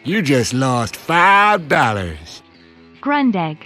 You just lost $5. Grundegg.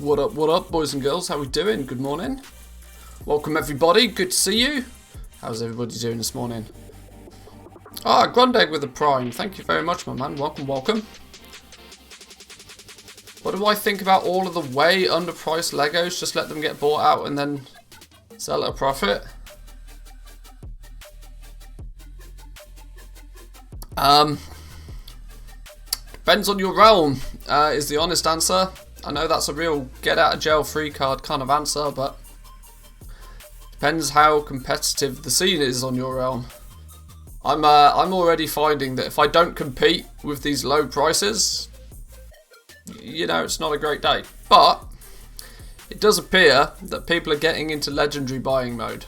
What up, boys and girls? How we doing? Good morning. Welcome, everybody. Good to see you. How's everybody doing this morning? Grundegg with the Prime. Thank you very much, my man. Welcome. What do I think about all of the way underpriced Legos? Just let them get bought out and then sell at a profit? Depends on your realm, is the honest answer. I know that's a real get out of jail free card kind of answer, but depends how competitive the scene is on your realm. I'm already finding that if I don't compete with these low prices, you know, it's not a great day. But it does appear that people are getting into legendary buying mode.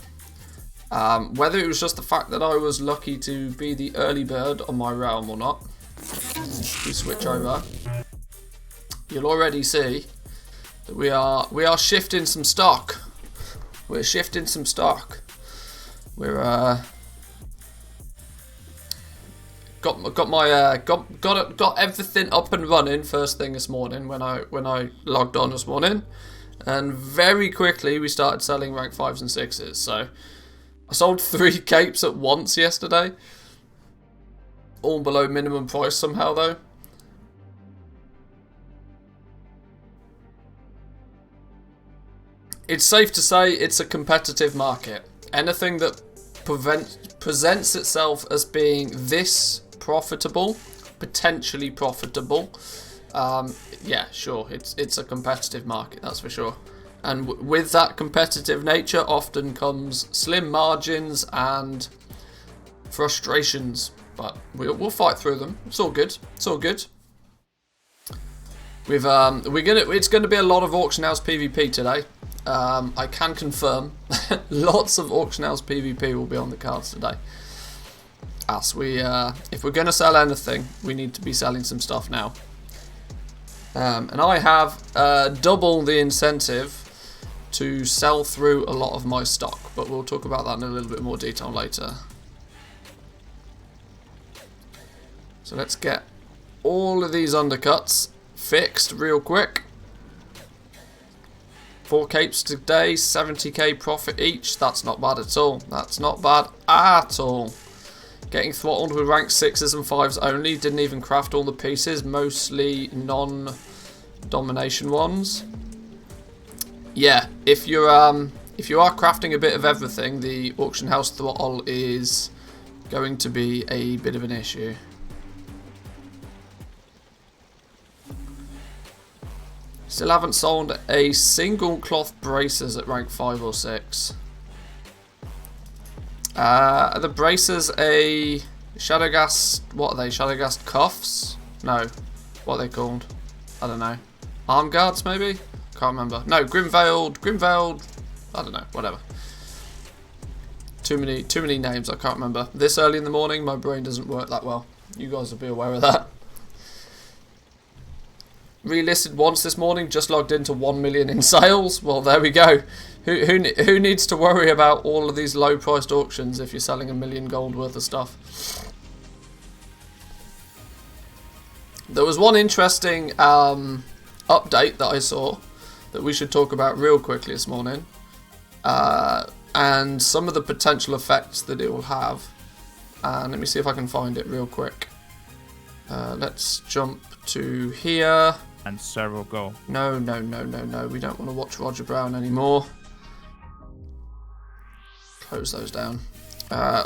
Whether it was just the fact that I was lucky to be the early bird on my realm or not, we switch over. You'll already see that we are shifting some stock. We're shifting some stock. We're got everything up and running first thing this morning when I logged on this morning, and very quickly we started selling rank 5s and 6s. So I sold 3 capes at once yesterday, all below minimum price somehow though. It's safe to say it's a competitive market. Anything that presents itself as being this profitable, potentially profitable, yeah, sure, it's a competitive market, that's for sure. And with that competitive nature often comes slim margins and frustrations, but we'll fight through them. It's all good. It's all good. It's gonna be a lot of Auction House PvP today. I can confirm lots of Auction House PvP will be on the cards today. As if we're going to sell anything, we need to be selling some stuff now. And I have double the incentive to sell through a lot of my stock, but we'll talk about that in a little bit more detail later. So let's get all of these undercuts fixed real quick. 4 capes today, 70k profit each. That's not bad at all. That's not bad at all. Getting throttled with rank 6s and 5s only. Didn't even craft all the pieces. Mostly non-domination ones. Yeah, if you are crafting a bit of everything, the auction house throttle is going to be a bit of an issue. Still haven't sold a single cloth bracers at rank 5 or 6. Are the bracers a Shadowgast? What are they? Shadowgast cuffs? No. What are they called? I don't know. Arm guards maybe? Can't remember. No, Grimveiled. I don't know. Whatever. Too many names. I can't remember. This early in the morning, my brain doesn't work that well. You guys will be aware of that. Relisted once this morning, just logged into 1 million in sales. Well, there we go. Who needs to worry about all of these low priced auctions if you're selling 1 million gold worth of stuff? There was one interesting update that I saw that we should talk about real quickly this morning, and some of the potential effects that it will have. And let me see if I can find it real quick. Let's jump to here. And server go. No. We don't want to watch Roger Brown anymore. Close those down.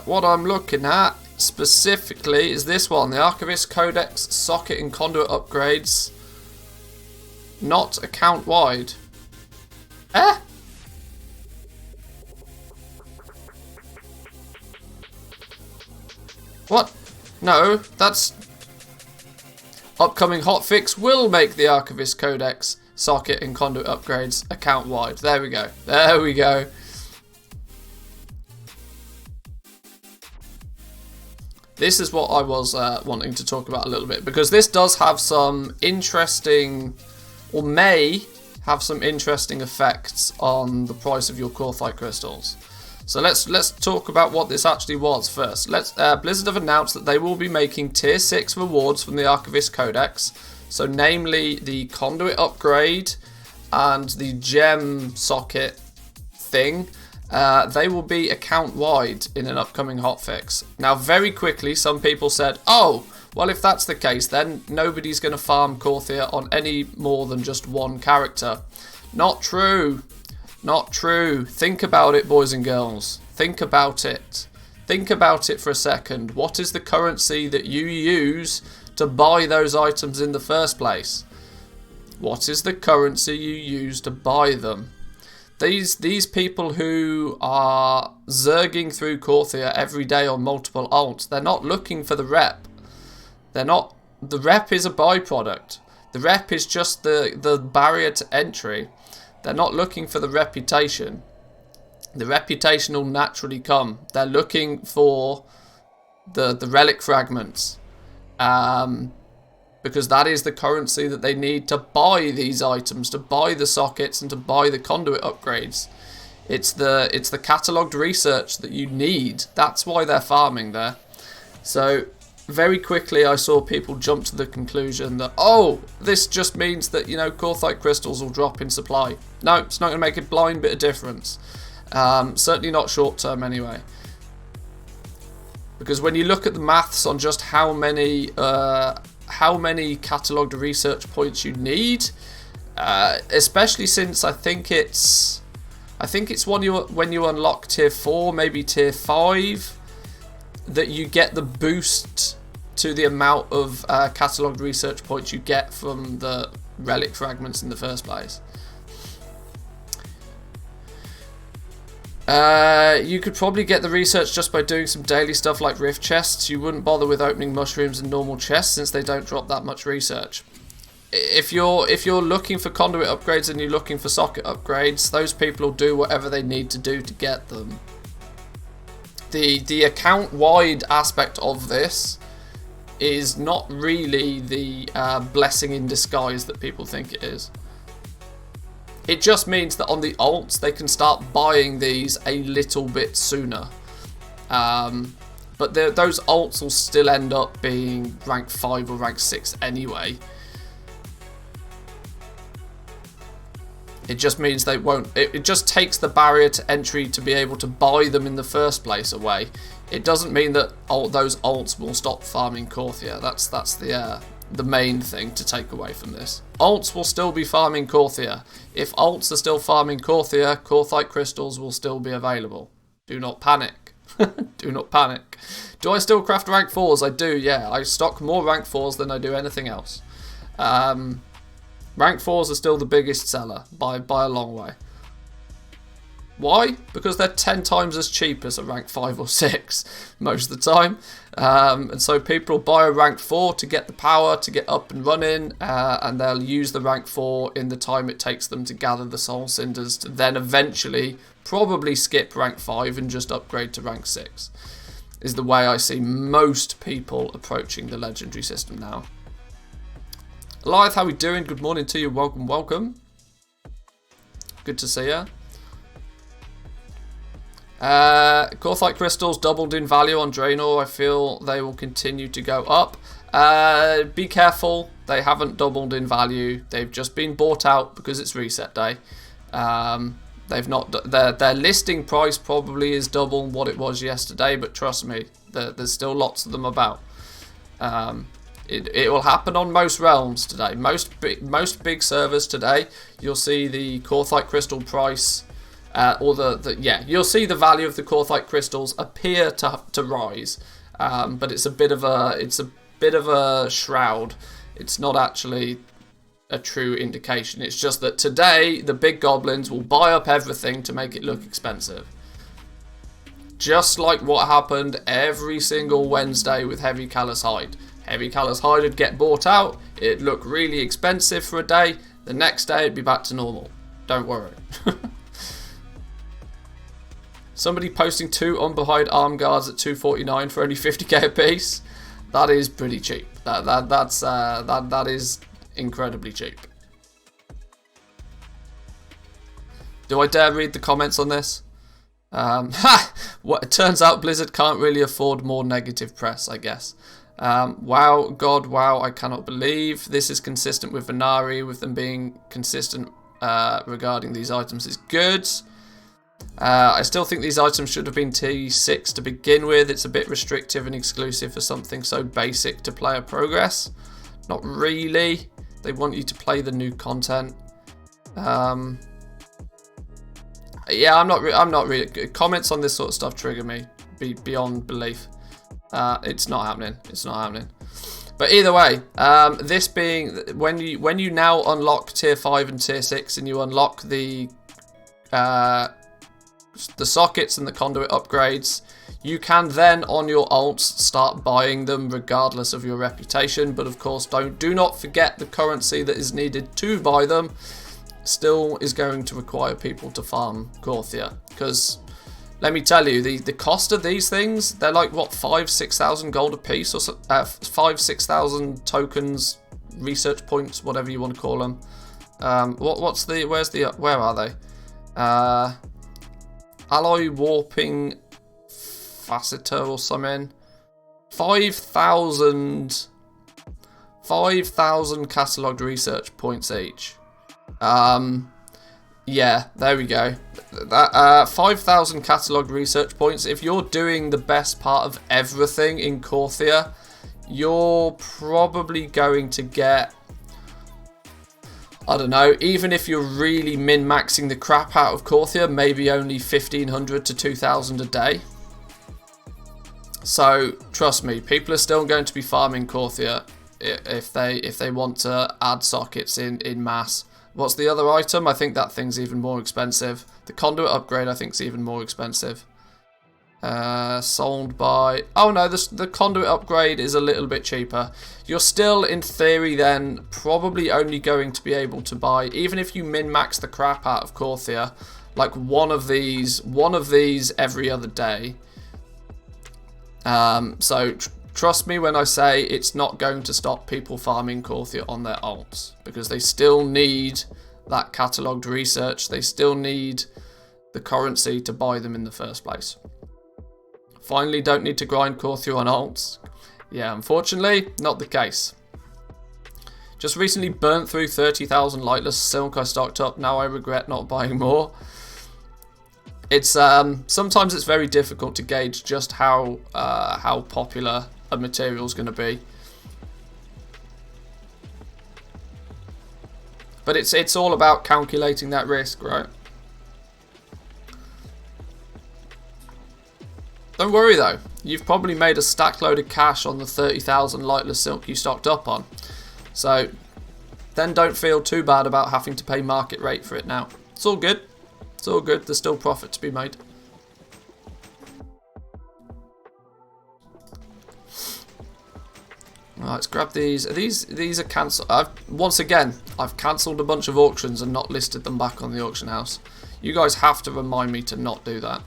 What I'm looking at specifically is this one. The Archivist Codex socket and conduit upgrades. Not account wide. Eh? What? No, that's... Upcoming hotfix will make the Archivist Codex socket and conduit upgrades account wide. There we go. There we go. This is what I was wanting to talk about a little bit, because this does have some interesting, or may have some interesting effects on the price of your Korthite crystals. So let's talk about what this actually was first. Blizzard have announced that they will be making tier 6 rewards from the Archivist Codex. So namely the conduit upgrade and the gem socket thing. They will be account wide in an upcoming hotfix. Now very quickly some people said, oh, well if that's the case then nobody's going to farm Korthia on any more than just one character. Not true. Not true. Think about it, boys and girls. Think about it. Think about it for a second. What is the currency that you use to buy those items in the first place? What is the currency you use to buy them? These people who are zerging through Korthia every day on multiple alts, they're not looking for the rep. They're not. The rep is a byproduct. The rep is just the barrier to entry. They're not looking for the reputation. The reputation will naturally come. They're looking for the relic fragments. Because that is the currency that they need to buy these items, to buy the sockets and to buy the conduit upgrades. It's the catalogued research that you need. That's why they're farming there. So very quickly I saw people jump to the conclusion that, oh, this just means that, you know, Korthite crystals will drop in supply. No, it's not going to make a blind bit of difference. Certainly not short term anyway. Because when you look at the maths on just how many catalogued research points you need, especially since I think it's when you unlock tier 4, maybe tier 5, that you get the boost to the amount of catalogued research points you get from the relic fragments in the first place. You could probably get the research just by doing some daily stuff like rift chests. You wouldn't bother with opening mushrooms and normal chests since they don't drop that much research. If you're looking for conduit upgrades and you're looking for socket upgrades, those people will do whatever they need to do to get them. The account wide aspect of this is not really the blessing in disguise that people think it is. It just means that on the alts, they can start buying these a little bit sooner. But those alts will still end up being rank 5 or rank 6 anyway. It just means they won't... It just takes the barrier to entry to be able to buy them in the first place away. It doesn't mean that those alts will stop farming Korthia. That's the main thing to take away from this. Alts will still be farming Korthia. If alts are still farming Korthia, Korthite crystals will still be available. Do not panic. Do not panic. Do I still craft rank 4s? I do, yeah. I stock more rank 4s than I do anything else. Rank 4s are still the biggest seller by a long way. Why? Because they're 10 times as cheap as a rank 5 or 6 most of the time. And so people buy a rank 4 to get the power, to get up and running, and they'll use the rank 4 in the time it takes them to gather the soul cinders to then eventually probably skip rank 5 and just upgrade to rank 6. Is the way I see most people approaching the legendary system now. Goliath, how we doing? Good morning to you. Welcome, welcome. Good to see you. Korthite crystals doubled in value on Draenor. I feel they will continue to go up. Be careful. They haven't doubled in value. They've just been bought out because it's reset day. They've not. Their listing price probably is double what it was yesterday, but trust me, there's still lots of them about. It will happen on most realms today. Most big servers today, you'll see the Korthite crystal price, you'll see the value of the Korthite crystals appear to rise, but it's a bit of a shroud. It's not actually a true indication. It's just that today the big goblins will buy up everything to make it look expensive. Just like what happened every single Wednesday with Heavy Callous Hide. Heavy Callous Hide would get bought out, it'd look really expensive for a day, the next day it'd be back to normal. Don't worry. Somebody posting 2 unbehind arm guards at 249 for only 50k a piece. That is pretty cheap. That is incredibly cheap. Do I dare read the comments on this? It turns out Blizzard can't really afford more negative press, I guess. Wow, God, wow, I cannot believe this is consistent with Venari, with them being consistent regarding these items is good. I still think these items should have been T6 to begin with. It's a bit restrictive and exclusive for something so basic to player progress. Not really. They want you to play the new content. Yeah, I'm not really. Comments on this sort of stuff trigger me beyond belief. It's not happening. It's not happening. But either way, this being when you now unlock tier 5 and tier 6, and you unlock the sockets and the conduit upgrades, you can then on your alts start buying them regardless of your reputation. But of course, do not forget the currency that is needed to buy them still is going to require people to farm Korthia, because let me tell you, the cost of these things, they're like what, 5,000-6,000 gold a piece, or 5,000-6,000 tokens, research points, whatever you want to call them. Where are they? Alloy warping facetor or something. 5,000 catalogued research points each. Yeah, there we go. 5,000 catalogued research points. If you're doing the best part of everything in Korthia, you're probably going to get, I don't know, even if you're really min-maxing the crap out of Korthia, maybe only 1,500 to 2,000 a day. So trust me, people are still going to be farming Korthia if they want to add sockets in mass. What's the other item? I think that thing's even more expensive. The conduit upgrade I think is even more expensive. Sold by... Oh no, the conduit upgrade is a little bit cheaper. You're still, in theory then, probably only going to be able to buy, even if you min-max the crap out of Korthia, like one of these every other day. So trust me when I say it's not going to stop people farming Korthia on their alts, because they still need that catalogued research. They still need the currency to buy them in the first place. Finally, don't need to grind Korthia on alts. Yeah, unfortunately, not the case. Just recently burnt through 30,000 lightless silk I stocked up. Now I regret not buying more. It's sometimes it's very difficult to gauge just how popular a material is going to be. But it's all about calculating that risk, right? Don't worry though, you've probably made a stack load of cash on the 30,000 lightless silk you stocked up on. So then don't feel too bad about having to pay market rate for it now. It's all good. It's all good. There's still profit to be made. Right, let's grab these. These are cancelled. Once again, I've cancelled a bunch of auctions and not listed them back on the auction house. You guys have to remind me to not do that.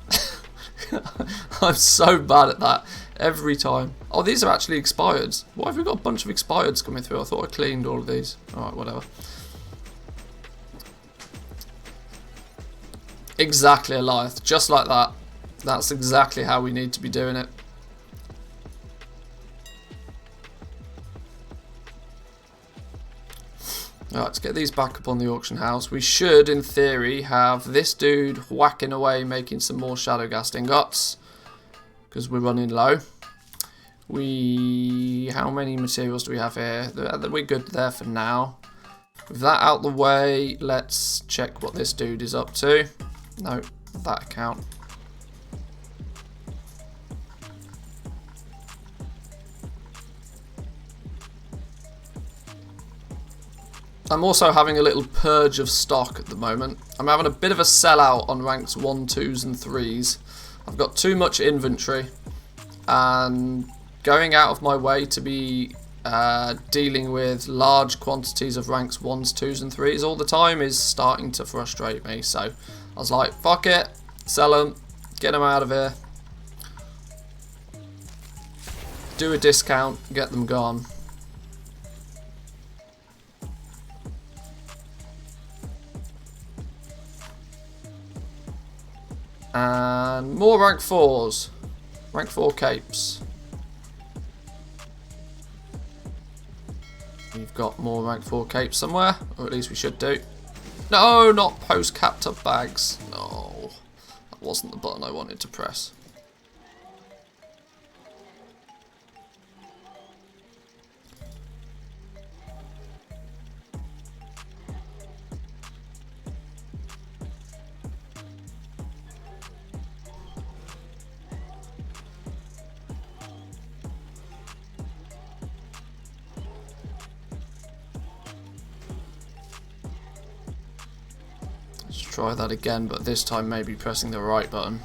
I'm so bad at that every time. Oh, these are actually expireds. Why have we got a bunch of expireds coming through? I thought I cleaned all of these. Alright, whatever. Exactly, Eliath. Just like that. That's exactly how we need to be doing it. Alright, let's get these back up on the auction house. We should, in theory, have this dude whacking away, making some more Shadowghast ingots, because we're running low. How many materials do we have here? We're good there for now. With that out the way, let's check what this dude is up to. No, that account. I'm also having a little purge of stock at the moment. I'm having a bit of a sellout on ranks 1, 2s and 3s. I've got too much inventory and going out of my way to be dealing with large quantities of ranks 1s, 2s and 3s all the time is starting to frustrate me. So I was like, fuck it, sell them, get them out of here. Do a discount, get them gone. And more rank 4s. Rank 4 capes. We've got more rank 4 capes somewhere, or at least we should do. No, not post-capped up bags. No, that wasn't the button I wanted to press. Let's try that again, but this time maybe pressing the right button,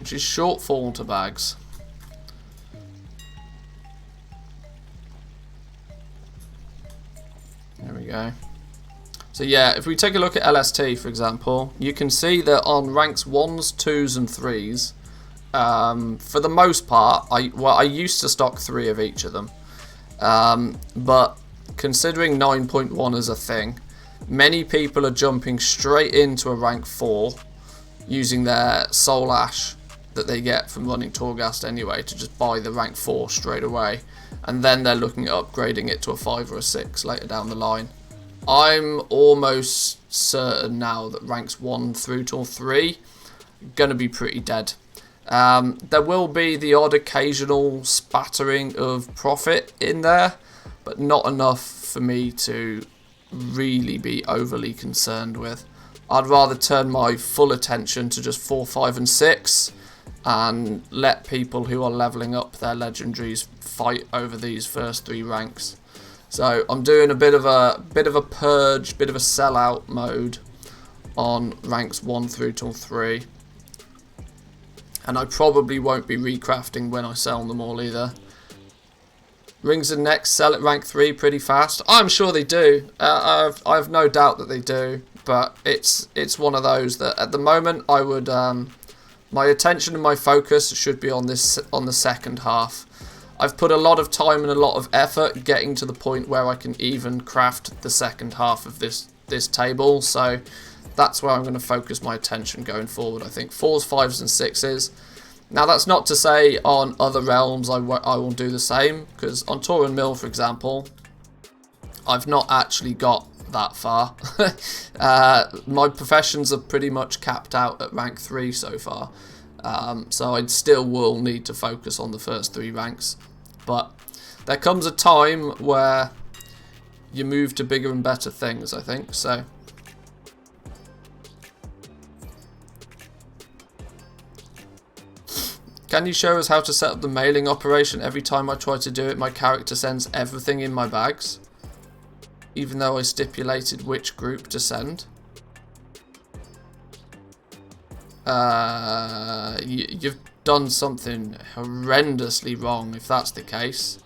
which is shortfall to bags. There we go. So yeah, if we take a look at LST for example, you can see that on ranks 1s, 2s and 3s, for the most part, I used to stock 3 of each of them, but considering 9.1 is a thing, many people are jumping straight into a rank 4 using their soul ash that they get from running Torghast anyway to just buy the rank 4 straight away, and then they're looking at upgrading it to a 5 or a 6 later down the line. I'm almost certain now that ranks 1 through till 3 are going to be pretty dead. There will be the odd occasional spattering of profit in there, but not enough for me to really be overly concerned with. I'd rather turn my full attention to just 4, 5 and 6 and let people who are leveling up their legendaries fight over these first 3 ranks. So I'm doing a bit of a purge, bit of a sellout mode on ranks 1 through till 3. And I probably won't be recrafting when I sell them all either. Rings and necks sell at rank 3 pretty fast. I'm sure they do. I have no doubt that they do. But it's one of those that at the moment I would my attention and my focus should be on the second half. I've put a lot of time and a lot of effort getting to the point where I can even craft the second half of this table, so that's where I'm going to focus my attention going forward. I think 4s, 5s and 6s. Now that's not to say on other realms I will do the same, because on Torin Mill, for example, I've not actually got that far. My professions are pretty much capped out at rank 3 so far, so I still will need to focus on the first 3 ranks, but there comes a time where you move to bigger and better things, I think. So can you show us how to set up the mailing operation? Every time I try to do it, my character sends everything in my bags, even though I stipulated which group to send. You've done something horrendously wrong if that's the case.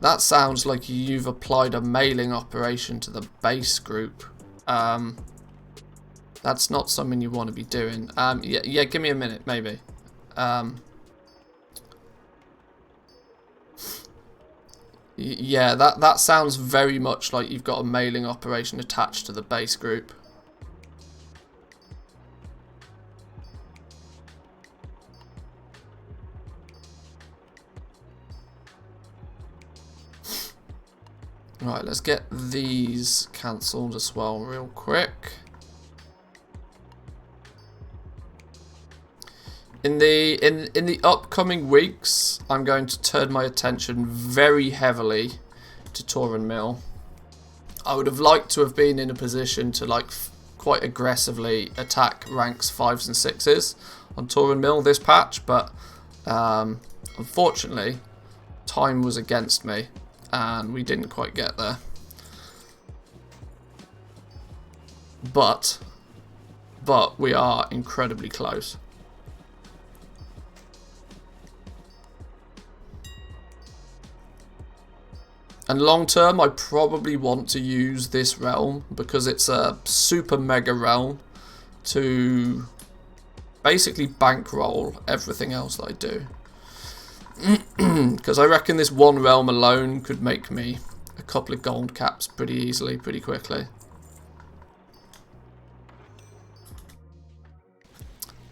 That sounds like you've applied a mailing operation to the base group. That's not something you want to be doing. Yeah, give me a minute, maybe. Yeah, that sounds very much like you've got a mailing operation attached to the base group. Right, let's get these cancelled as well real quick. In the upcoming weeks, I'm going to turn my attention very heavily to Torin Mill. I would have liked to have been in a position to like quite aggressively attack ranks 5s and 6s on Torin Mill this patch, but unfortunately, time was against me and we didn't quite get there. But we are incredibly close. And long term, I probably want to use this realm because it's a super mega realm to basically bankroll everything else that I do. Because I reckon this one realm alone could make me a couple of gold caps pretty easily, pretty quickly.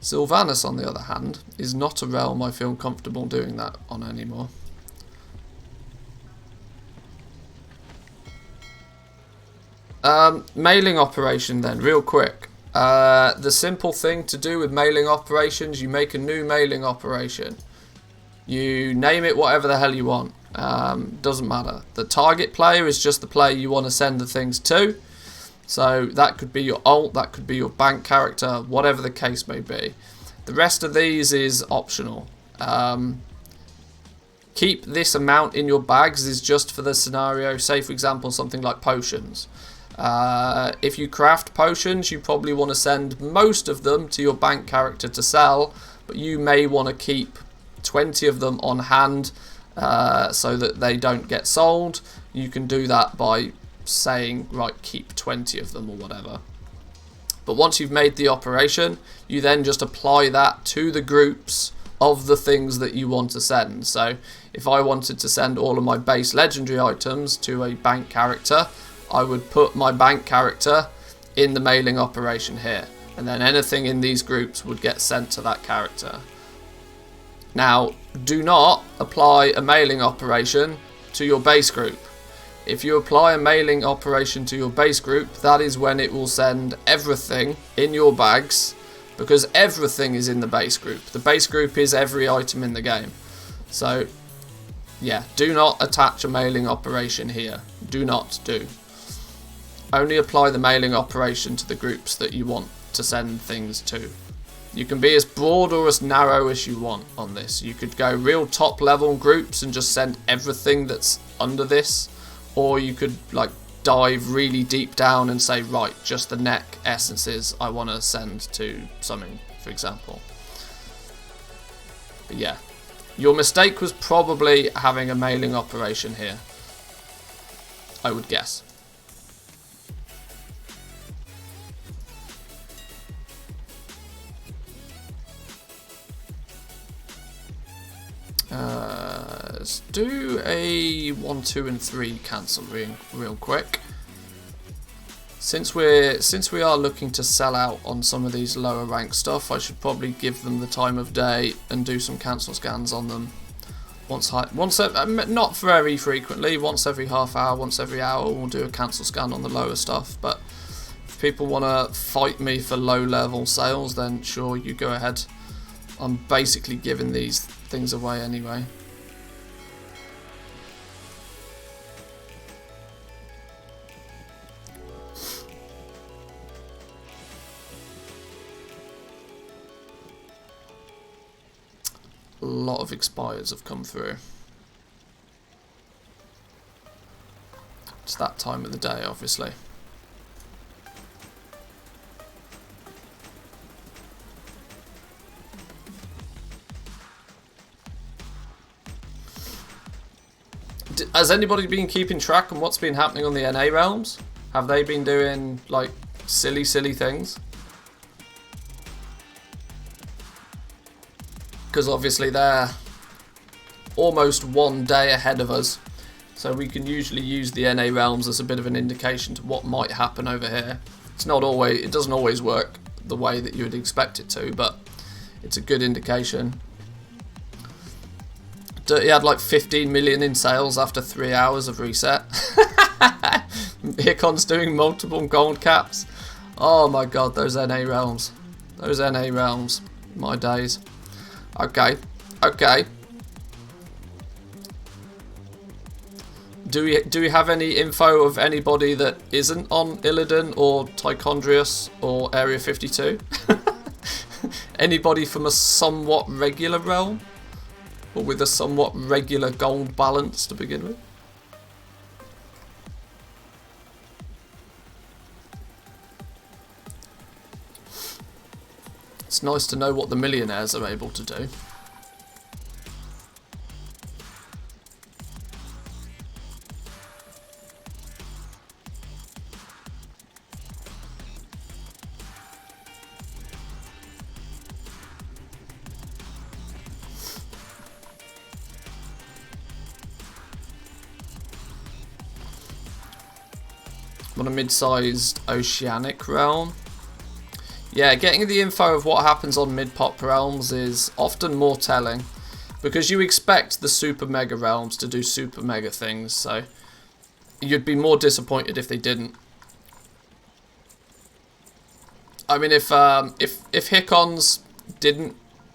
Sylvanas, on the other hand, is not a realm I feel comfortable doing that on anymore. Mailing operation then, real quick. The simple thing to do with mailing operations, you make a new mailing operation. You name it whatever the hell you want. Doesn't matter. The target player is just the player you want to send the things to. So that could be your alt, that could be your bank character, whatever the case may be. The rest of these is optional. Keep this amount in your bags is just for the scenario. Say for example something like potions. If you craft potions, you probably want to send most of them to your bank character to sell, but you may want to keep 20 of them on hand so that they don't get sold. You can do that by saying, right, keep 20 of them or whatever. But once you've made the operation, you then just apply that to the groups of the things that you want to send. So if I wanted to send all of my base legendary items to a bank character, I would put my bank character in the mailing operation here, and then anything in these groups would get sent to that character. Now, do not apply a mailing operation to your base group. If you apply a mailing operation to your base group, that is when it will send everything in your bags, because everything is in the base group. The base group is every item in the game. So, yeah, do not attach a mailing operation here. Do not do. Only apply the mailing operation to the groups that you want to send things to. You can be as broad or as narrow as you want on this. You could go real top level groups and just send everything that's under this, or you could like dive really deep down and say, right, just the neck essences I want to send to something, for example. But yeah, your mistake was probably having a mailing operation here, I would guess. let's do a 1, 2, and 3 cancel real quick. Since we are looking to sell out on some of these lower rank stuff, I should probably give them the time of day and do some cancel scans on them. Not very frequently, once every half hour, once every hour we'll do a cancel scan on the lower stuff, but if people want to fight me for low level sales, then sure, you go ahead. I'm basically giving these things away anyway. A lot of expires have come through. It's that time of the day, obviously. Has anybody been keeping track on what's been happening on the NA realms? Have they been doing like silly things? Because obviously they're almost 1 day ahead of us, so we can usually use the NA realms as a bit of an indication to what might happen over here. It doesn't always work the way that you would expect it to, but it's a good indication. Dirty had like 15 million in sales after 3 hours of reset. Hikon's doing multiple gold caps. Oh my god, those NA realms. Those NA realms. My days. Okay. Do we have any info of anybody that isn't on Illidan or Tichondrius or Area 52? Anybody from a somewhat regular realm? Or with a somewhat regular gold balance to begin with? It's nice to know what the millionaires are able to do. On a mid-sized oceanic realm. Yeah, getting the info of what happens on mid-pop realms is often more telling, because you expect the super mega realms to do super mega things, so you'd be more disappointed if they didn't. I mean, if Hikons didn't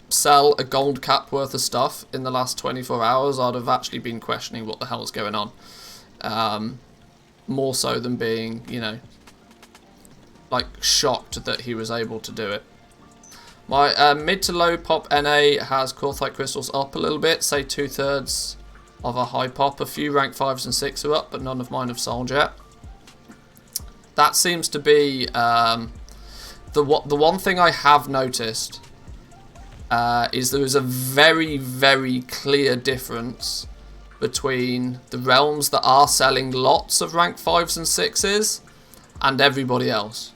sell a gold cap worth of stuff in the last 24 hours, I'd have actually been questioning what the hell is going on. More so than being, you know, like shocked that he was able to do it. My mid to low pop NA has Corthite crystals up a little bit, say 2/3 of a high pop. A few rank 5s and 6s are up, but none of mine have sold yet. That seems to be the one thing I have noticed is there is a very clear difference between the realms that are selling lots of rank 5s and 6s and everybody else.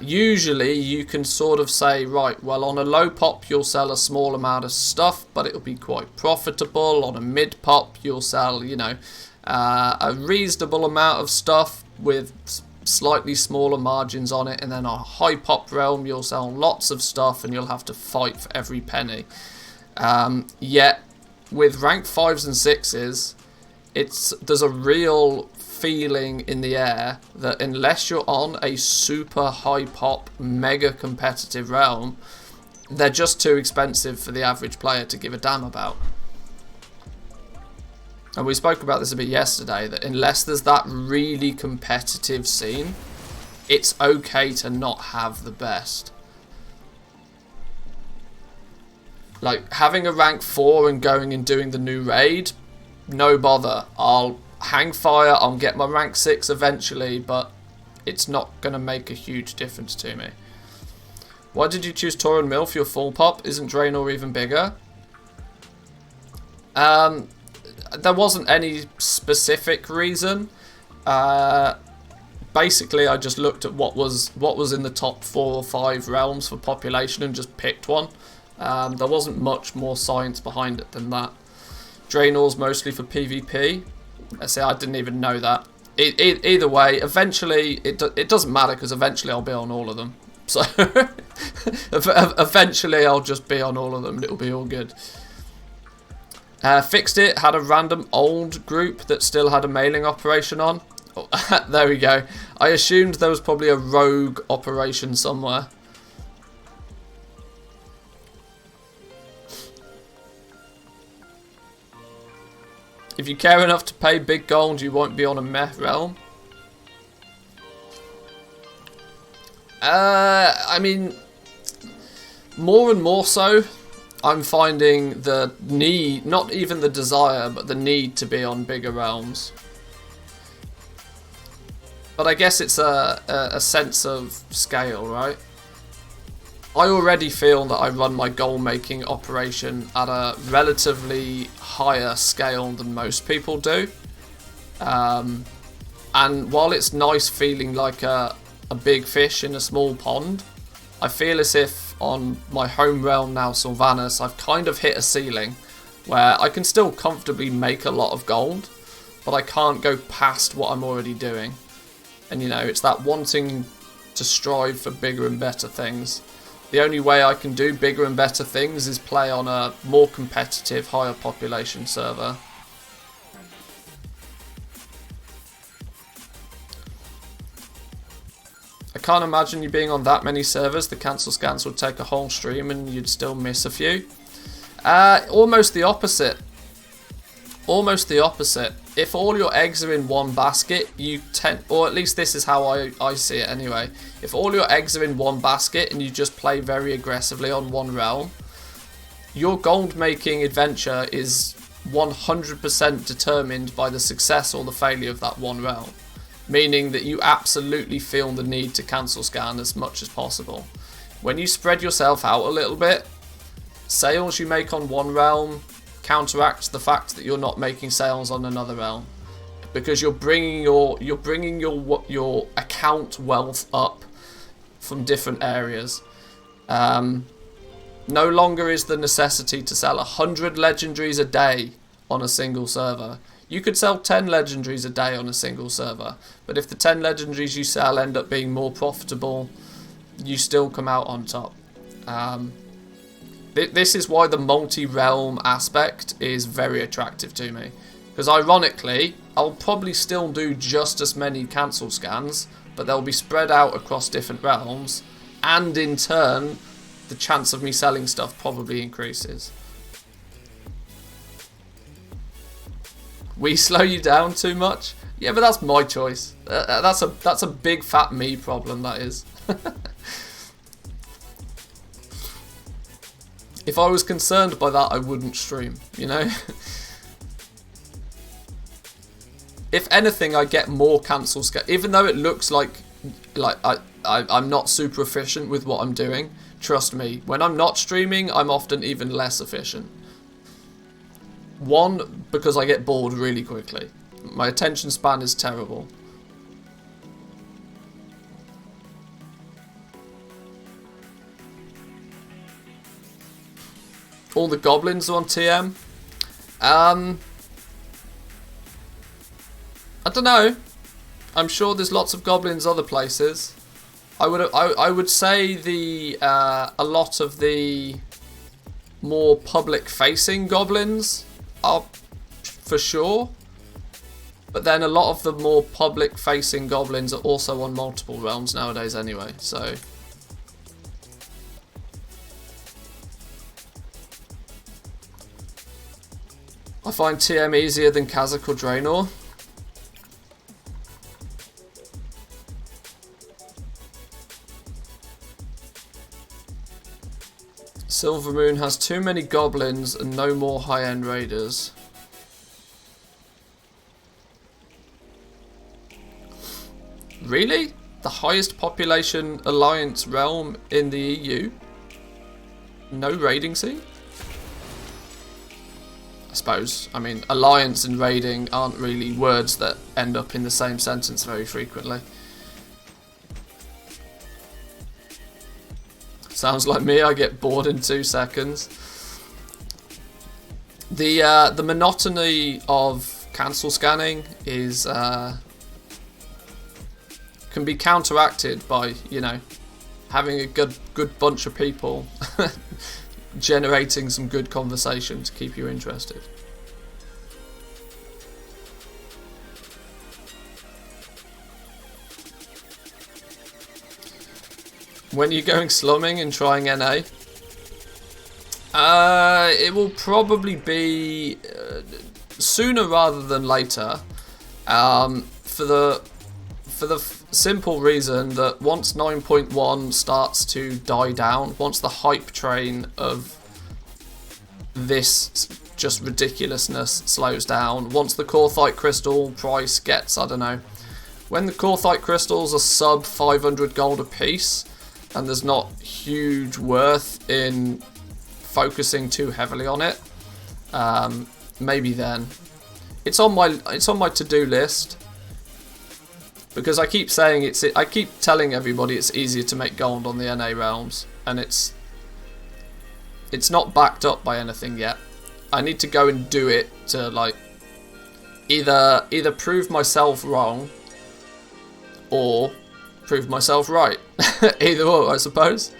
Usually you can sort of say, right, well, on a low pop you'll sell a small amount of stuff, but it'll be quite profitable. On a mid pop you'll sell, you know, a reasonable amount of stuff with slightly smaller margins on it, and then on a high pop realm you'll sell lots of stuff and you'll have to fight for every penny. Yet with rank 5s and 6s, there's a real feeling in the air that unless you're on a super high pop mega competitive realm, they're just too expensive for the average player to give a damn about. And we spoke about this a bit yesterday, that unless there's that really competitive scene, it's okay to not have the best. Like having a rank 4 and going and doing the new raid, no bother. I'll hang fire, I'll get my rank 6 eventually, but it's not going to make a huge difference to me. Why did you choose Tauren Mill for your full pop? Isn't Draenor even bigger? There wasn't any specific reason. Basically, I just looked at what was in the top 4 or 5 realms for population and just picked one. There wasn't much more science behind it than that. Draenor's mostly for PvP. I say I didn't even know that. Either way, eventually it doesn't matter because eventually I'll be on all of them. So eventually I'll just be on all of them and it'll be all good. Fixed it. Had a random old group that still had a mailing operation on. Oh, there we go. I assumed there was probably a rogue operation somewhere. If you care enough to pay big gold, you won't be on a meh realm. I mean, more and more so, I'm finding the need, not even the desire, but the need to be on bigger realms. But I guess it's a sense of scale, right? I already feel that I run my goal making operation at a relatively higher scale than most people do. And while it's nice feeling like a big fish in a small pond, I feel as if on my home realm now, Sylvanas, I've kind of hit a ceiling where I can still comfortably make a lot of gold, but I can't go past what I'm already doing. And you know, it's that wanting to strive for bigger and better things. The only way I can do bigger and better things is play on a more competitive, higher population server. I can't imagine you being on that many servers. The cancel scans would take a whole stream and you'd still miss a few. Almost the opposite. Almost the opposite. If all your eggs are in one basket, you tend, or at least this is how I see it anyway. If all your eggs are in one basket and you just play very aggressively on one realm, your gold making adventure is 100% determined by the success or the failure of that one realm. Meaning that you absolutely feel the need to cancel scan as much as possible. When you spread yourself out a little bit, sales you make on one realm counteracts the fact that you're not making sales on another realm, because you're bringing your account wealth up from different areas. No longer is the necessity to sell 100 legendaries a day on a single server. You could sell 10 legendaries a day on a single server, but if the 10 legendaries you sell end up being more profitable, you still come out on top. This is why the multi-realm aspect is very attractive to me. Because ironically, I'll probably still do just as many cancel scans, but they'll be spread out across different realms, and in turn, the chance of me selling stuff probably increases. We slow you down too much? Yeah, but that's my choice. That's a big fat me problem, that is. If I was concerned by that, I wouldn't stream, you know? If anything, I get more cancel scale. Even though it looks like I'm not super efficient with what I'm doing, trust me, when I'm not streaming, I'm often even less efficient. One, because I get bored really quickly. My attention span is terrible. All the goblins are on TM. I don't know. I'm sure there's lots of goblins other places. I would say a lot of the more public-facing goblins are for sure. But then a lot of the more public-facing goblins are also on multiple realms nowadays anyway, so... I find TM easier than Khazak or Draenor. Silvermoon has too many goblins and no more high-end raiders. Really? The highest population alliance realm in the EU? No raiding scene? I suppose. I mean, alliance and raiding aren't really words that end up in the same sentence very frequently. Sounds like me, I get bored in 2 seconds. The monotony of cancel scanning is can be counteracted by, you know, having a good bunch of people generating some good conversation to keep you interested. When you're going slumming and trying NA, it will probably be sooner rather than later, for the simple reason that once 9.1 starts to die down, once the hype train of this just ridiculousness slows down, once the Corthite crystal price gets, I don't know, when the Corthite crystals are sub 500 gold a piece, and there's not huge worth in focusing too heavily on it, maybe then. It's on my to-do list, because I keep saying I keep telling everybody it's easier to make gold on the NA realms, and it's not backed up by anything yet. I need to go and do it to, like, either prove myself wrong or prove myself right. Either or, I suppose.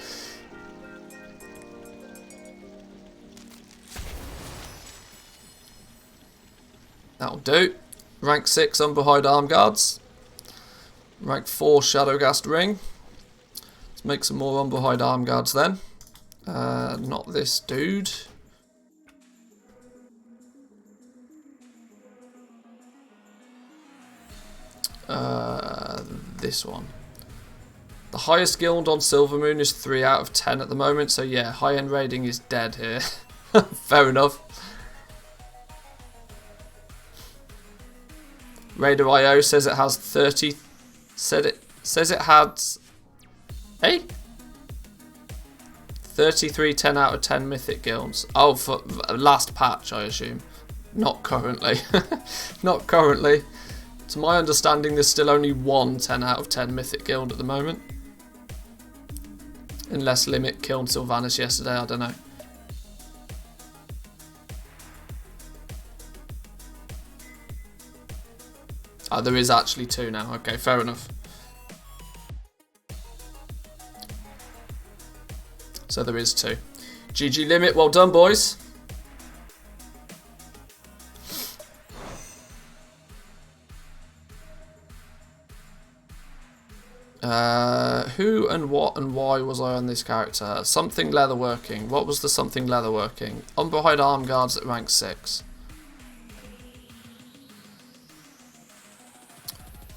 That'll do. Rank 6 Umberhide Arm Guards. Rank 4 Shadowgast Ring. Let's make some more Umberhide Arm Guards then. Not this dude. This one. The highest guild on Silvermoon is 3 out of 10 at the moment, so yeah, high-end raiding is dead here. Fair enough. Raider.io says it has 30. Says it had. Hey? 33 10 out of 10 mythic guilds. Oh, for last patch, I assume. Not currently. Not currently. To my understanding, there's still only one 10 out of 10 mythic guild at the moment. Unless Limit killed Sylvanas yesterday, I don't know. Oh, there is actually 2 now. Okay, fair enough. So there is 2. GG Limit, well done, boys. Who and what and why was I on this character? Something leatherworking. What was the something leatherworking? Umberhide Arm Guards at rank 6.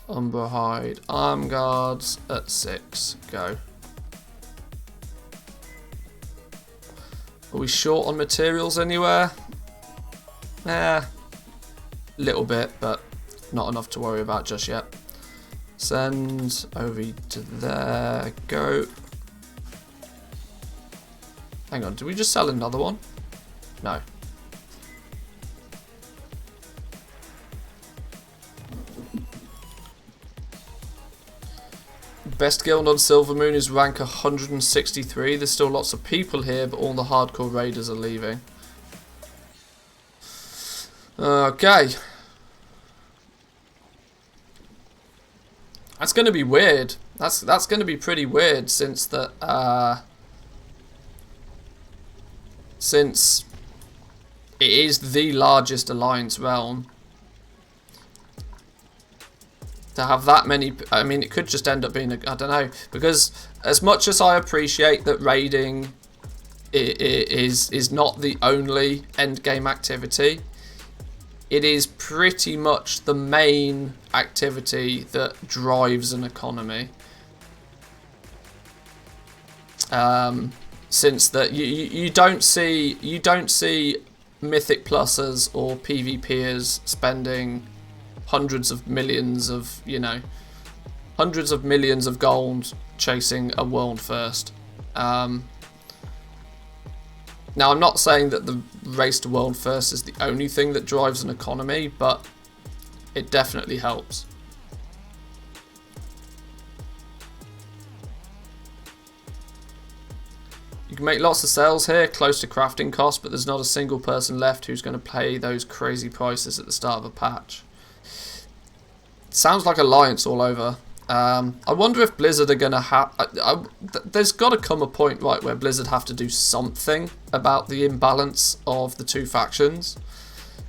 Umberhide Arm Guards at 6. Go. Are we short on materials anywhere? Little bit, but not enough to worry about just yet. Send over to there. Go. Hang on, did we just sell another one? No. Best guild on Silvermoon is rank 163. There's still lots of people here, but all the hardcore raiders are leaving. Okay. That's going to be weird. That's going to be pretty weird, since that since it is the largest alliance realm. To have that many, I mean, it could just end up being I don't know, because as much as I appreciate that raiding is not the only end game activity, it is pretty much the main activity that drives an economy. Since that you don't see mythic pluses or PvPers spending hundreds of millions of, you know, hundreds of millions of gold chasing a world first. Now, I'm not saying that the race to world first is the only thing that drives an economy, but it definitely helps. You can make lots of sales here, close to crafting cost, but there's not a single person left who's going to pay those crazy prices at the start of a patch. Sounds like Alliance all over. I wonder if Blizzard are going to have... there's got to come a point, right, where Blizzard have to do something about the imbalance of the two factions.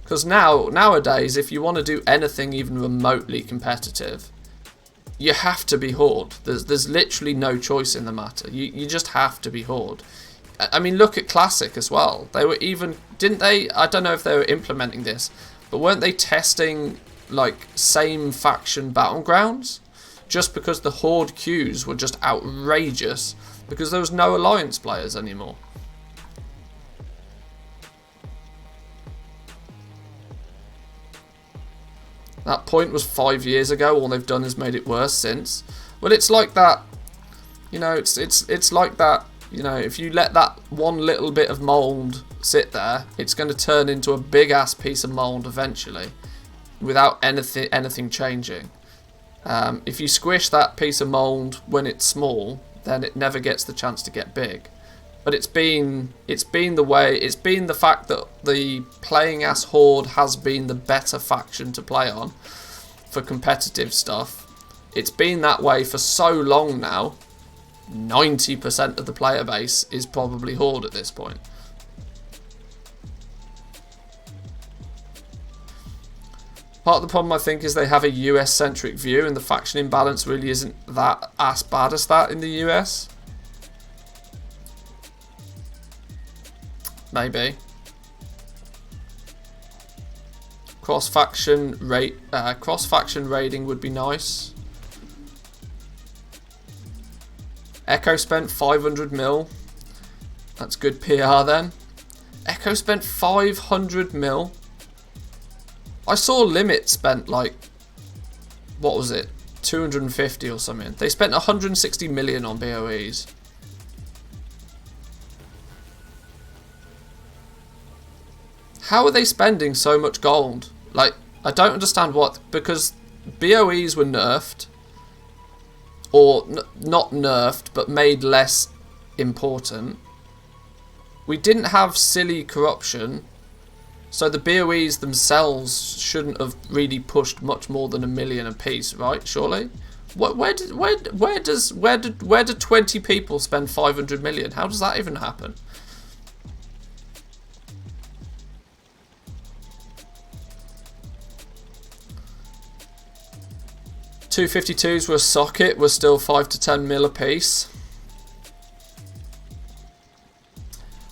Because nowadays, if you want to do anything even remotely competitive, you have to be Horde. There's literally no choice in the matter. You just have to be Horde. I mean, look at Classic as well. They were even... Didn't they... I don't know if they were implementing this, but weren't they testing, like, same faction battlegrounds? Just because the Horde queues were just outrageous, because there was no Alliance players anymore. That point was 5 years ago. All they've done is made it worse since. Well, it's like that. You know, it's like that. You know, if you let that one little bit of mold sit there, it's going to turn into a big ass piece of mold eventually, without anything changing. If you squish that piece of mold when it's small, then it never gets the chance to get big. But it's been the fact that the playing as Horde has been the better faction to play on for competitive stuff. It's been that way for so long now. 90% of the player base is probably Horde at this point. Part of the problem, I think, is they have a US-centric view, and the faction imbalance really isn't that as bad as that in the US. Maybe. Cross-faction raiding would be nice. Echo spent 500 mil. That's good PR then. Echo spent 500 mil. I saw Limit spent like, what was it, 250 or something. They spent 160 million on BOEs. How are they spending so much gold? Like, I don't understand what, because BOEs were nerfed, or not nerfed, but made less important. We didn't have silly corruption. So the BOEs themselves shouldn't have really pushed much more than 1 million apiece, right? Surely. Where did 20 people spend 500 million? How does that even happen? $252s were a socket, were still 5 to 10 mil apiece.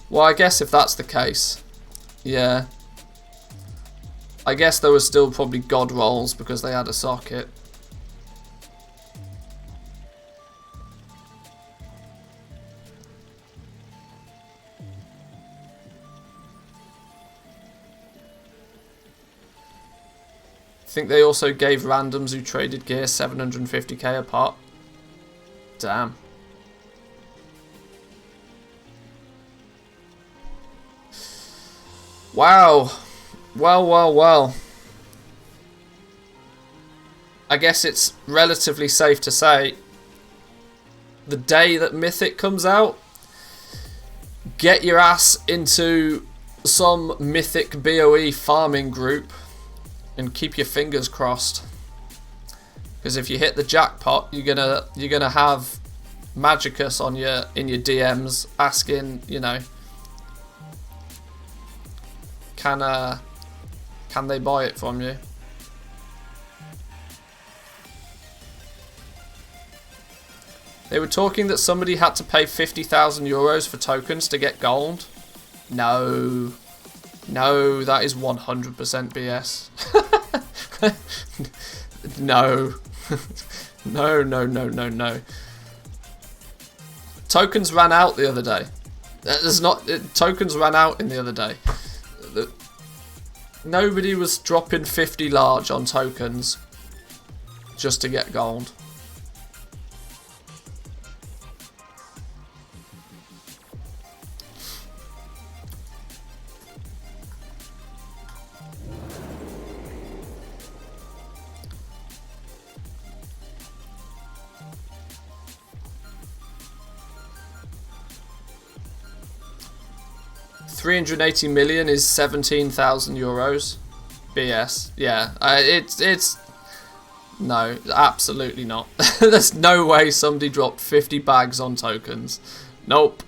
Well, I guess if that's the case, yeah. I guess there was still probably god rolls because they had a socket. I think they also gave randoms who traded gear 750k apart. Damn. Wow. Well. I guess it's relatively safe to say the day that Mythic comes out, get your ass into some Mythic BOE farming group and keep your fingers crossed, because if you hit the jackpot, you're gonna have Magicus on in your DMs asking, you know, can they buy it from you? They were talking that somebody had to pay 50,000 euros for tokens to get gold. No, that is 100% BS. No. No. Tokens ran out the other day. Tokens ran out in the other day. Nobody was dropping 50 large on tokens just to get gold. 380 million is 17,000 euros. BS. Yeah, it's no, absolutely not. There's no way somebody dropped 50 bags on tokens. Nope.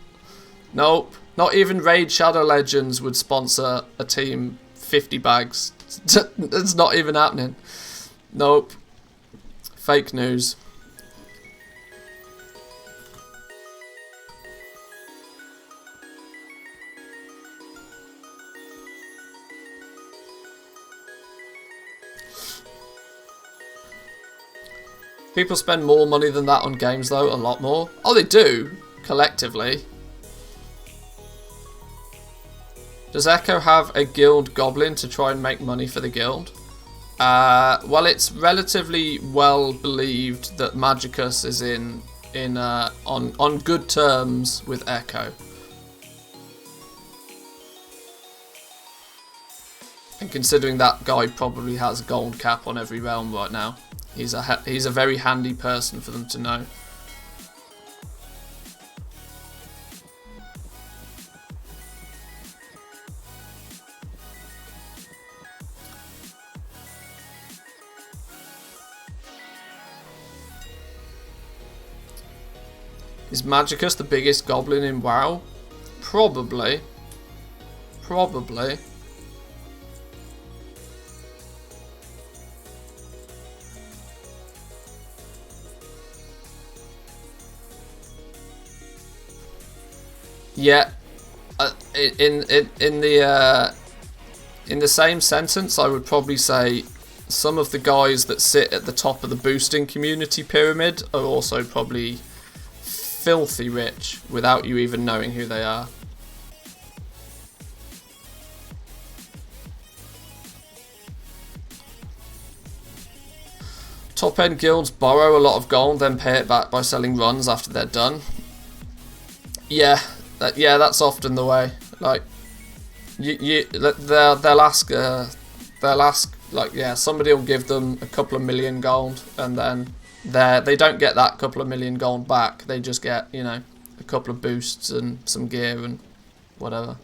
Nope. Not even Raid Shadow Legends would sponsor a team 50 bags. It's not even happening. Nope. Fake news. People spend more money than that on games though, a lot more. Oh, they do, collectively. Does Echo have a guild goblin to try and make money for the guild? Well, it's relatively well believed that Magicus is on good terms with Echo. And considering that guy probably has a gold cap on every realm right now, he's a very handy person for them to know. Is Magicus the biggest goblin in WoW? Probably. Probably. Yeah, in the same sentence, I would probably say some of the guys that sit at the top of the boosting community pyramid are also probably filthy rich without you even knowing who they are. Top end guilds borrow a lot of gold, then pay it back by selling runs after they're done. Yeah, that's often the way. Like, they'll ask like, yeah, somebody will give them a couple of million gold, and then they don't get that couple of million gold back. They just get, you know, a couple of boosts and some gear and whatever.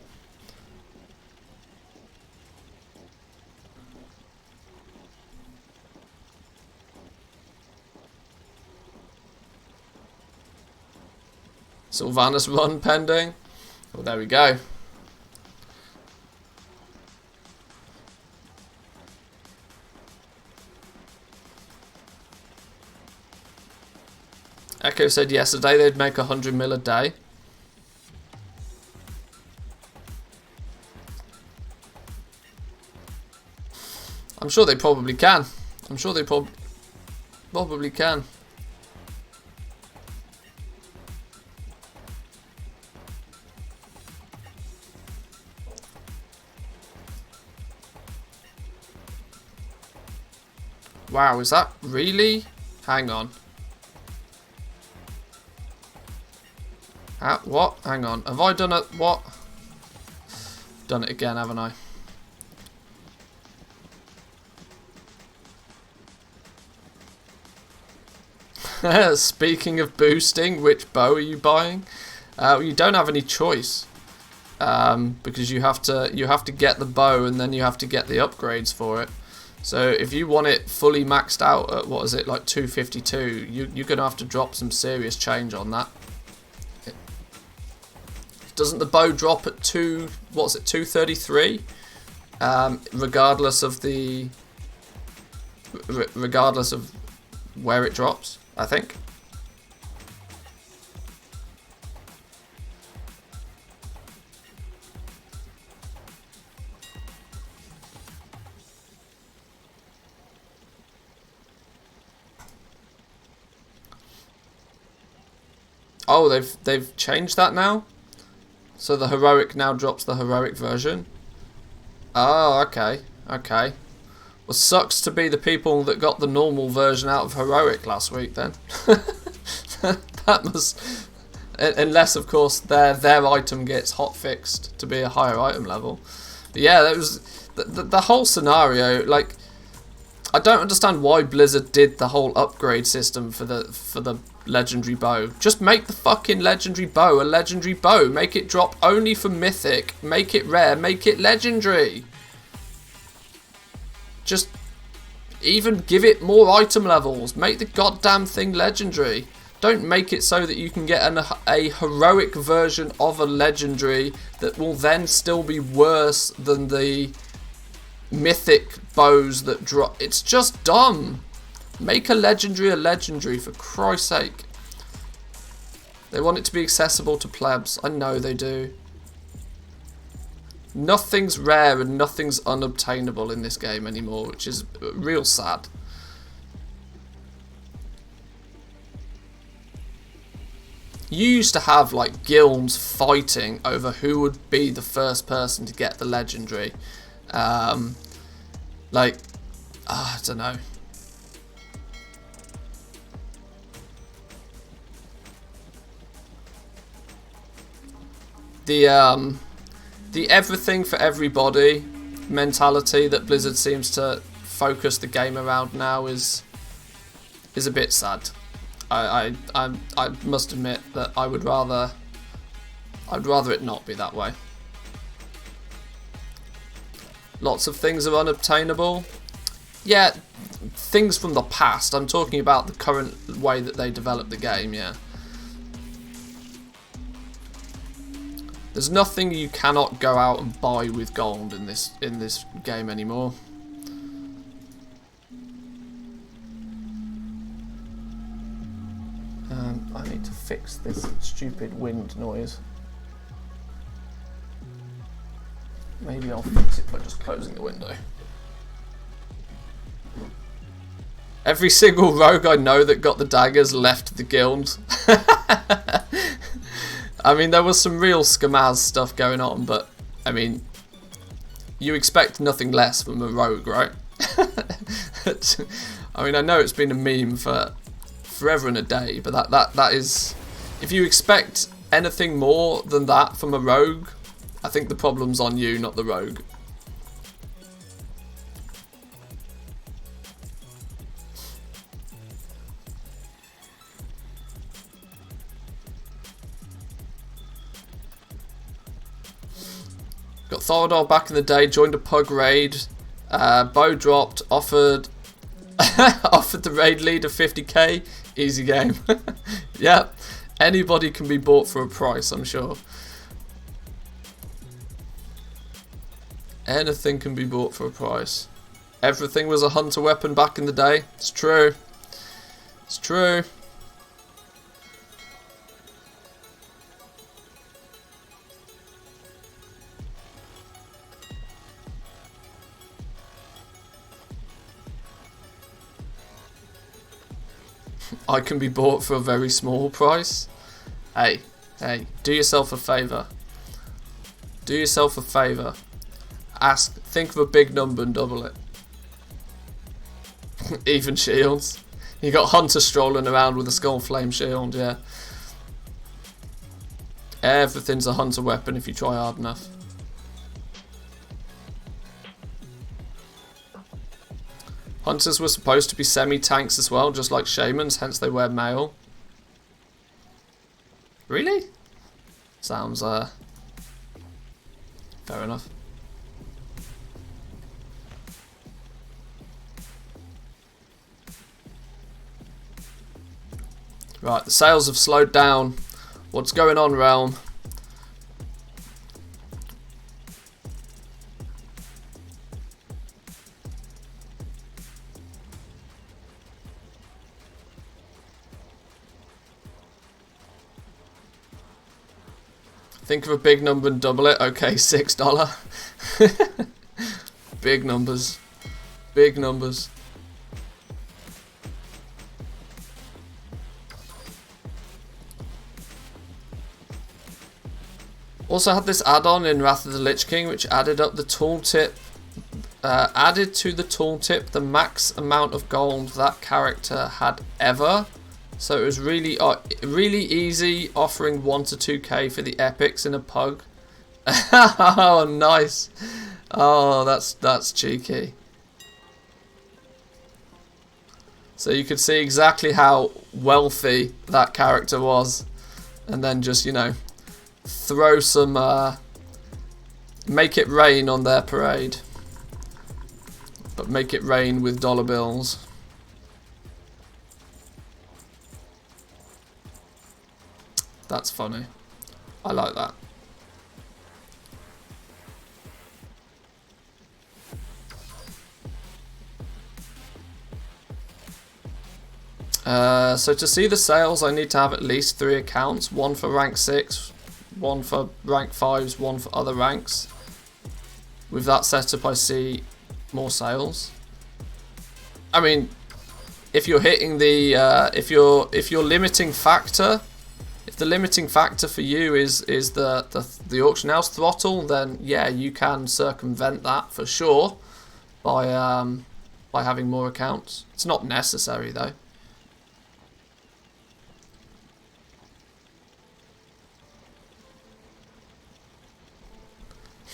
Sylvanas run pending. Well, there we go. Echo said yesterday they'd make 100 mil a day. I'm sure they probably can. I'm sure they probably can. Wow, is that really? Hang on. What? Hang on. Have I done it? What? Done it again, haven't I? Speaking of boosting, which bow are you buying? You don't have any choice, because you have to get the bow and then you have to get the upgrades for it. So if you want it fully maxed out at, what is it, like 252, you're gonna have to drop some serious change on that. Doesn't the bow drop at 233? Regardless of where it drops, I think. Oh, they've changed that now? So the heroic now drops the heroic version? Oh, okay. Okay. Well, sucks to be the people that got the normal version out of heroic last week then. That must... Unless, of course, their item gets hotfixed to be a higher item level. But yeah, that was... The whole scenario, like... I don't understand why Blizzard did the whole upgrade system for the legendary bow. Just make the fucking legendary bow a legendary bow. Make it drop only for mythic. Make it rare. Make it legendary. Just even give it more item levels. Make the goddamn thing legendary. Don't make it so that you can get a heroic version of a legendary that will then still be worse than the mythic bows that drop. It's just dumb. Make a legendary, for Christ's sake. They want it to be accessible to plebs. I know they do. Nothing's rare and nothing's unobtainable in this game anymore, which is real sad. You used to have like guilds fighting over who would be the first person to get the legendary. I don't know. The everything for everybody mentality that Blizzard seems to focus the game around now is a bit sad. I must admit that I'd rather it not be that way. Lots of things are unobtainable. Yeah, things from the past. I'm talking about the current way that they develop the game, yeah. There's nothing you cannot go out and buy with gold in this game anymore. I need to fix this stupid wind noise. Maybe I'll fix it by just closing the window. Every single rogue I know that got the daggers left the guild. I mean, there was some real scamaz stuff going on, but, I mean, you expect nothing less from a rogue, right? I mean, I know it's been a meme for forever and a day, but that is... If you expect anything more than that from a rogue, I think the problem's on you, not the rogue. Got Thorador back in the day, joined a pug raid, bow dropped, offered offered the raid leader 50k, easy game. Yep, anybody can be bought for a price, I'm sure. Anything can be bought for a price. Everything was a hunter weapon back in the day, it's true. It's true. I can be bought for a very small price. Hey, do yourself a favour. Do yourself a favour. Think of a big number and double it. Even shields. You got Hunter strolling around with a Skull Flame shield, yeah. Everything's a Hunter weapon if you try hard enough. Hunters were supposed to be semi-tanks as well, just like Shamans, hence they wear mail. Really? Sounds, fair enough. Right, the sales have slowed down. What's going on, Realm? Think of a big number and double it. Okay, $6. Big numbers. Big numbers. Also had this add-on in Wrath of the Lich King, which added up the tooltip. Added to the tooltip the max amount of gold that character had ever. So it was really easy, offering 1 to 2k for the epics in a pug. Oh, nice. Oh, that's cheeky. So you could see exactly how wealthy that character was. And then just, you know, throw some, make it rain on their parade. But make it rain with dollar bills. That's funny. I like that. So to see the sales, I need to have at least 3 accounts. One for rank 6, one for rank 5s, one for other ranks. With that setup, I see more sales. I mean, if you're hitting the if you're limiting factor, if the limiting factor for you is the auction house throttle, then yeah, you can circumvent that for sure by having more accounts. It's not necessary though.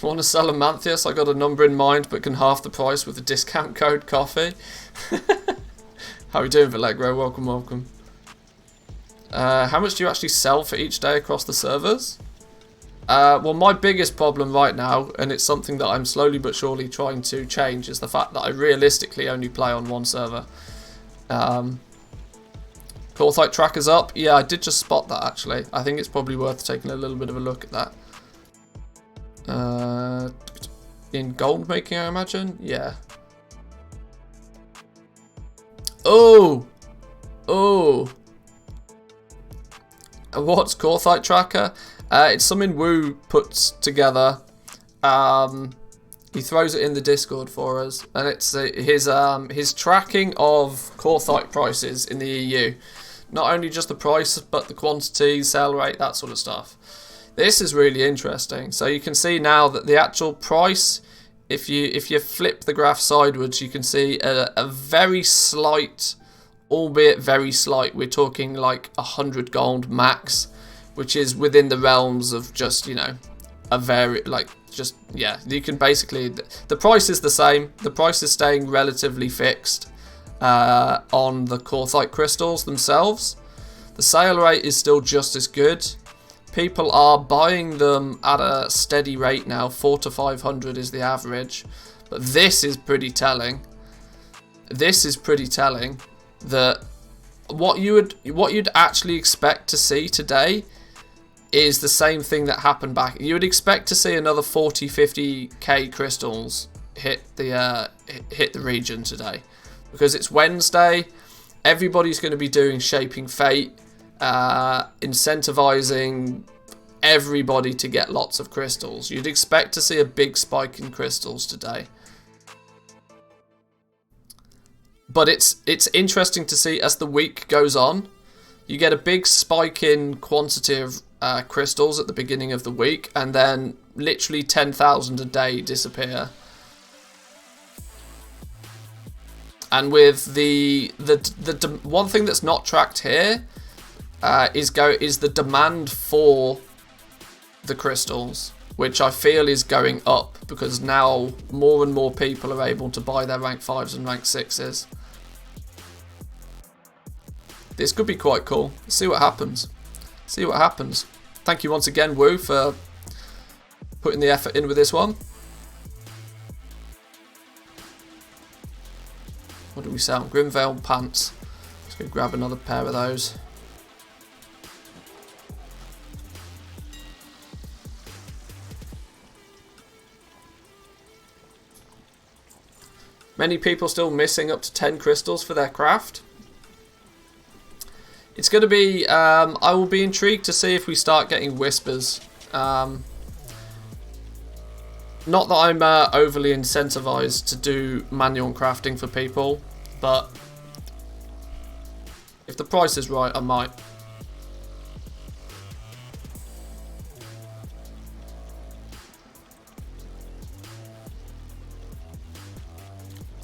Want to sell a Manthias? I got a number in mind, but can half the price with the discount code coffee. How are you doing, Vallegro? Welcome, welcome. How much do you actually sell for each day across the servers? Well, my biggest problem right now, and it's something that I'm slowly but surely trying to change, is the fact that I realistically only play on one server. Chlorthite tracker's up. Yeah, I did just spot that actually. I think it's probably worth taking a little bit of a look at that. In gold making, I imagine. Yeah. Oh, what's Chlorthite tracker? It's something Wu puts together. He throws it in the Discord for us, and it's his tracking of Chlorthite prices in the EU. Not only just the price, but the quantity, sale rate, that sort of stuff. This is really interesting. So you can see now that the actual price, if you flip the graph sideways, you can see a very slight, albeit very slight, we're talking like 100 gold max, which is within the realms of just, you know, a very, like, just, yeah, you can basically, the price is the same, the price is staying relatively fixed on the Chlorthite crystals themselves. The sale rate is still just as good. People are buying them at a steady rate now. 400 to 500 is the average. But this is pretty telling. This is pretty telling that what you'd actually expect to see today is the same thing that happened back. You would expect to see another 40, 50k crystals hit the region today, because it's Wednesday. Everybody's going to be doing Shaping Fate. Incentivizing everybody to get lots of crystals. You'd expect to see a big spike in crystals today. But it's interesting to see as the week goes on. You get a big spike in quantity of crystals at the beginning of the week, and then literally 10,000 a day disappear. And with the one thing that's not tracked here is the demand for the crystals, which I feel is going up because now more and more people are able to buy their rank 5s and rank 6s. This could be quite cool. See what happens. See what happens. Thank you once again, Wu, for putting the effort in with this one. What do we sell? Grimvale pants. Let's go grab another pair of those. Many people still missing up to 10 crystals for their craft. It's going to be, I will be intrigued to see if we start getting whispers. Not that I'm overly incentivized to do manual crafting for people, but if the price is right, I might.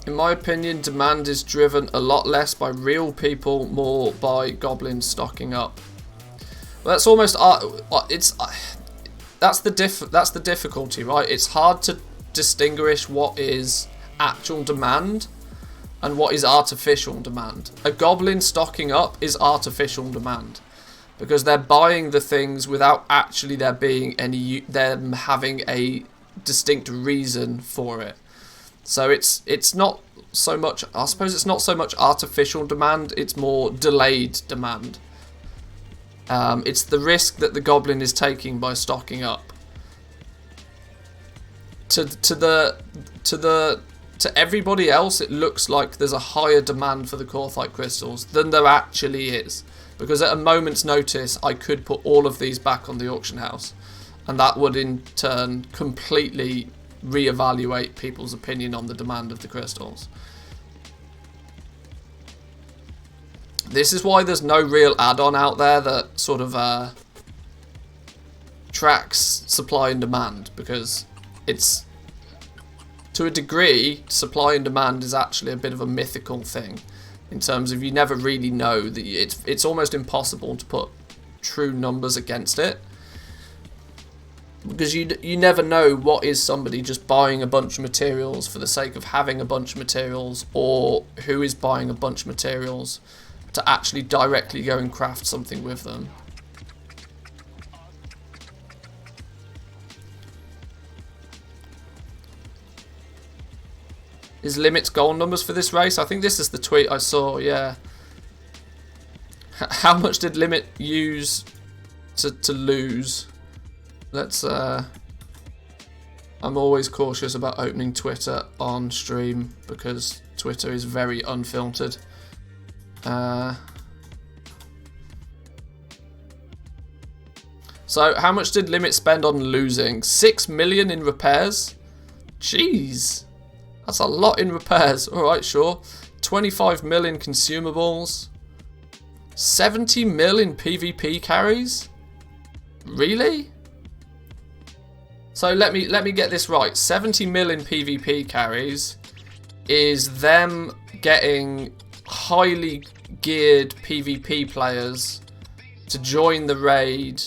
In my opinion, demand is driven a lot less by real people, more by goblins stocking up. Well, that's almost that's the difficulty, right? It's hard to distinguish what is actual demand and what is artificial demand. A goblin stocking up is artificial demand, because they're buying the things without actually there being them having a distinct reason for it. So it's not so much, I suppose it's not so much artificial demand, it's more delayed demand. It's the risk that the goblin is taking by stocking up. To everybody else, it looks like there's a higher demand for the Korthite crystals than there actually is. Because at a moment's notice, I could put all of these back on the auction house. And that would in turn completely reevaluate people's opinion on the demand of the crystals. This is why there's no real add-on out there that sort of tracks supply and demand, because it's, to a degree, supply and demand is actually a bit of a mythical thing, in terms of you never really know, that it's almost impossible to put true numbers against it, because you never know what is somebody just buying a bunch of materials for the sake of having a bunch of materials, or who is buying a bunch of materials to actually directly go and craft something with them. Is limits goal numbers for this race? I think this is the tweet I saw, yeah. How much did Limit use to lose? Let's, I'm always cautious about opening Twitter on stream, because Twitter is very unfiltered. So how much did Limit spend on losing? 6 million in repairs? Jeez, that's a lot in repairs. Alright, sure. 25 million consumables. 70 million PvP carries? Really? So let me get this right. 70 million PvP carries is them getting highly geared PvP players to join the raid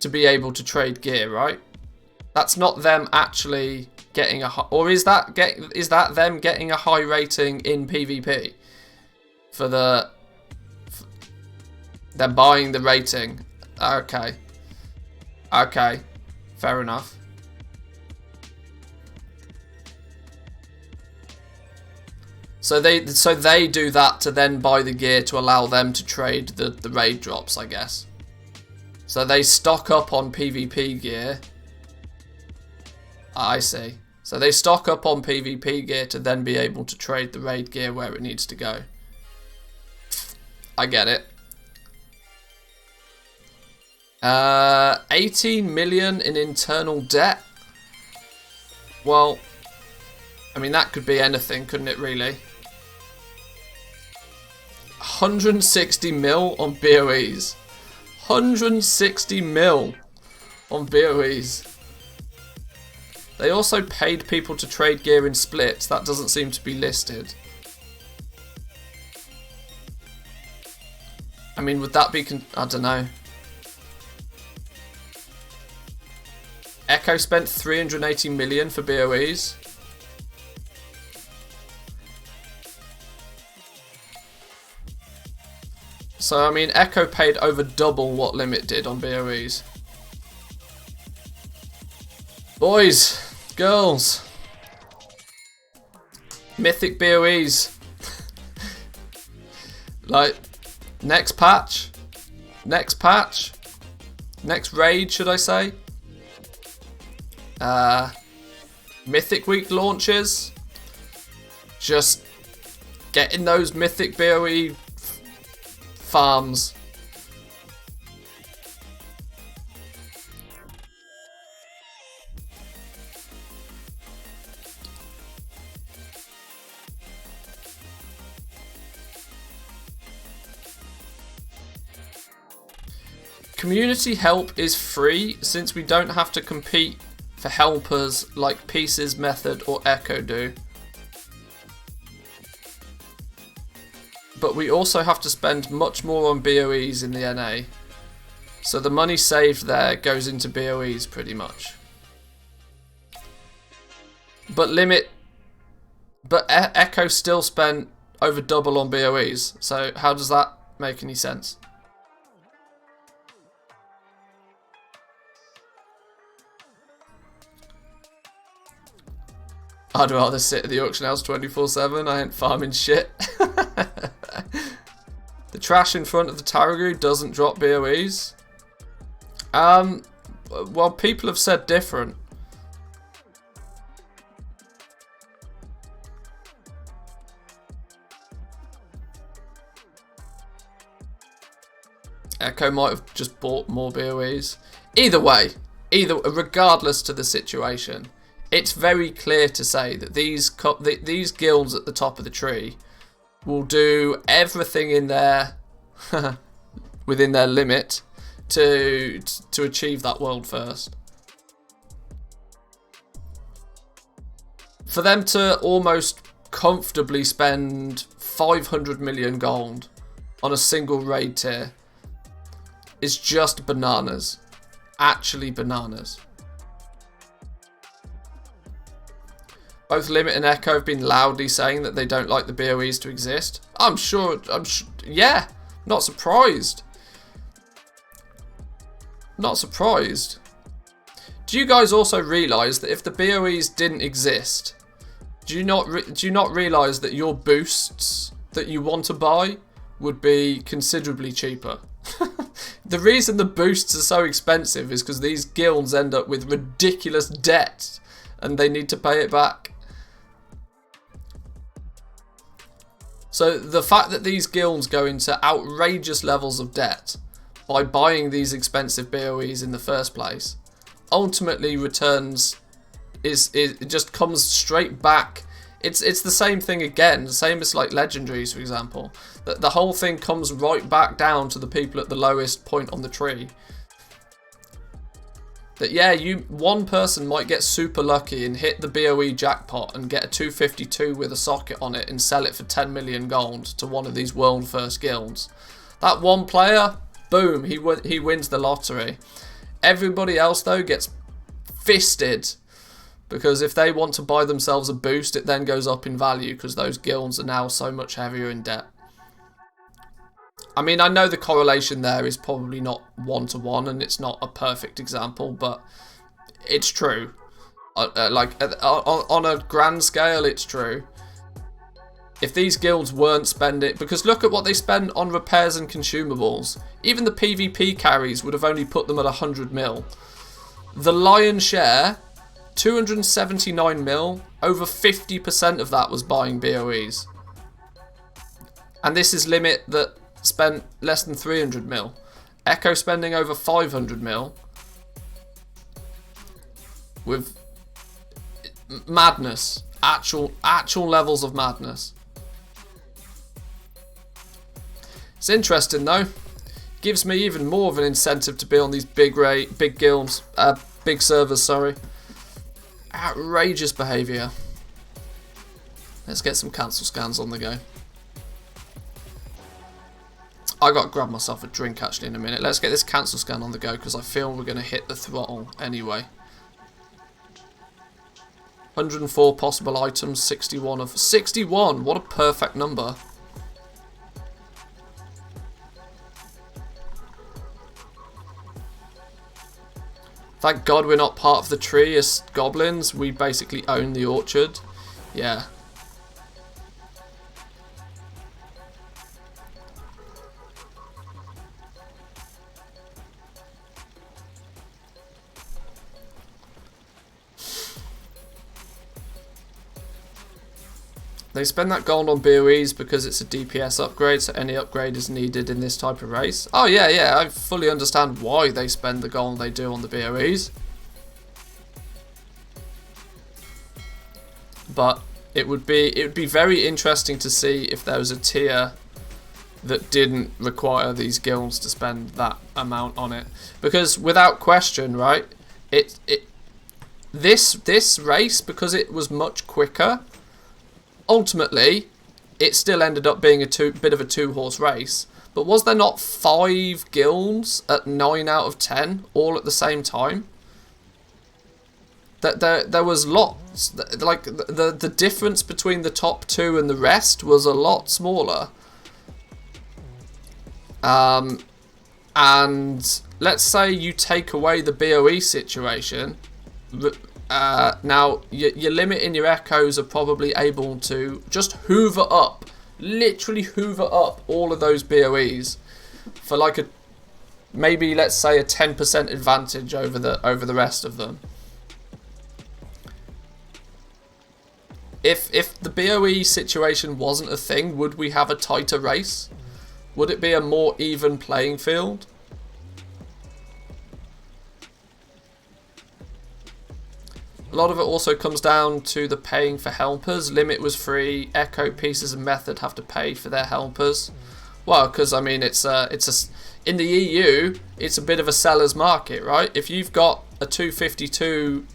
to be able to trade gear, right? That's not them actually getting a high, or is that them getting a high rating in PvP for they're buying the rating? Okay, fair enough. So they do that to then buy the gear to allow them to trade the raid drops, I guess. So they stock up on PvP gear. I see. So they stock up on PvP gear to then be able to trade the raid gear where it needs to go. I get it. 18 million in internal debt. Well, I mean, that could be anything, couldn't it, really? 160 mil on BOEs. 160 mil on BOEs. They also paid people to trade gear in splits. That doesn't seem to be listed. I mean, would that be... I don't know. Echo spent 380 million for BOEs. So, I mean, Echo paid over double what Limit did on BOEs. Boys, girls, mythic BOEs. Like, next patch, next raid, should I say? Mythic week launches. Just getting those mythic BOE farms. Community help is free since we don't have to compete for helpers like Pieces, Method or Echo do. But we also have to spend much more on BOEs in the NA. So the money saved there goes into BOEs pretty much. But Limit But Echo still spent over double on BOEs. So how does that make any sense? I'd rather sit at the auction house 24/7. I ain't farming shit. The trash in front of the Tarragu doesn't drop BOEs. Well, people have said different. Echo might have just bought more BOEs. Either way, regardless to the situation, it's very clear to say that these guilds at the top of the tree will do everything in their within their limit to achieve that world first. For them to almost comfortably spend 500 million gold on a single raid tier is just bananas. Actually bananas. Both Limit and Echo have been loudly saying that they don't like the BOEs to exist. Yeah, not surprised. Not surprised. Do you guys also realise that if the BOEs didn't exist, do you not realise that your boosts that you want to buy would be considerably cheaper? The reason the boosts are so expensive is because these guilds end up with ridiculous debt and they need to pay it back. So the fact that these guilds go into outrageous levels of debt by buying these expensive BOEs in the first place ultimately returns it just comes straight back. It's the same thing again, the same as like legendaries, for example. The whole thing comes right back down to the people at the lowest point on the tree. That yeah, one person might get super lucky and hit the BOE jackpot and get a 252 with a socket on it and sell it for 10 million gold to one of these world first guilds. That one player, boom, he wins the lottery. Everybody else though gets fisted, because if they want to buy themselves a boost, it then goes up in value because those guilds are now so much heavier in debt. I mean, I know the correlation there is probably not one-to-one and it's not a perfect example, but it's true. On a grand scale, it's true. If these guilds weren't spending... Because look at what they spend on repairs and consumables. Even the PvP carries would have only put them at 100 mil. The lion's share, 279 mil, over 50% of that was buying BOEs. And this is Limit that spent less than 300 mil. Echo spending over 500 mil. With madness. Actual levels of madness. It's interesting though. Gives me even more of an incentive to be on these big guilds, big servers, sorry. Outrageous behaviour. Let's get some cancel scans on the go. I got to grab myself a drink actually in a minute. Let's get this cancel scan on the go because I feel we're going to hit the throttle anyway. 104 possible items, 61 of 61. What a perfect number. Thank God we're not part of the tree as goblins. We basically own the orchard. Yeah. They spend that gold on BOEs because it's a DPS upgrade, so any upgrade is needed in this type of race. Oh yeah, I fully understand why they spend the gold they do on the BOEs. But it would be very interesting to see if there was a tier that didn't require these guilds to spend that amount on it. Because without question, right, this race, because it was much quicker, ultimately, it still ended up being a bit of a two-horse race. But was there not 5 guilds at 9 out of 10, all at the same time? there was lots, like the difference between the top 2 and the rest was a lot smaller. And let's say you take away the BOE situation. Now your limit in your echoes are probably able to just hoover up, literally hoover up all of those BOEs for like a, maybe let's say a 10% advantage over the rest of them. If the BOE situation wasn't a thing, would we have a tighter race? Would it be a more even playing field? A lot of it also comes down to the paying for helpers. Limit was free. Echo, Pieces and Method have to pay for their helpers. Well, because I mean, it's in the EU, it's a bit of a seller's market, right? If you've got a 252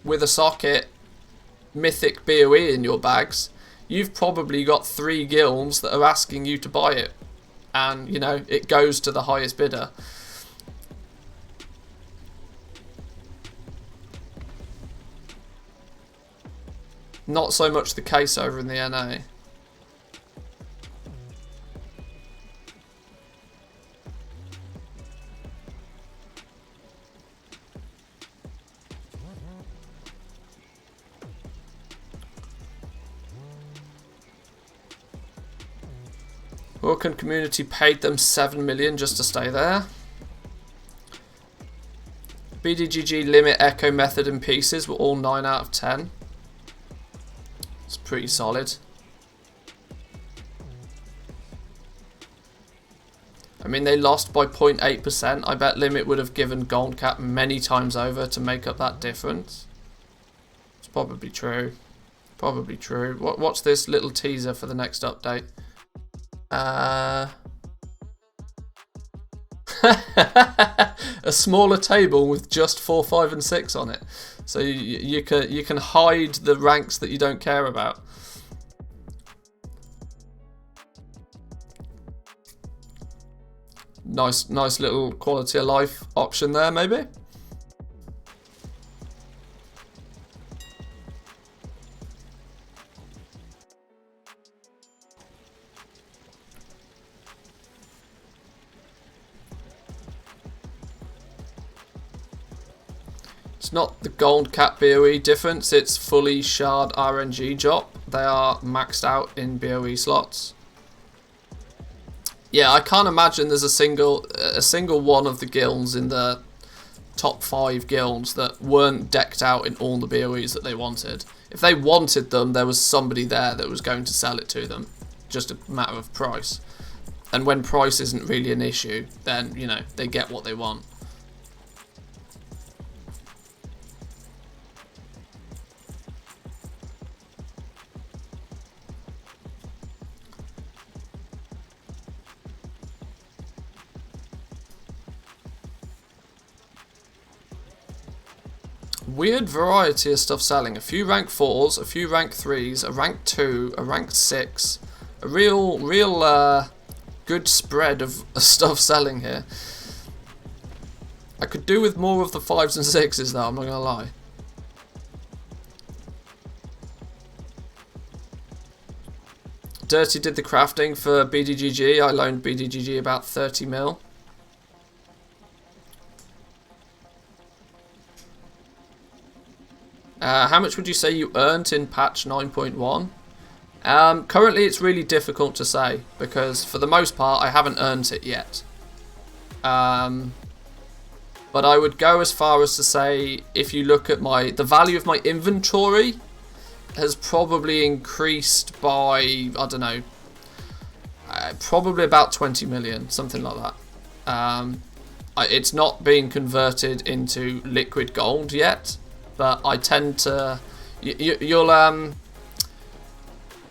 with a socket, mythic BOE in your bags, you've probably got 3 guilds that are asking you to buy it, and you know it goes to the highest bidder. Not so much the case over in the NA. Orkan community paid them 7 million just to stay there. BDGG, Limit, Echo, Method and Pieces were all 9 out of 10. It's pretty solid. I mean, they lost by 0.8%. I bet Limit would have given Gold Cap many times over to make up that difference. It's probably true. Probably true. What's this little teaser for the next update? A smaller table with just 4, 5 and 6 on it, so you can hide the ranks that you don't care about. Nice little quality of life option there, maybe. It's not the Gold Cap BOE difference, it's fully shard RNG job. They are maxed out in BOE slots. Yeah, I can't imagine there's a single one of the guilds in the top 5 guilds that weren't decked out in all the BOEs that they wanted. If they wanted them, there was somebody there that was going to sell it to them. Just a matter of price. And when price isn't really an issue, then, you know, they get what they want. Weird variety of stuff selling. A few rank 4s, a few rank 3s, a rank 2, a rank 6. A real good spread of stuff selling here. I could do with more of the 5s and 6s though, I'm not gonna lie. Dirty did the crafting for BDGG. I loaned BDGG about 30 mil. How much would you say you earned in patch 9.1? Currently it's really difficult to say because for the most part I haven't earned it yet. But I would go as far as to say if you look at the value of my inventory has probably increased by, I don't know, probably about 20 million, something like that. It's not been converted into liquid gold yet. But I tend to, you'll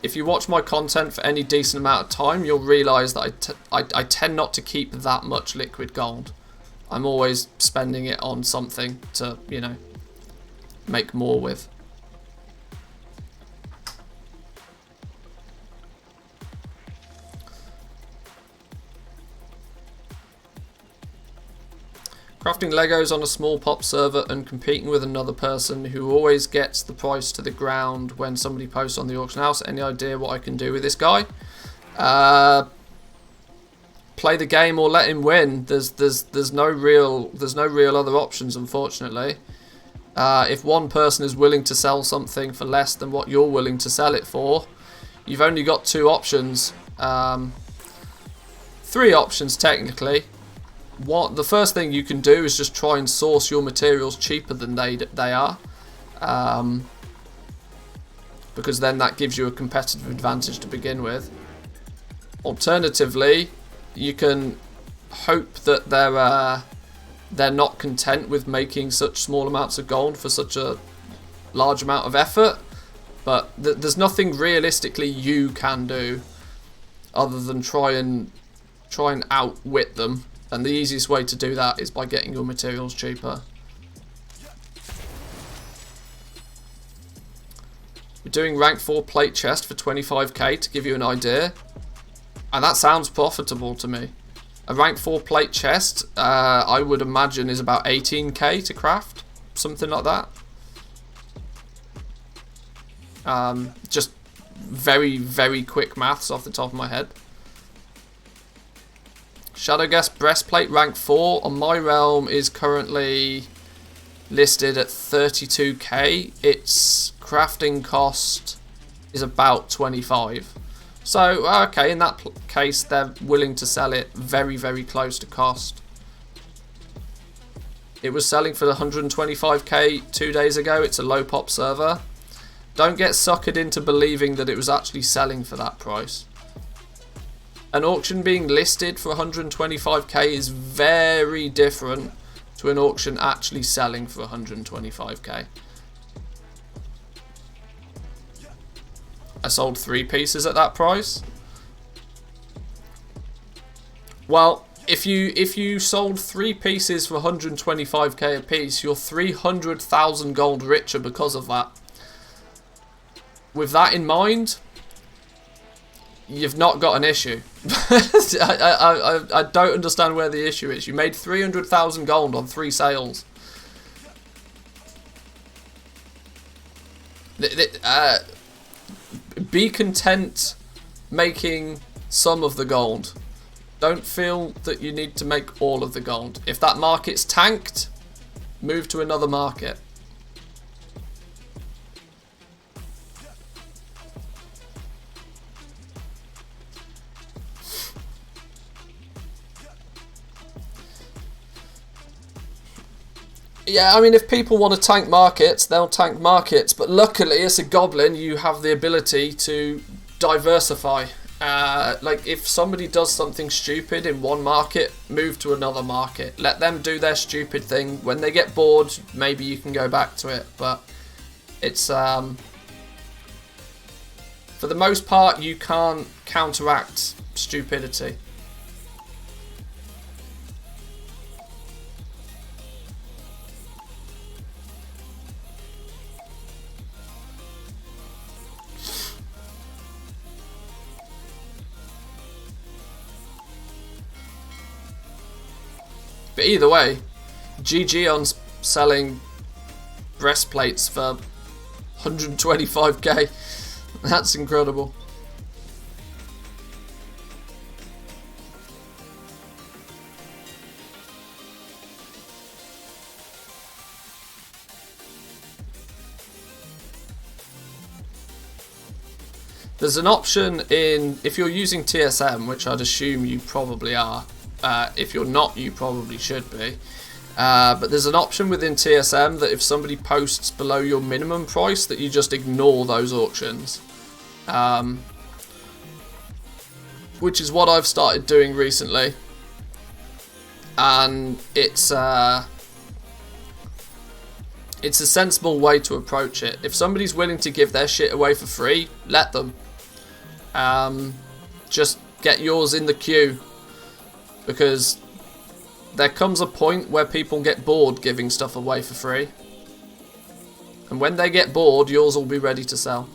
if you watch my content for any decent amount of time, you'll realise that I tend not to keep that much liquid gold. I'm always spending it on something to, you know, make more with. Crafting Legos on a small pop server and competing with another person who always gets the price to the ground when somebody posts on the auction house. Any idea what I can do with this guy? Play the game or let him win. There's no real other options, unfortunately. If one person is willing to sell something for less than what you're willing to sell it for, you've only got two options. Three options technically. The first thing you can do is just try and source your materials cheaper than they are, because then that gives you a competitive advantage to begin with. Alternatively, you can hope that they're not content with making such small amounts of gold for such a large amount of effort, but there's nothing realistically you can do other than try and outwit them. And the easiest way to do that is by getting your materials cheaper. We're doing rank 4 plate chest for 25k to give you an idea. And that sounds profitable to me. A rank 4 plate chest, I would imagine, is about 18k to craft. Something like that. Just very, very quick maths off the top of my head. Shadowguest breastplate rank 4 on my realm is currently listed at 32k. Its crafting cost is about 25. So okay, in that case they're willing to sell it very, very close to cost. It was selling for 125k 2 days ago. It's a low pop server. Don't get suckered into believing that it was actually selling for that price. An auction being listed for 125k is very different to an auction actually selling for 125k. I sold 3 pieces at that price. Well, if you sold 3 pieces for 125k a piece, you're 300,000 gold richer because of that. With that in mind, you've not got an issue. I don't understand where the issue is. You made 300,000 gold on 3 sales. Be content making some of the gold. Don't feel that you need to make all of the gold. If that market's tanked, move to another market. Yeah, I mean, if people want to tank markets, they'll tank markets. But luckily, as a goblin, you have the ability to diversify. Like, if somebody does something stupid in one market, move to another market. Let them do their stupid thing. When they get bored, maybe you can go back to it. But it's... for the most part, you can't counteract stupidity. But either way, GG on selling breastplates for 125k. That's incredible. There's an option in, if you're using TSM, which I'd assume you probably are. If you're not, you probably should be. But there's an option within TSM that if somebody posts below your minimum price, that you just ignore those auctions. Which is what I've started doing recently. And it's a sensible way to approach it. If somebody's willing to give their shit away for free, let them. Just get yours in the queue. Because there comes a point where people get bored giving stuff away for free. And when they get bored, yours will be ready to sell.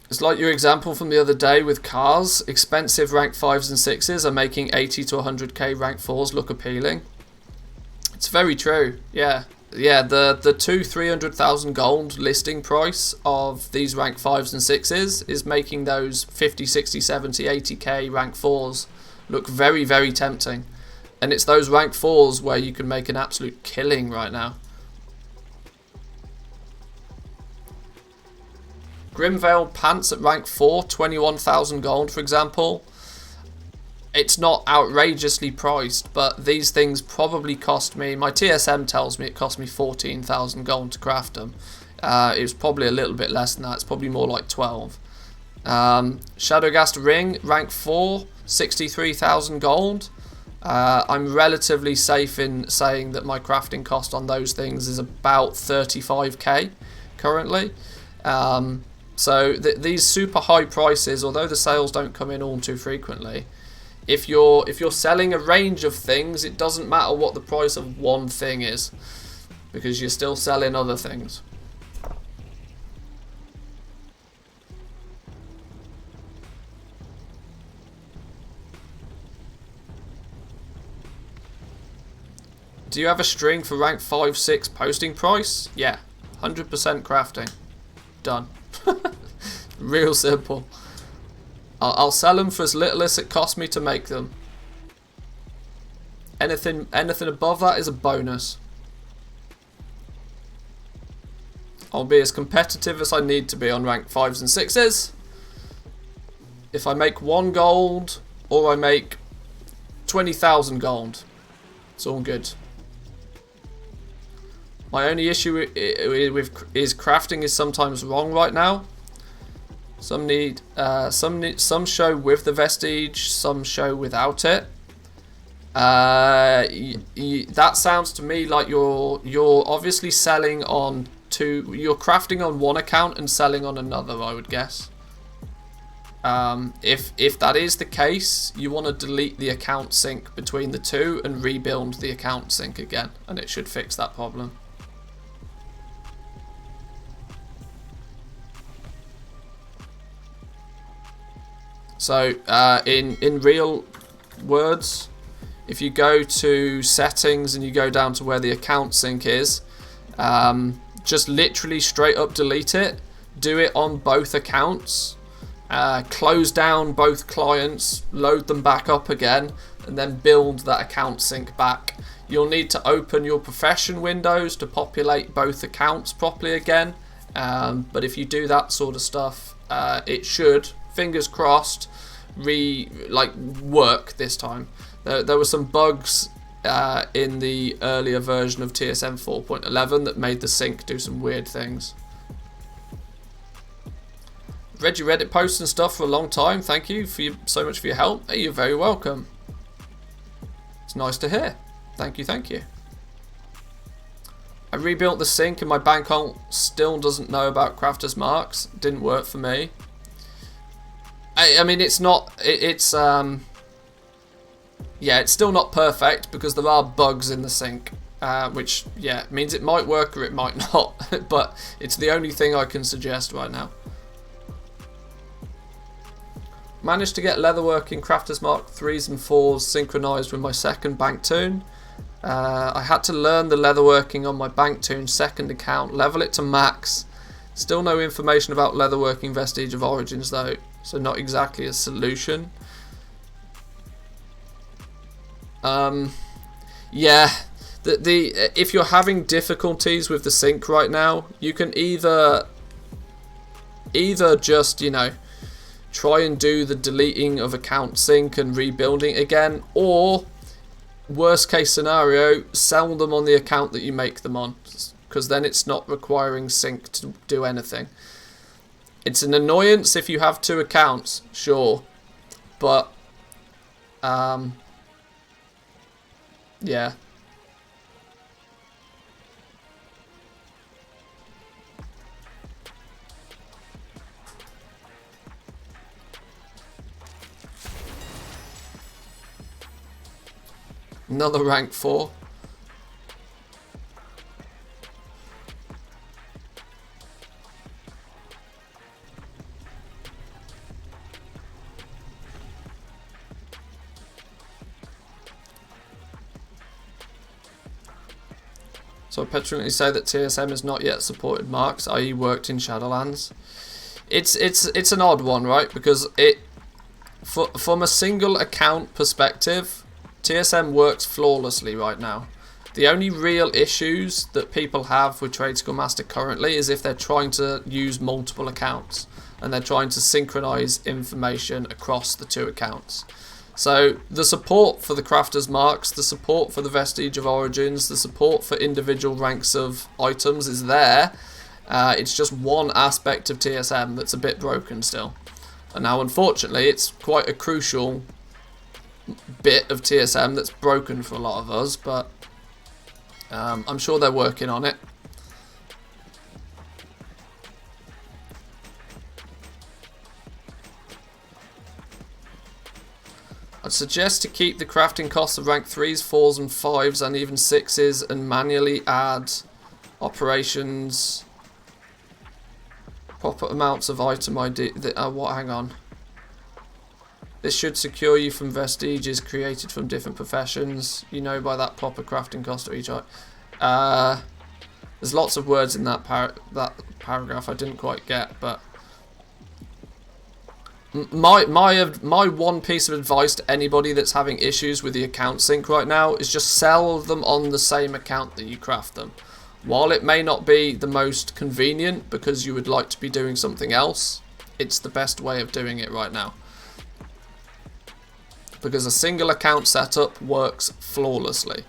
It's like your example from the other day with cars. Expensive rank 5s and 6s are making 80 to 100k rank 4s look appealing. It's very true, yeah. Yeah, the 300,000 gold listing price of these rank 5s and 6s is making those 50, 60, 70, 80k rank 4s look very, very tempting. And it's those rank 4s where you can make an absolute killing right now. Grimvale pants at rank 4, 21,000 gold for example. It's not outrageously priced, but these things probably cost me, my TSM tells me it cost me 14,000 gold to craft them. It was probably a little bit less than that, it's probably more like 12. Shadowgast ring, rank 4, 63,000 gold. I'm relatively safe in saying that my crafting cost on those things is about 35k currently. So these super high prices, although the sales don't come in all too frequently, if you're selling a range of things, it doesn't matter what the price of one thing is, because you're still selling other things. Do you have a string for rank 5, 6 posting price? Yeah, 100% crafting. Done. Real simple. I'll sell them for as little as it costs me to make them. Anything above that is a bonus. I'll be as competitive as I need to be on rank 5s and 6s. If I make 1 gold or I make 20,000 gold, it's all good. My only issue is crafting is sometimes wrong right now. Some show with the vestige, some show without it. That sounds to me like you're obviously selling on you're crafting on one account and selling on another, I would guess. If that is the case, you want to delete the account sync between the two and rebuild the account sync again, and it should fix that problem. So in real words, if you go to settings and you go down to where the account sync is, just literally straight up delete it. Do it on both accounts. Close down both clients, load them back up again, and then build that account sync back. You'll need to open your profession windows to populate both accounts properly again. But if you do that sort of stuff, it should, fingers crossed, work this time. There were some bugs in the earlier version of TSM 4.11 that made the sync do some weird things. Read your Reddit posts and stuff for a long time. Thank you so much for your help. Hey, you're very welcome. It's nice to hear. Thank you, thank you. I rebuilt the sync and my bank account still doesn't know about Crafter's Marks. Didn't work for me. I mean, it's not. Yeah, it's still not perfect because there are bugs in the sync, which yeah means it might work or it might not. But it's the only thing I can suggest right now. Managed to get leatherworking Crafter's Mark 3s and 4s synchronized with my second bank toon. I had to learn the leatherworking on my bank toon second account, level it to max. Still no information about leatherworking Vestige of Origins though, so not exactly a solution. Yeah, if you're having difficulties with the sync right now, you can either just, you know, try and do the deleting of account sync and rebuilding again, or worst case scenario, sell them on the account that you make them on, because then it's not requiring sync to do anything. It's an annoyance if you have two accounts, sure, but yeah. Another rank 4. So I petulantly say that TSM has not yet supported marks, i.e. worked in Shadowlands. It's an odd one, right? Because from a single account perspective, TSM works flawlessly right now. The only real issues that people have with Tradescore Master currently is if they're trying to use multiple accounts and they're trying to synchronize information across the two accounts. So the support for the Crafter's Marks, the support for the Vestige of Origins, the support for individual ranks of items is there. It's just one aspect of TSM that's a bit broken still. And now unfortunately it's quite a crucial bit of TSM that's broken for a lot of us, but I'm sure they're working on it. I'd suggest to keep the crafting costs of rank 3s, 4s and 5s and even 6s and manually add operations, proper amounts of item ID. Hang on. This should secure you from vestiges created from different professions. You know by that proper crafting cost of each item. There's lots of words in that paragraph I didn't quite get, but my one piece of advice to anybody that's having issues with the account sync right now is just sell them on the same account that you craft them. While it may not be the most convenient because you would like to be doing something else, it's the best way of doing it right now. Because a single account setup works flawlessly.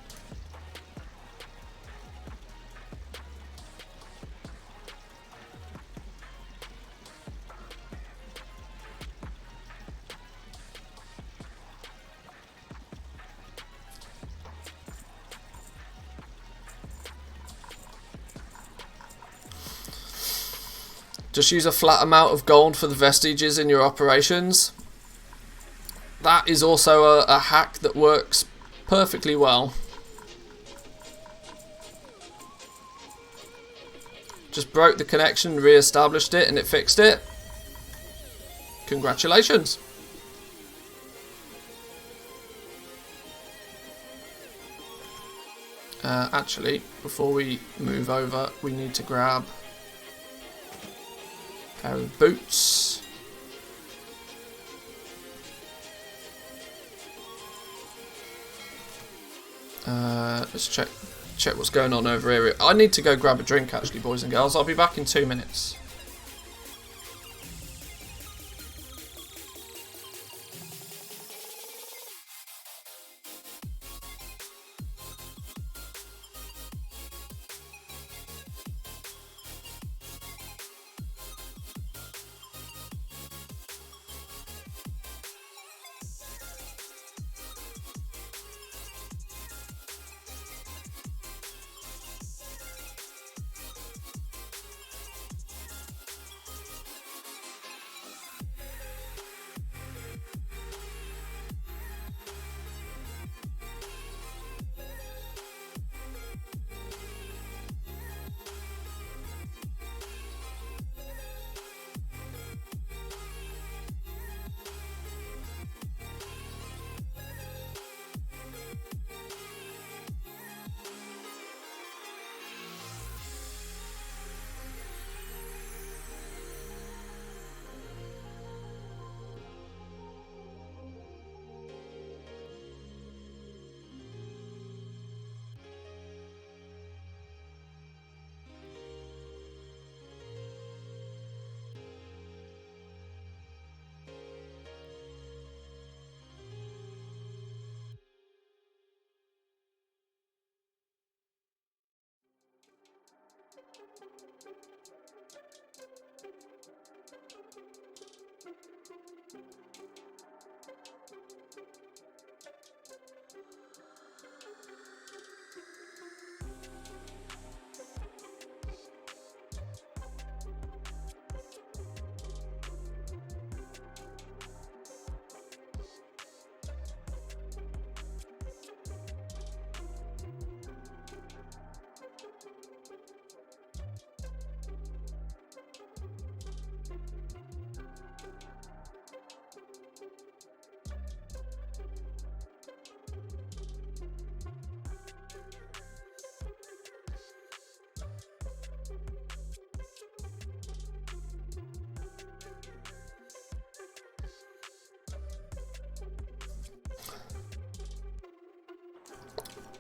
Just use a flat amount of gold for the vestiges in your operations. That is also a hack that works perfectly well. Just broke the connection, re-established it, and it fixed it. Congratulations. Actually, before we move over, we need to grab a pair of boots. Let's check what's going on over here. I need to go grab a drink actually, boys and girls. I'll be back in 2 minutes.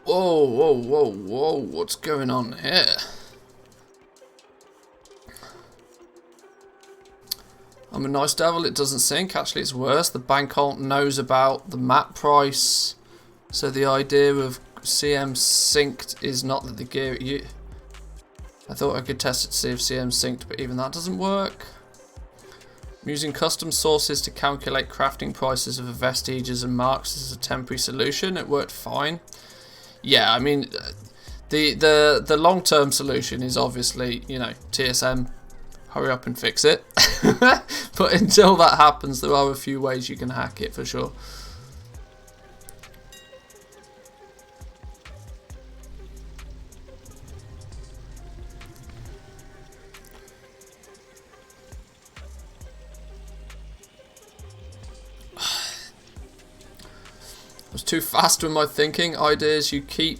Whoa, whoa, whoa, whoa, what's going on here? I'm a nice devil, it doesn't sink. Actually, it's worse. The bank alt knows about the map price. So the idea of CM synced is not that the gear... I thought I could test it to see if CM synced, but even that doesn't work. I'm using custom sources to calculate crafting prices of vestiges and marks as a temporary solution. It worked fine. Yeah, I mean, the long-term solution is obviously, you know, TSM, hurry up and fix it. But until that happens, there are a few ways you can hack it for sure. I was too fast with my thinking. Ideas you keep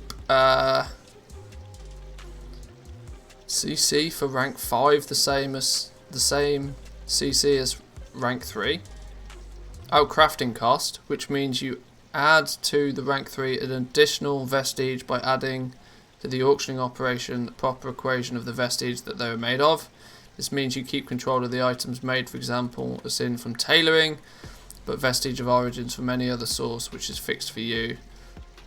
CC for rank 5 the same CC as rank 3. Oh, crafting cost, which means you add to the rank 3 an additional vestige by adding to the auctioning operation the proper equation of the vestige that they were made of. This means you keep control of the items made, for example, as in from tailoring, but vestige of origins from any other source which is fixed for you.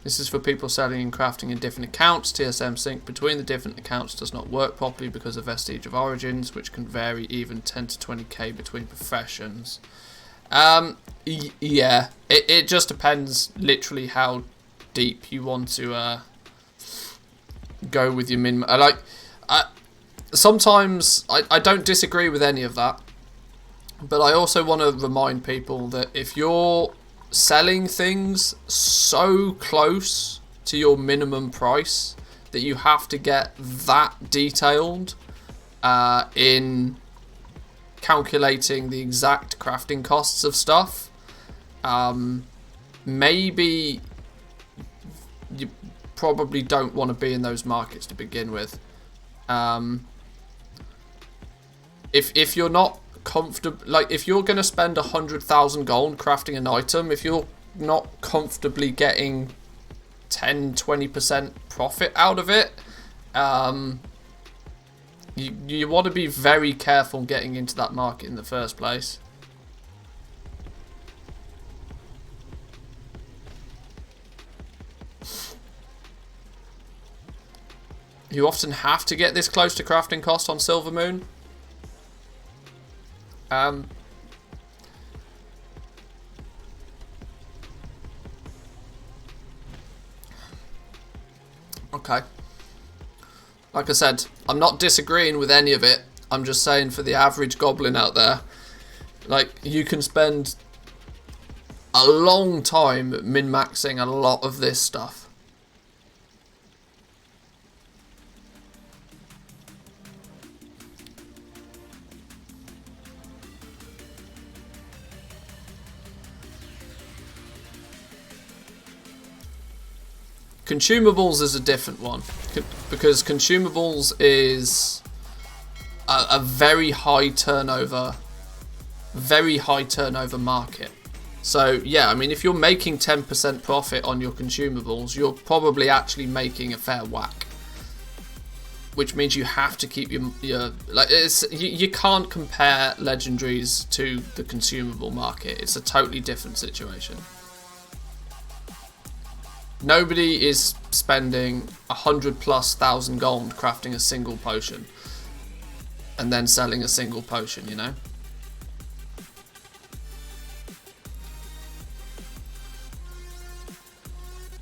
This is for people selling and crafting in different accounts. TSM sync between the different accounts does not work properly because of vestige of origins, which can vary even 10 to 20k between professions. Yeah, it just depends literally how deep you want to go with your min. Sometimes I don't disagree with any of that. But I also want to remind people that if you're selling things so close to your minimum price that you have to get that detailed in calculating the exact crafting costs of stuff, maybe you probably don't want to be in those markets to begin with. If you're not comfortable, like if you're going to spend 100,000 gold crafting an item, if you're not comfortably getting 10-20% profit out of it, you want to be very careful getting into that market in the first place. You often have to get this close to crafting cost on Silvermoon. Okay. Like I said, I'm not disagreeing with any of it. I'm just saying for the average goblin out there, like, you can spend a long time min-maxing a lot of this stuff. Consumables is a different one, because consumables is a very high turnover market. So yeah, I mean, if you're making 10% profit on your consumables, you're probably actually making a fair whack. Which means you have to keep your like, you can't compare legendaries to the consumable market. It's a totally different situation. Nobody is spending 100,000+ gold crafting a single potion and then selling a single potion, you know?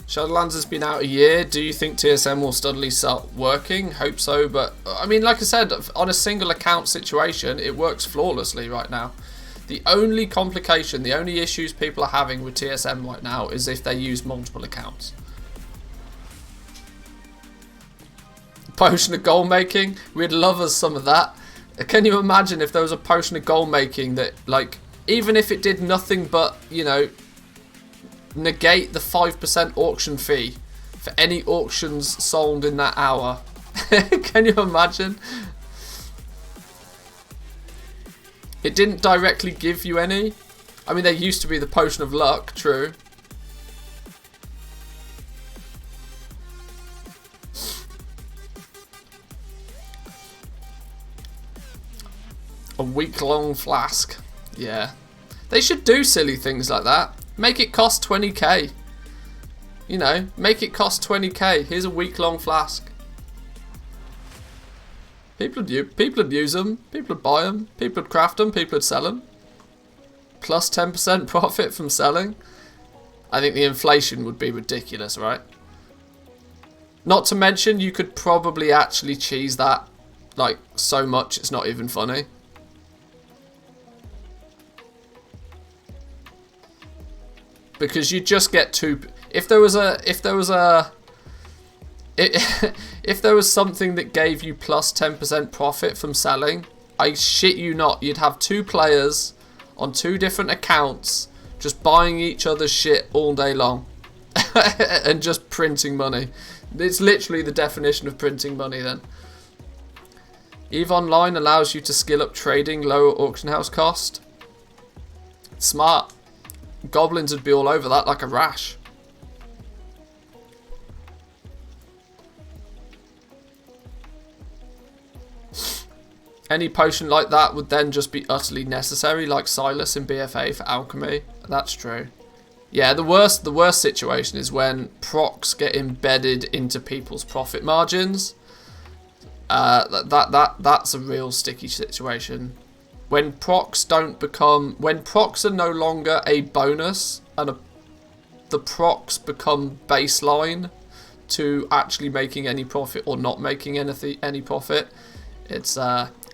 Shadowlands has been out a year. Do you think TSM will suddenly start working? Hope so, but I mean, like I said, on a single account situation, it works flawlessly right now. The only complication, the only issues people are having with TSM right now is if they use multiple accounts. Potion of gold making, we'd love us some of that. Can you imagine if there was a potion of gold making that, like, even if it did nothing but, you know, negate the 5% auction fee for any auctions sold in that hour? Can you imagine? It didn't directly give you any. I mean, there used to be the potion of luck, true. A week-long flask. Yeah. They should do silly things like that. Make it cost 20k. You know, make it cost 20k. Here's a week-long flask. People would use them. People would buy them. People would craft them. People would sell them. Plus 10% profit from selling. I think the inflation would be ridiculous, right? Not to mention, you could probably actually cheese that, like, so much it's not even funny. Because you just get two. If there was something that gave you plus 10% profit from selling, I shit you not, you'd have two players on two different accounts just buying each other's shit all day long and just printing money. It's literally the definition of printing money then. EVE Online allows you to skill up trading, lower auction house cost. Smart. Goblins would be all over that like a rash. Any potion like that would then just be utterly necessary, like Silas in BFA for alchemy. That's true. Yeah, the worst situation is when procs get embedded into people's profit margins. That's a real sticky situation. When procs are no longer a bonus and the procs become baseline to actually making any profit or not making any profit, it's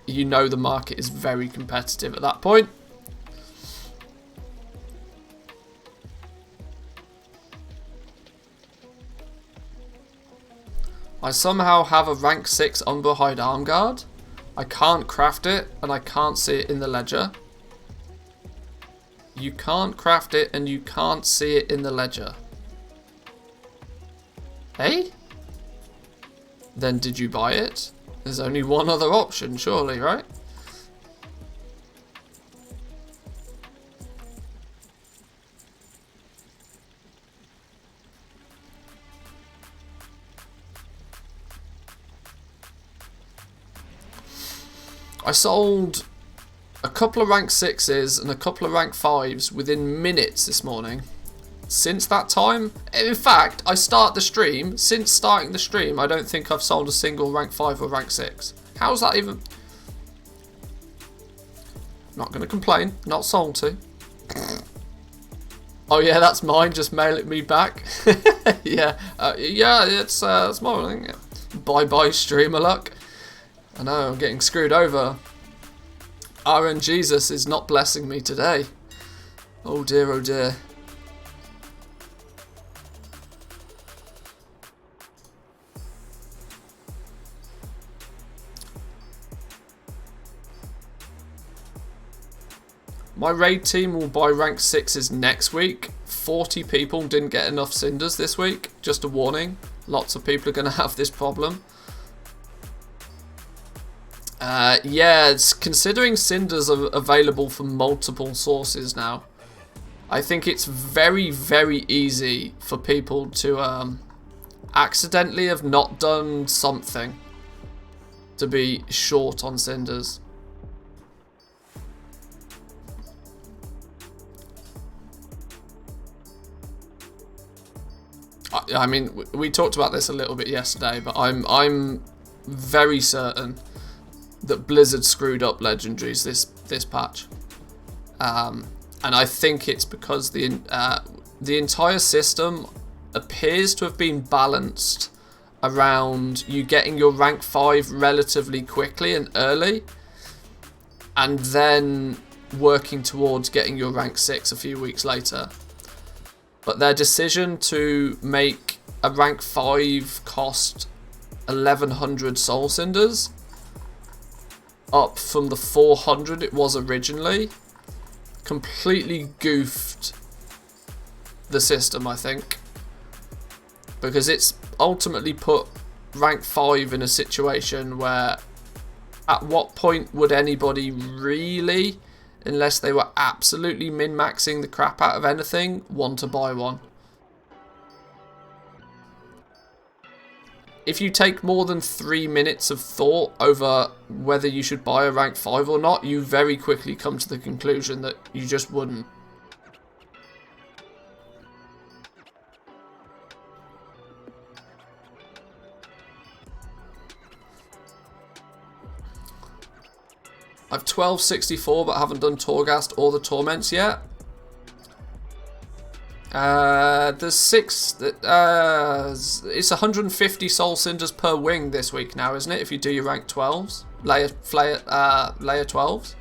you know the market is very competitive at that point. I somehow have a rank 6 Umberhide arm guard. I can't craft it and I can't see it in the ledger. You can't craft it and you can't see it in the ledger. Hey? Then did you buy it? There's only one other option, surely, right? I sold a couple of rank 6s and a couple of rank 5s within minutes this morning. Since that time, in fact, I start the stream. Since starting the stream, I don't think I've sold a single rank 5 or rank 6. How's that even? Not going to complain. Not salty. Oh yeah, that's mine. Just mail it me back. Yeah, yeah, it's morning. Bye bye, streamer luck. I know, I'm getting screwed over. RN Jesus is not blessing me today. Oh dear, oh dear. My raid team will buy rank 6s next week. 40 people didn't get enough cinders this week. Just a warning. Lots of people are going to have this problem. Yeah, it's considering cinders are available from multiple sources now. I think it's very, very easy for people to accidentally have not done something to be short on cinders. I mean, we talked about this a little bit yesterday, but I'm very certain that Blizzard screwed up legendaries this patch, and I think it's because the entire system appears to have been balanced around you getting your rank 5 relatively quickly and early, and then working towards getting your rank 6 a few weeks later. But their decision to make a rank 5 cost 1100 soul cinders, up from the 400 it was originally, completely goofed the system, I think. Because it's ultimately put rank 5 in a situation where at what point would anybody really, unless they were absolutely min-maxing the crap out of anything, want to buy one? if you take more than 3 minutes of thought over whether you should buy a rank 5 or not, you very quickly come to the conclusion that you just wouldn't. I've 1264 but haven't done Torghast or the Torments yet. There's 6. It's 150 Soul Cinders per wing this week now, isn't it? If you do your rank 12s, layer 12s.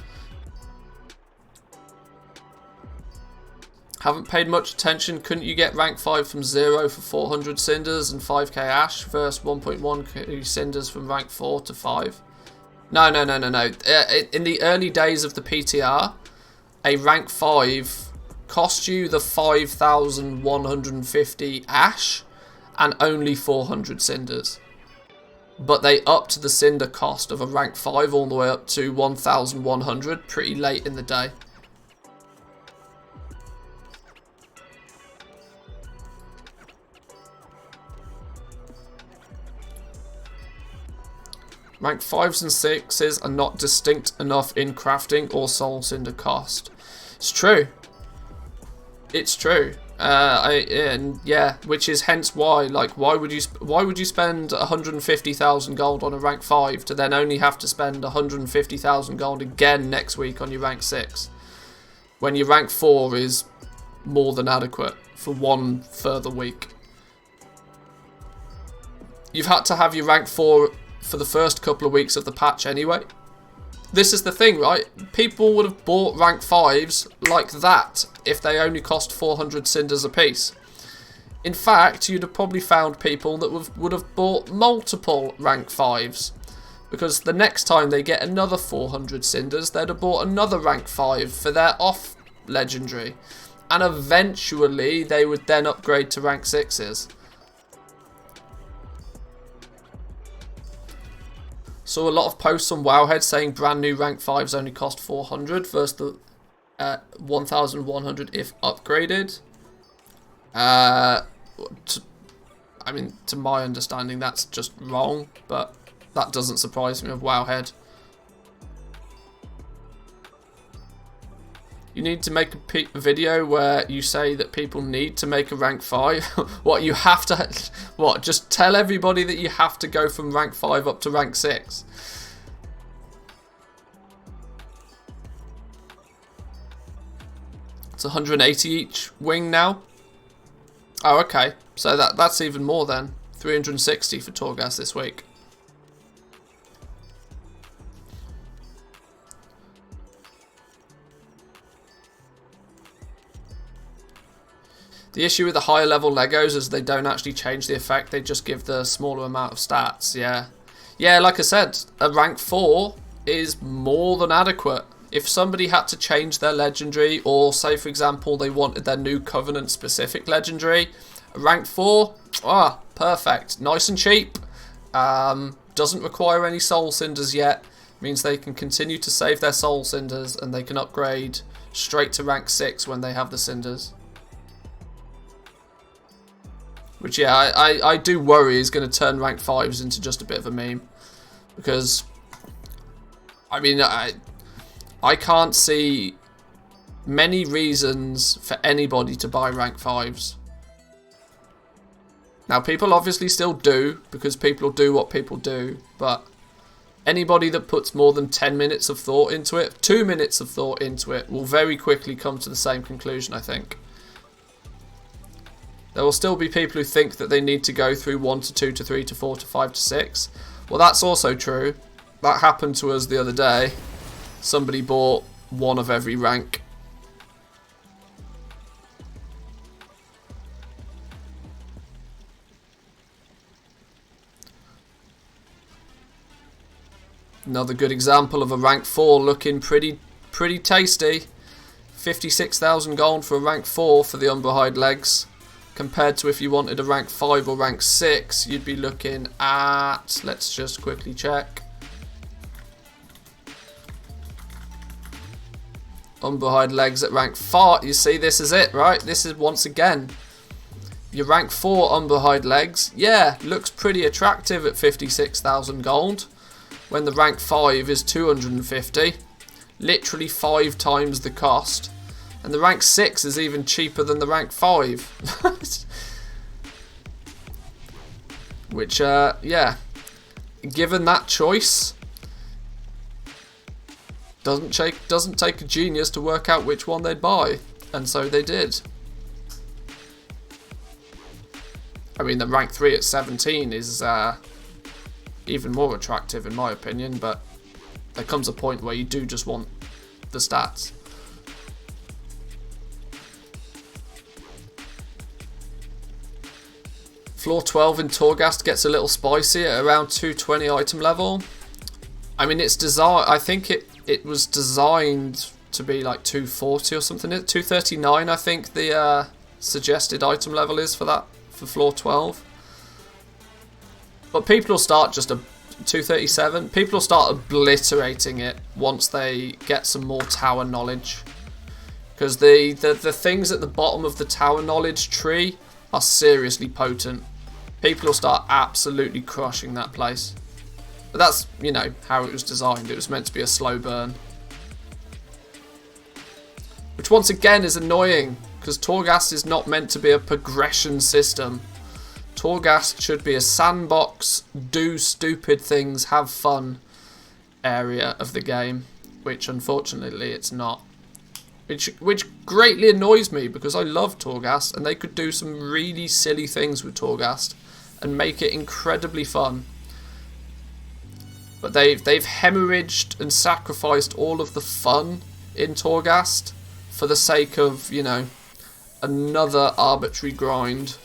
Haven't paid much attention. Couldn't you get rank 5 from 0 for 400 Cinders and 5k Ash versus 1.1k Cinders from rank 4 to 5? No. In the early days of the PTR, a rank 5 cost you the 5,150 Ash and only 400 Cinders. But they upped the Cinder cost of a rank 5 all the way up to 1,100 pretty late in the day. Rank 5s and 6s are not distinct enough in crafting or Soul Cinder cost. It's true. It's true. And yeah, which is hence why, like, why would you spend 150,000 gold on a rank 5 to then only have to spend 150,000 gold again next week on your rank 6, when your rank 4 is more than adequate for one further week? You've had to have your rank 4 for the first couple of weeks of the patch anyway. This is the thing, right? People would have bought rank 5s like that if they only cost 400 Cinders apiece. In fact, you'd have probably found people that would have bought multiple rank 5s, because the next time they get another 400 Cinders, they'd have bought another rank 5 for their off legendary, and eventually they would then upgrade to rank 6s. Saw a lot of posts on Wowhead saying brand new rank 5s only cost 400 versus the 1,100 if upgraded. I mean, to my understanding, that's just wrong, but that doesn't surprise me with Wowhead. You need to make a video where you say that people need to make a rank 5. What, you have to... What, just tell everybody that you have to go from rank 5 up to rank 6? It's 180 each wing now. Oh, okay. So that's even more then. 360 for Torghast this week. The issue with the higher level Legos is they don't actually change the effect, they just give the smaller amount of stats, yeah. Yeah, like I said, a rank 4 is more than adequate. If somebody had to change their legendary, or say for example they wanted their new Covenant specific legendary, a rank 4, perfect. Nice and cheap, doesn't require any Soul Cinders yet, means they can continue to save their Soul Cinders and they can upgrade straight to rank 6 when they have the Cinders. Which, yeah, I do worry is going to turn rank 5s into just a bit of a meme. Because, I mean, I can't see many reasons for anybody to buy rank 5s. Now, people obviously still do, because people do what people do. But anybody that puts more than 10 minutes of thought into it, 2 minutes of thought into it, will very quickly come to the same conclusion, I think. There will still be people who think that they need to go through 1 to 2 to 3 to 4 to 5 to 6. Well, that's also true. That happened to us the other day. Somebody bought one of every rank. Another good example of a rank 4 looking pretty tasty. 56,000 gold for a rank 4 for the Umberhide legs. Compared to if you wanted a rank 5 or rank 6, you'd be looking at... Let's just quickly check. Umberhide legs at rank 4. You see, this is it, right? This is, once again, Your rank 4 Umberhide legs, yeah, looks pretty attractive at 56,000 gold. When the rank 5 is 250. Literally 5 times the cost. And the rank 6 is even cheaper than the rank 5. Which, yeah. Given that choice, doesn't take a genius to work out which one they'd buy. And so they did. I mean, the rank 3 at 17 is even more attractive in my opinion, but there comes a point where you do just want the stats. Floor 12 in Torghast gets a little spicy at around 220 item level. I mean, it's designed. I think it was designed to be like 240 or something. 239, I think the suggested item level is for that. For floor 12, but people will start just a 237. People will start obliterating it once they get some more tower knowledge, because the things at the bottom of the tower knowledge tree are seriously potent. People will start absolutely crushing that place, but that's, you know, how it was designed. It was meant to be a slow burn, which once again is annoying. Because Torghast is not meant to be a progression system. Torghast should be a sandbox, do stupid things, have fun area of the game, which unfortunately it's not. Which greatly annoys me, because I love Torghast and they could do some really silly things with Torghast and make it incredibly fun. But they've hemorrhaged and sacrificed all of the fun in Torghast for the sake of, you know, another arbitrary grind.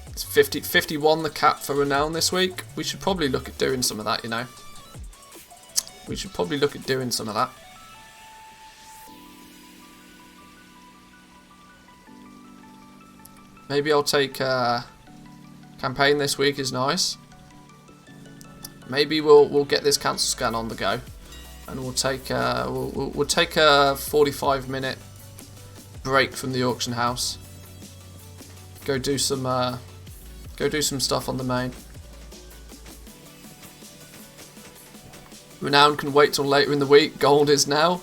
It's 51 the cap for renown this week. We should probably look at doing some of that, you know. We should probably look at doing some of that. Maybe I'll take campaign this week is nice. Maybe we'll get this cancel scan on the go, and we'll take we'll take a 45-minute break from the auction house. Go do some stuff on the main. Renown can wait till later in the week. Gold is now.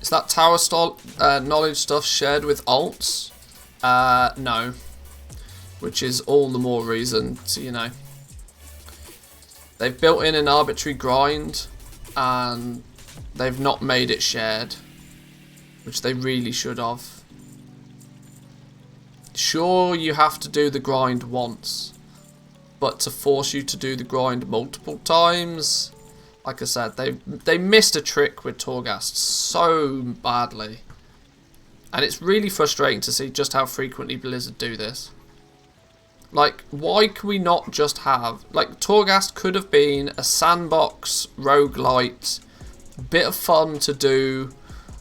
Is that tower knowledge stuff shared with alts? No. Which is all the more reason to, you know. They've built in an arbitrary grind and they've not made it shared, which they really should have. Sure, you have to do the grind once, but to force you to do the grind multiple times, like I said, they missed a trick with Torghast so badly. And it's really frustrating to see just how frequently Blizzard do this. Like, why can we not just have... Like, Torghast could have been a sandbox, roguelite, bit of fun to do.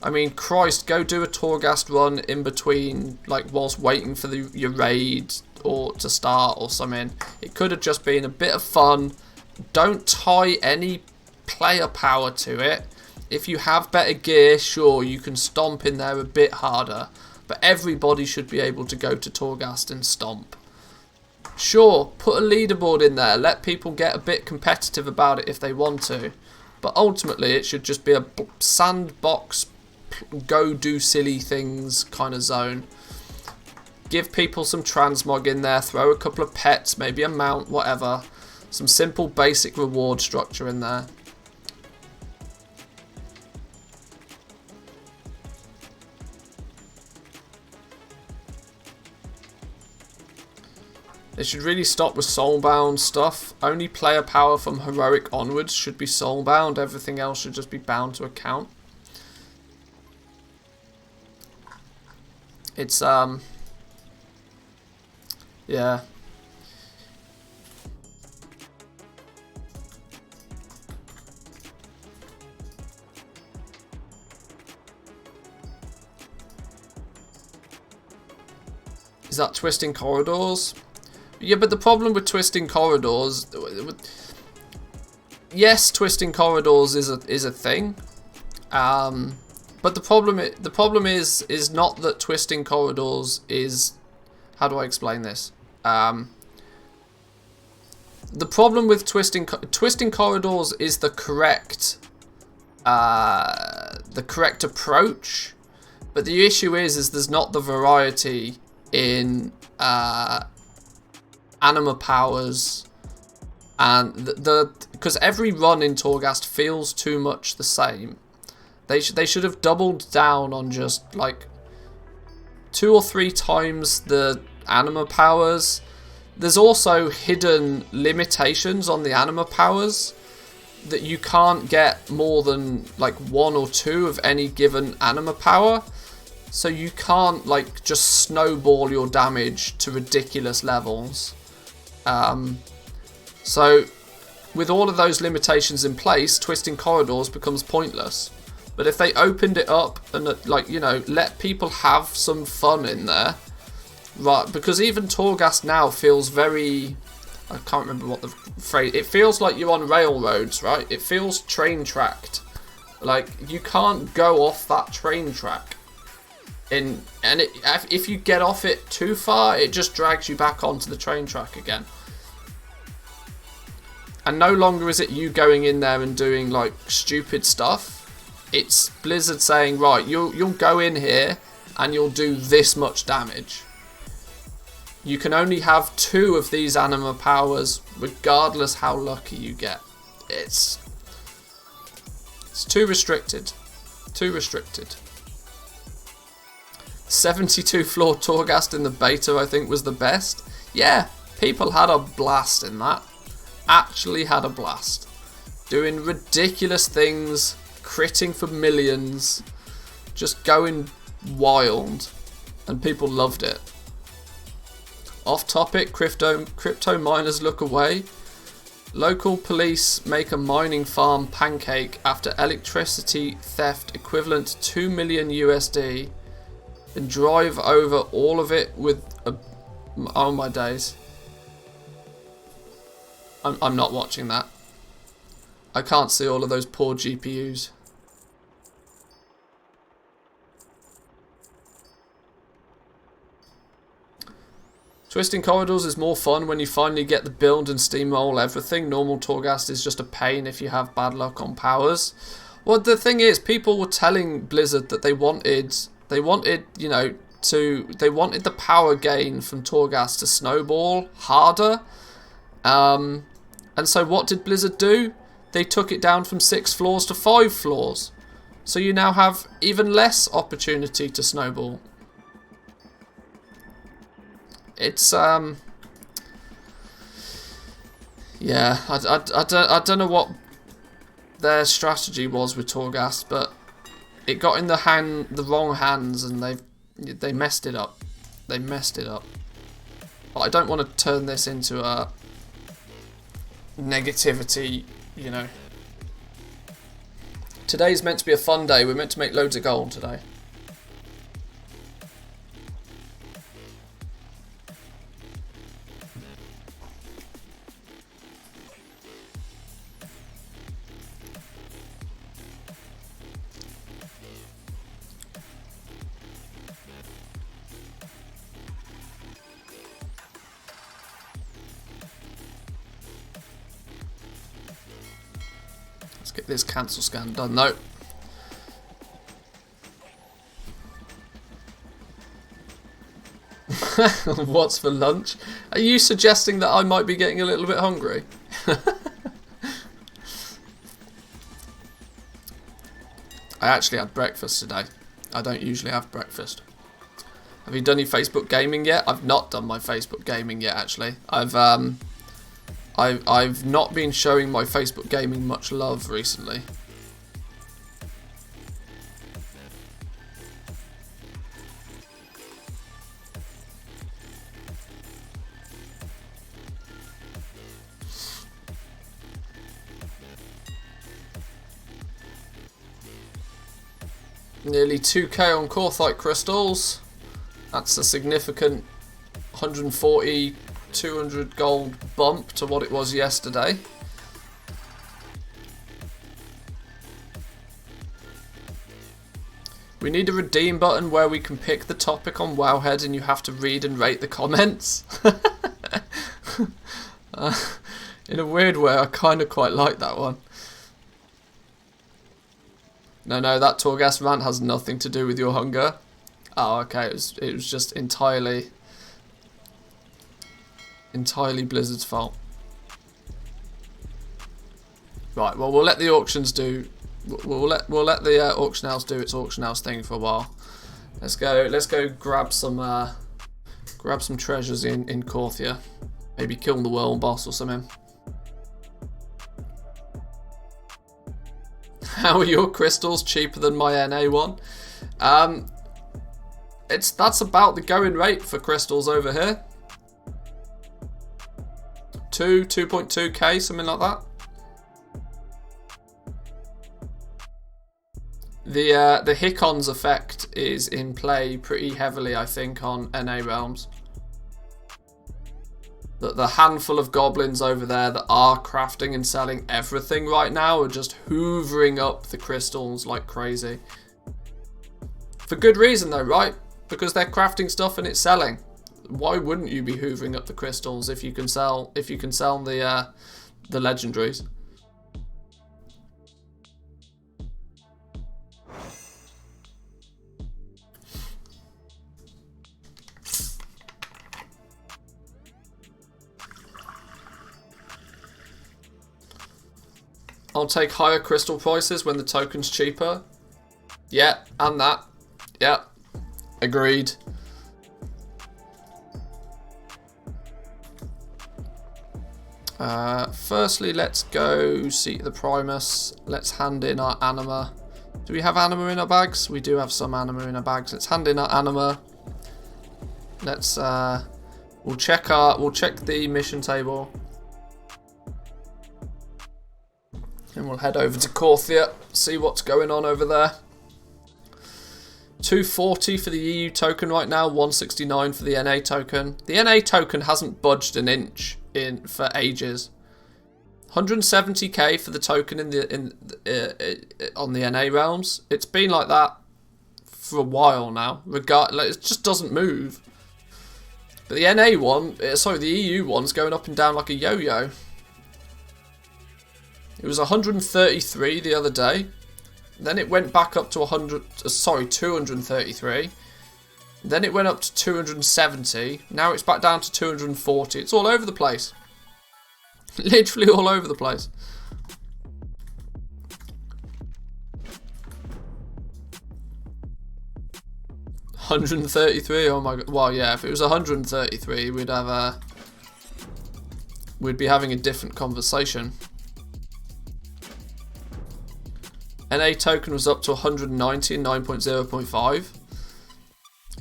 I mean, Christ, go do a Torghast run in between, like, whilst waiting for your raid or to start or something. It could have just been a bit of fun. Don't tie any player power to it. If you have better gear, sure, you can stomp in there a bit harder. But everybody should be able to go to Torghast and stomp. Sure, put a leaderboard in there. Let people get a bit competitive about it if they want to. But ultimately, it should just be a sandbox, go do silly things kind of zone. Give people some transmog in there. Throw a couple of pets, maybe a mount, whatever. Some simple basic reward structure in there. They should really stop with soulbound stuff. Only player power from heroic onwards should be soulbound. Everything else should just be bound to account. It's yeah. Is that twisting corridors? Yeah, but the problem with twisting corridors... Yes, twisting corridors is a thing. But the problem is not that twisting corridors is... How do I explain this? The problem with twisting corridors is the correct approach, but the issue is there's not the variety in anima powers, and because every run in Torghast feels too much the same. They should have doubled down on just like 2 or 3 times the anima powers. There's also hidden limitations on the anima powers that you can't get more than like 1 or 2 of any given anima power. So you can't like just snowball your damage to ridiculous levels. So with all of those limitations in place, twisting corridors becomes pointless. But if they opened it up and like, you know, let people have some fun in there, right? Because even Torghast now feels very, I can't remember what the phrase, it feels like you're on railroads, right? It feels train tracked. Like you can't go off that train track. If you get off it too far, it just drags you back onto the train track again. And no longer is it you going in there and doing like stupid stuff. It's Blizzard saying, right, you'll go in here and you'll do this much damage. You can only have 2 of these anima powers, regardless how lucky you get. It's too restricted. Too restricted. 72 floor Torghast in the beta, I think, was the best. Yeah, people had a blast in that. Actually had a blast. Doing ridiculous things, critting for millions, just going wild, and people loved it. Off topic, crypto miners look away. Local police make a mining farm pancake after electricity theft equivalent to 2 million USD. And drive over all of it with a... Oh my days. I'm not watching that. I can't see all of those poor GPUs. Twisting corridors is more fun when you finally get the build and steamroll everything. Normal Torghast is just a pain if you have bad luck on powers. Well, the thing is, people were telling Blizzard that they wanted, you know, they wanted the power gain from Torghast to snowball harder. And so what did Blizzard do? They took it down from 6 floors to 5 floors. So you now have even less opportunity to snowball. It's, yeah, I don't know what their strategy was with Torghast, but it got in the wrong hands, and they messed it up. They messed it up. But I don't want to turn this into a negativity, you know. Today's meant to be a fun day. We're meant to make loads of gold today. Let's get this cancel scan done though. What's for lunch? Are you suggesting that I might be getting a little bit hungry? I actually had breakfast today. I don't usually have breakfast. Have you done your Facebook gaming yet? I've not done my Facebook gaming yet, actually. I've not been showing my Facebook gaming much love recently. Nearly 2k on Korthite crystals. That's a significant 140, 200 gold bump to what it was yesterday. We need a redeem button where we can pick the topic on Wowhead and you have to read and rate the comments. In a weird way, I kind of quite like that one. No, that Torghast rant has nothing to do with your hunger. Oh, okay, it was just entirely Blizzard's fault. Right, well, we'll let the auctions do. We'll let the auction house do its auction house thing for a while. Let's go grab some treasures in Korthia. Maybe kill the world boss or something. How are your crystals cheaper than my NA one? That's about the going rate for crystals over here. 2.2k, something like that. The Hikons effect is in play pretty heavily, I think, on NA realms. The handful of goblins over there that are crafting and selling everything right now are just hoovering up the crystals like crazy. For good reason though, right? Because they're crafting stuff and it's selling. Why wouldn't you be hoovering up the crystals if you can sell the legendaries? I'll take higher crystal prices when the token's cheaper. Yeah, and that. Yeah, agreed. Firstly, let's go seek the Primus. Let's hand in our anima. Do we have anima in our bags? We do have some anima in our bags. Let's hand in our anima. Let's we'll check the mission table. And we'll head over to Korthia, see what's going on over there. 240 for the EU token right now, 169 for the NA token. The NA token hasn't budged an inch for ages. 170k for the token on the NA realms. It's been like that for a while now. It just doesn't move. But the NA one, the EU one's going up and down like a yo-yo. It was 133 the other day. Then it went back up to 233. Then it went up to 270. Now it's back down to 240. It's all over the place. Literally all over the place. $133. Oh my god. Well, yeah. If it was 133, we'd be having a different conversation. NA token was up to 190 and 9.0.5.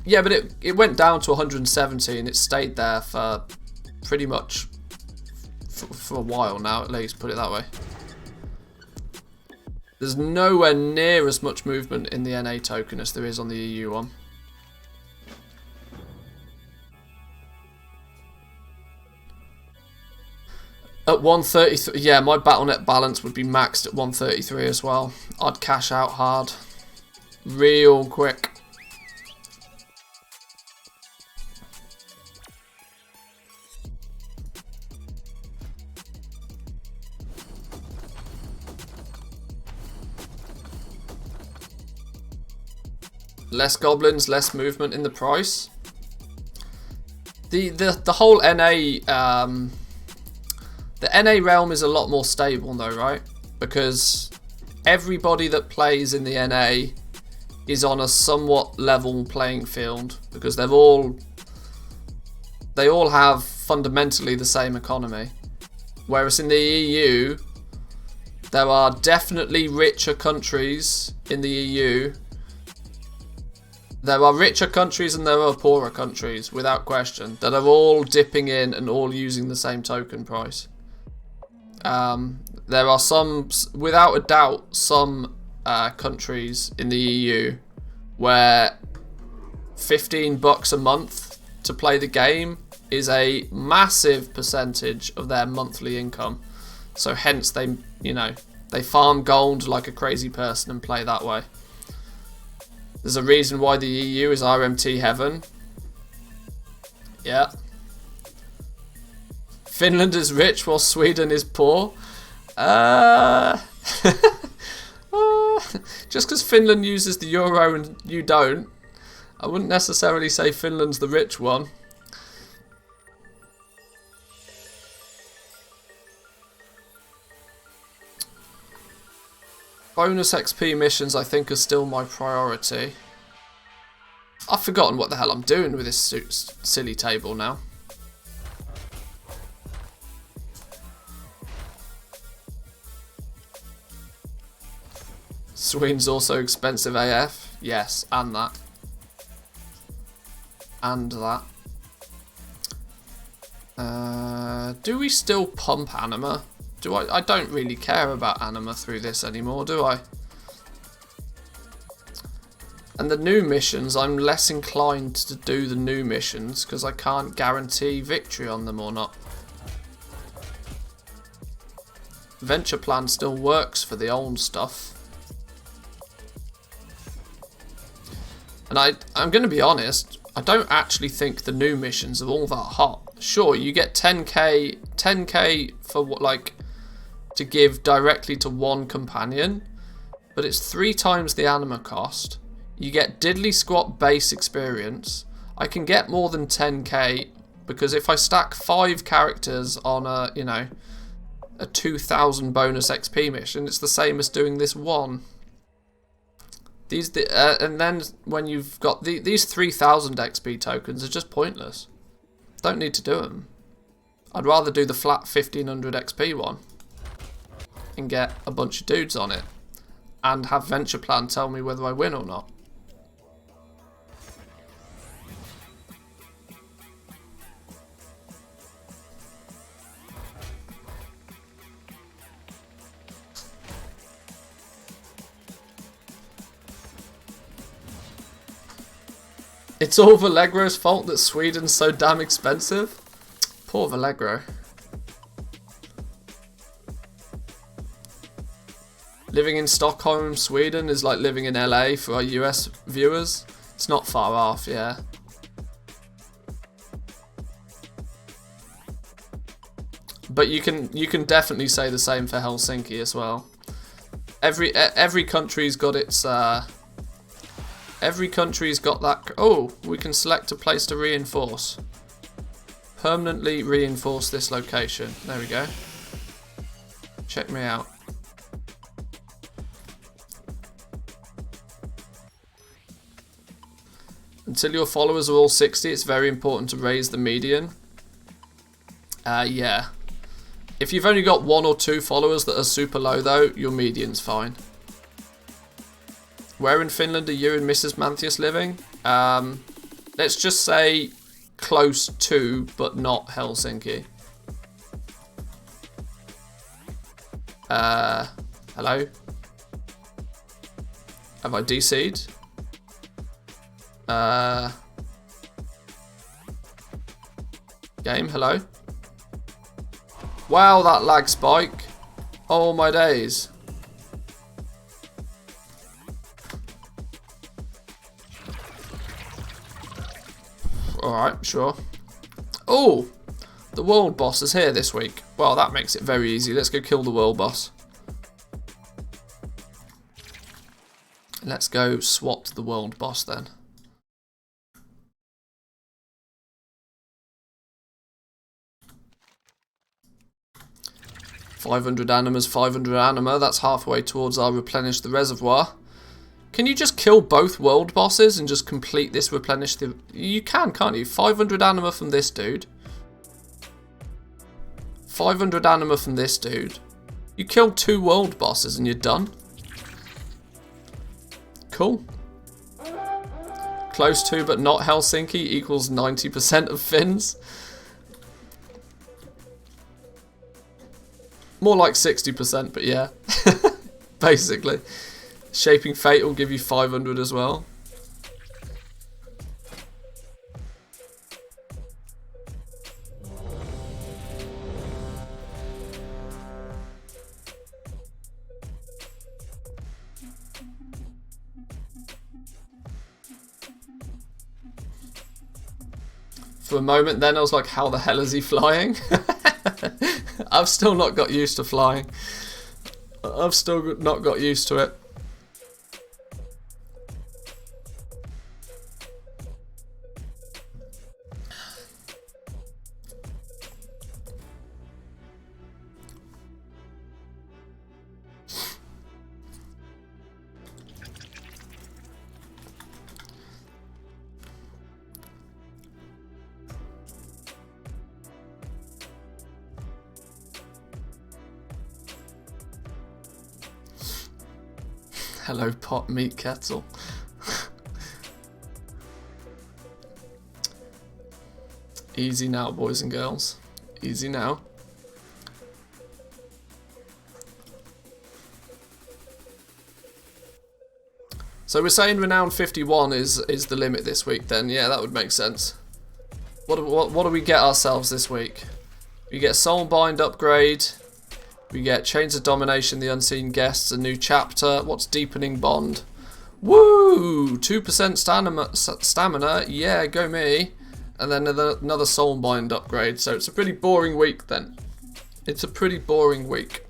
Yeah, but it went down to 170 and it stayed there for pretty much for a while now, at least, put it that way. There's nowhere near as much movement in the NA token as there is on the EU one. At 133, yeah, my BattleNet balance would be maxed at 133 as well. I'd cash out hard. Real quick. Less goblins, less movement in the price. The whole NA the NA realm is a lot more stable though, right? Because everybody that plays in the NA is on a somewhat level playing field because they all have fundamentally the same economy. Whereas in the EU, there are definitely richer countries in the EU. There are richer countries and there are poorer countries, without question, that are all dipping in and all using the same token price. There are some, without a doubt, some countries in the EU where $15 a month to play the game is a massive percentage of their monthly income. So hence they, you know, they farm gold like a crazy person and play that way. There's a reason why the EU is RMT heaven. Yeah. Finland is rich while Sweden is poor. Just because Finland uses the euro and you don't, I wouldn't necessarily say Finland's the rich one. Bonus XP missions I think are still my priority. I've forgotten what the hell I'm doing with this silly table now. Sweden's also expensive AF. Yes, and that. And that. Do we still pump anima? I don't really care about anima through this anymore, do I? And the new missions, I'm less inclined to do the new missions because I can't guarantee victory on them or not. Venture plan still works for the old stuff. And I'm going to be honest, I don't actually think the new missions are all that hot. Sure, you get 10k for what, like, to give directly to one companion, but it's 3 times the anima cost. You get diddly squat base experience. I can get more than 10k because if I stack 5 characters on a, you know, a 2000 bonus XP mission, it's the same as doing this one. And then when you've got these 3000 XP tokens are just pointless. Don't need to do them. I'd rather do the flat 1500 XP one and get a bunch of dudes on it and have Venture Plan tell me whether I win or not. It's all Vallegro's fault that Sweden's so damn expensive? Poor Vallegro. Living in Stockholm, Sweden is like living in LA for our US viewers. It's not far off, yeah. But you can definitely say the same for Helsinki as well. Every country's got its every country's got that. Oh, we can select a place to reinforce. Permanently reinforce this location. There we go. Check me out. Until your followers are all 60, it's very important to raise the median. Yeah. If you've only got 1 or 2 followers that are super low though, your median's fine. Where in Finland are you and Mrs. Manthius living? Let's just say close to, but not Helsinki. Hello? Have I DC'd? Game, hello? Wow, that lag spike. Oh my days. Alright, sure. Oh! The world boss is here this week. Well, that makes it very easy. Let's go kill the world boss. Let's go swap the world boss then. $500 animas, 500 anima. That's halfway towards our replenish the reservoir. Can you just kill both world bosses and just complete this replenish the... You can, can't you? 500 anima from this dude. 500 anima from this dude. You killed 2 world bosses and you're done. Cool. Close to but not Helsinki equals 90% of Finns. More like 60%, but yeah. Basically. Shaping Fate will give you 500 as well. For a moment then I was like, how the hell is he flying? I've still not got used to flying. I've still not got used to it. Hello, pot meat kettle. Easy now, boys and girls. Easy now. So we're saying renown 51 is the limit this week. Then yeah, that would make sense. What do we get ourselves this week? We get Soulbind upgrade. We get Chains of Domination, the Unseen Guests, a new chapter. What's Deepening Bond? Woo! 2% stamina. Yeah, go me. And then another Soulbind upgrade. So it's a pretty boring week then. It's a pretty boring week.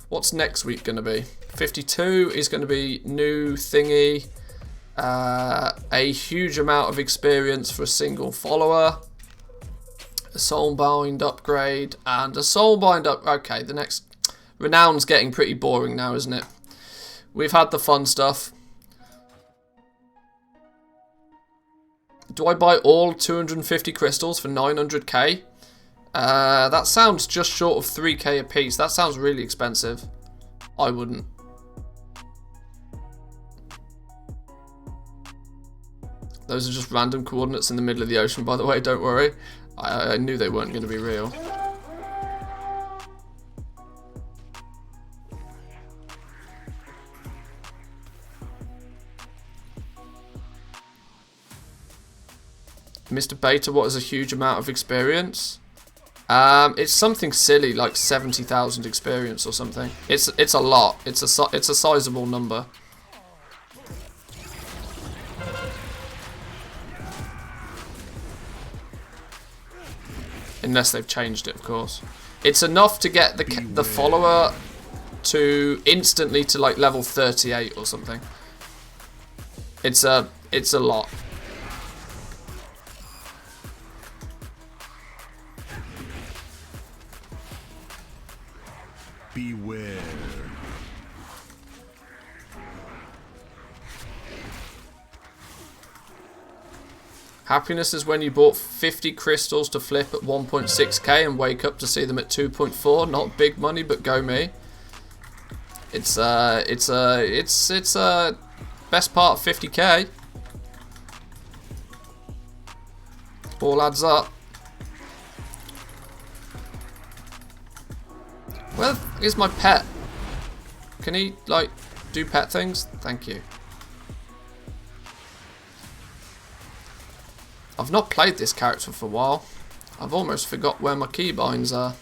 What's next week going to be? 52 is going to be new thingy. A huge amount of experience for a single follower. A Soulbind upgrade. And a Soulbind up. Okay, the next... Renown's getting pretty boring now, isn't it? We've had the fun stuff. Do I buy all 250 crystals for 900k? That sounds just short of 3k a piece. That sounds really expensive. I wouldn't. Those are just random coordinates in the middle of the ocean, by the way, don't worry. I knew they weren't going to be real. Mr. Beta, what is a huge amount of experience? It's something silly like 70,000 experience or something. It's a lot. It's a sizable number. Unless they've changed it, of course. It's enough to get the follower to instantly to like level 38 or something. It's a lot. Beware. Happiness is when you bought 50 crystals to flip at 1.6k and wake up to see them at 2.4. Not big money, but go me. It's best part of 50k. All adds up. Where is my pet? Can he, like, do pet things? Thank you. I've not played this character for a while. I've almost forgot where my keybinds are.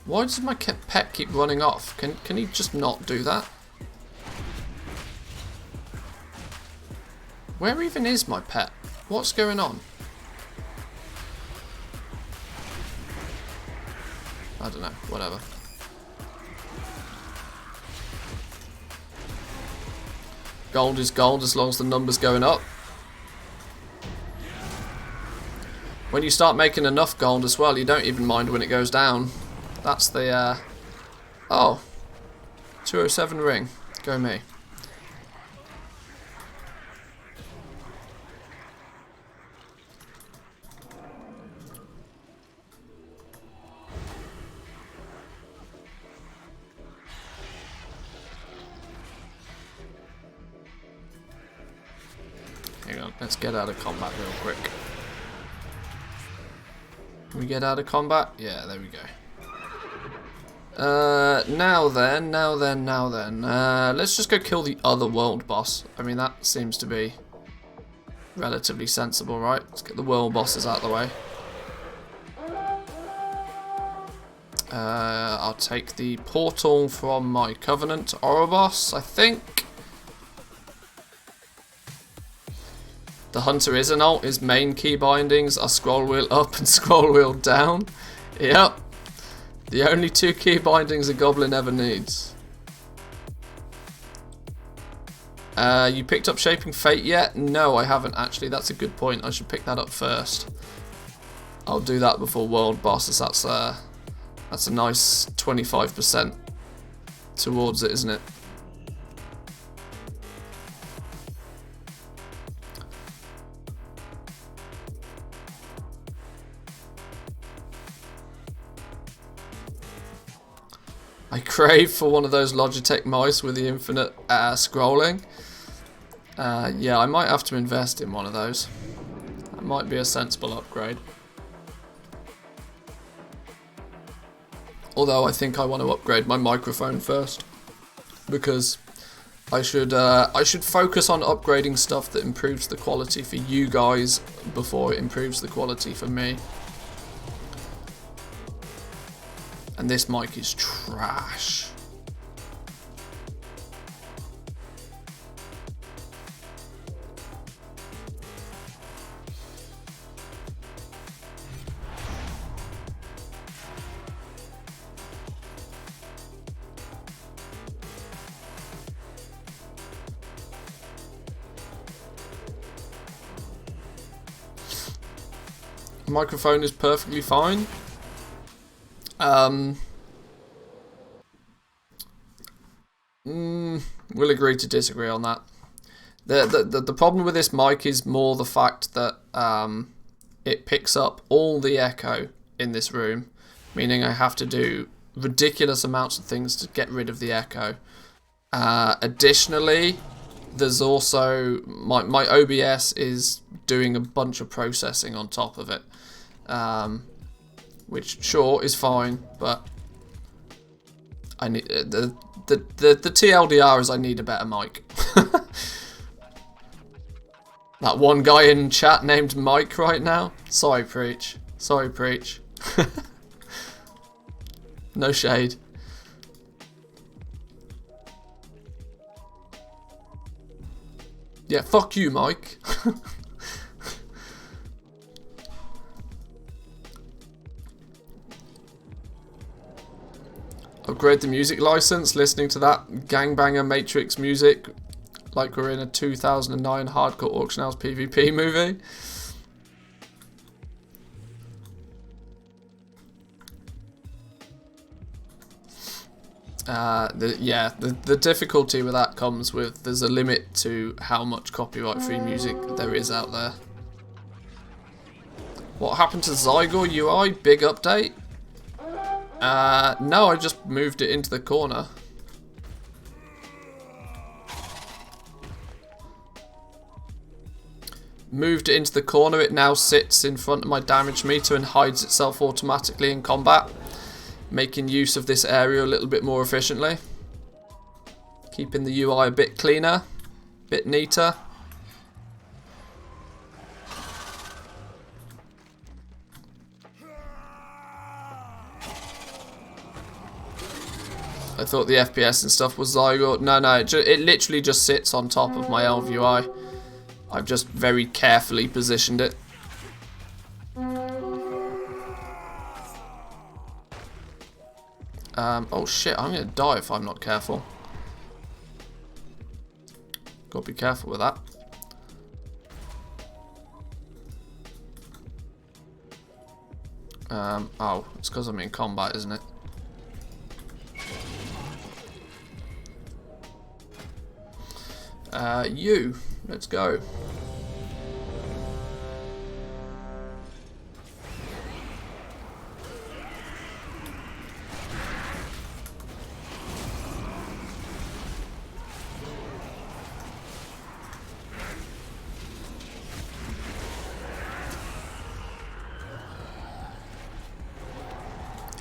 Why does my pet keep running off? Can he just not do that? Where even is my pet? What's going on? I don't know, whatever. Gold is gold as long as the number's going up. When you start making enough gold as well, you don't even mind when it goes down. That's the, oh. 207 ring. Go me. Hang on, let's get out of combat real quick. Can we get out of combat? Yeah, there we go. Now then. Let's just go kill the other world boss. I mean, that seems to be relatively sensible, right? Let's get the world bosses out of the way. I'll take the portal from my Covenant Ouroboros, I think. The Hunter is an alt. His main key bindings are scroll wheel up and scroll wheel down. Yep. The only 2 key bindings a Goblin ever needs. You picked up Shaping Fate yet? No, I haven't actually. That's a good point. I should pick that up first. I'll do that before World Bosses. That's a nice 25% towards it, isn't it? I crave for one of those Logitech mice with the infinite scrolling. Yeah, I might have to invest in one of those. That might be a sensible upgrade. Although I think I want to upgrade my microphone first, because I should focus on upgrading stuff that improves the quality for you guys before it improves the quality for me. And this mic is trash. Microphone is perfectly fine. We'll agree to disagree on that. The problem with this mic is more the fact that it picks up all the echo in this room, meaning I have to do ridiculous amounts of things to get rid of the echo. Additionally, there's also my OBS is doing a bunch of processing on top of it, which sure is fine, but I need the TLDR is I need a better mic. That one guy in chat named Mike right now. Sorry, Preach. Sorry, Preach. No shade. Yeah, fuck you, Mike. Upgrade the music license, listening to that gangbanger Matrix music like we're in a 2009 Hardcore Auction House PvP movie. The difficulty with that comes with there's a limit to how much copyright-free music there is out there. What happened to Zygor UI? Big update? No, I just moved it into the corner. Moved it into the corner, it now sits in front of my damage meter and hides itself automatically in combat, making use of this area a little bit more efficiently. Keeping the UI a bit cleaner, a bit neater. I thought the FPS and stuff was Zygo. No, it literally just sits on top of my Elf UI. I've just very carefully positioned it. Oh shit, I'm gonna die if I'm not careful. Gotta be careful with that. Oh, it's because I'm in combat, isn't it? Let's go.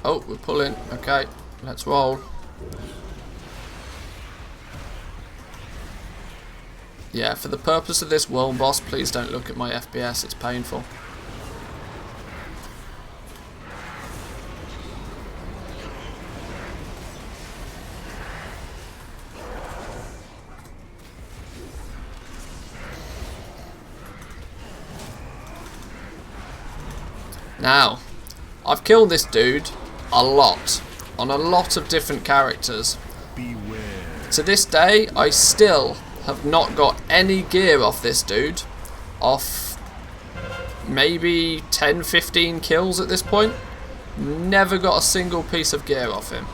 Oh, we're pulling. Okay, let's roll. Yeah, for the purpose of this world boss, please don't look at my FPS, it's painful. Now, I've killed this dude a lot, on a lot of different characters. To this day, I still have not got any gear off this dude. Off maybe 10-15 kills at this point. Never got a single piece of gear off him.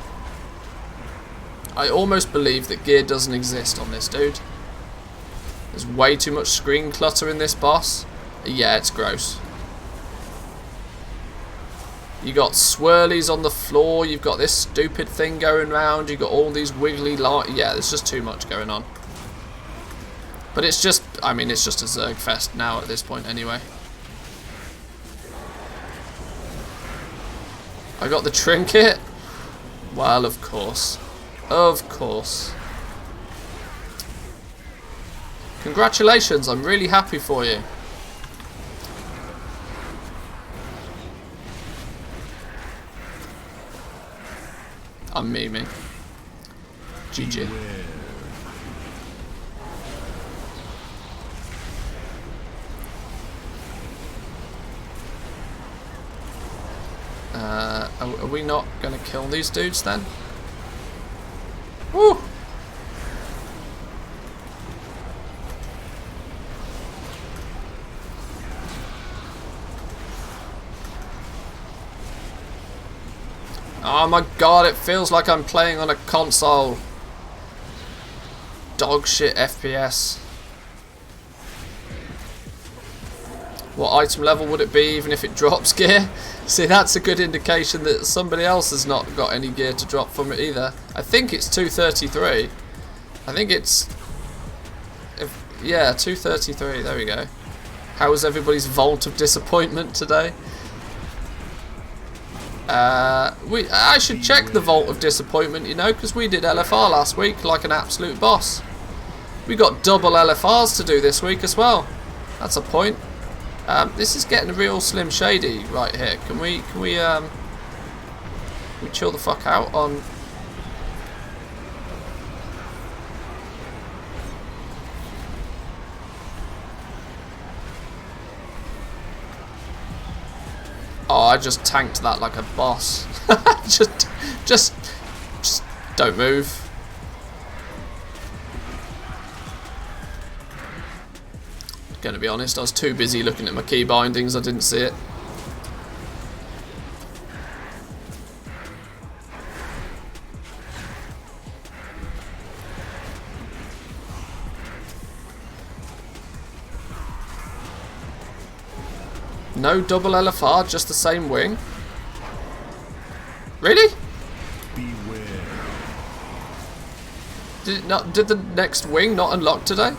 I almost believe that gear doesn't exist on this dude. There's way too much screen clutter in this boss. Yeah, it's gross. You got swirlies on the floor, you've got this stupid thing going around, you've got all these wiggly light. Yeah, there's just too much going on. But it's just, I mean, it's just a Zerg fest now at this point anyway. I got the trinket? Well, of course. Of course. Congratulations, I'm really happy for you. I'm memeing. GG. Are we not going to kill these dudes then? Woo! Oh my god, it feels like I'm playing on a console. Dog shit FPS. What item level would it be even if it drops gear? See, that's a good indication that somebody else has not got any gear to drop from it either. I think it's 233. I think it's... yeah, 233, there we go. How was everybody's Vault of Disappointment today? I should check the Vault of Disappointment, you know, because we did LFR last week like an absolute boss. We got double LFRs to do this week as well. That's a point. This is getting real slim shady right here. Can we chill the fuck out on... Oh, I just tanked that like a boss. just don't move. Gonna be honest, I was too busy looking at my key bindings, I didn't see it. No double LFR, just the same wing. Really? Beware. Did the next wing not unlock today?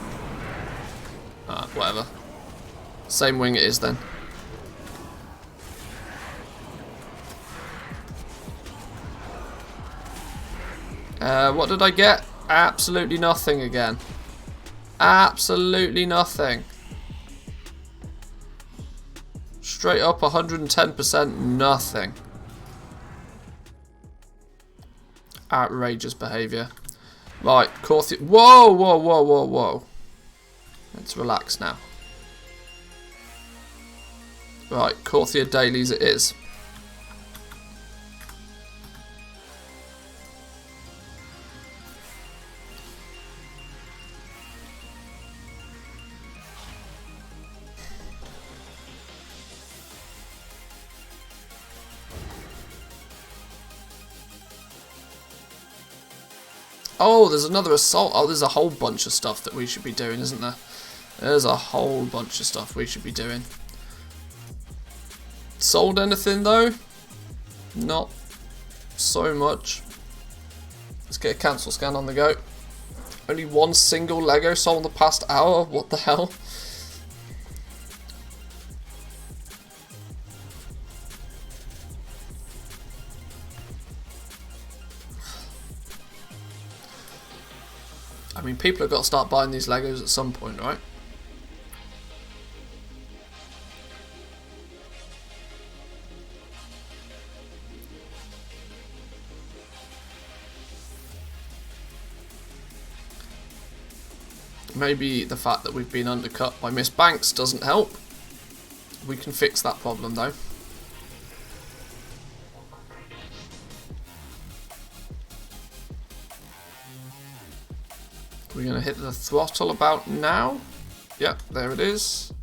Ah, whatever. Same wing it is then. What did I get? Absolutely nothing again. Absolutely nothing. Straight up 110% nothing. Outrageous behaviour. Right, Corthia. Whoa, whoa, whoa, whoa, whoa. Let's relax now. Right, Corthia dailies it is. Oh, there's another assault. Oh, there's a whole bunch of stuff that we should be doing, isn't there? There's a whole bunch of stuff we should be doing. Sold anything, though? Not so much. Let's get a cancel scan on the go. Only one single Lego sold in the past hour? What the hell? I mean, people have got to start buying these Legos at some point, right? Maybe the fact that we've been undercut by Miss Banks doesn't help. We can fix that problem, though. We're going to hit the throttle about now. Yep, there it is.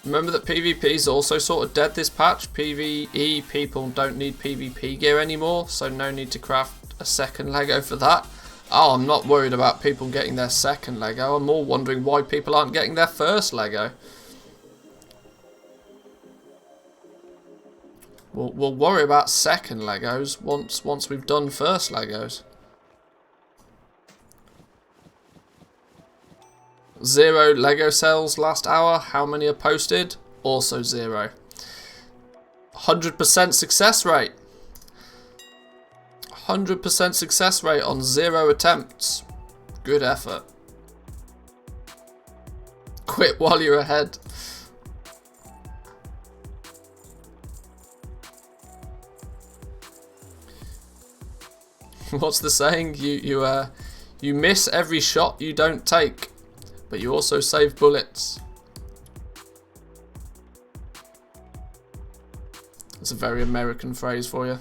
Remember that PvP is also sort of dead this patch. PvE people don't need PvP gear anymore, so no need to craft a second Lego for that. Oh, I'm not worried about people getting their second Lego. I'm more wondering why people aren't getting their first Lego. We'll worry about second Legos once we've done first Legos. 0 Lego sales last hour. How many are posted? Also 0. 100% success rate. 100% success rate on 0 attempts. Good effort. Quit while you're ahead. What's the saying? You miss every shot you don't take, but you also save bullets. It's a very American phrase for you.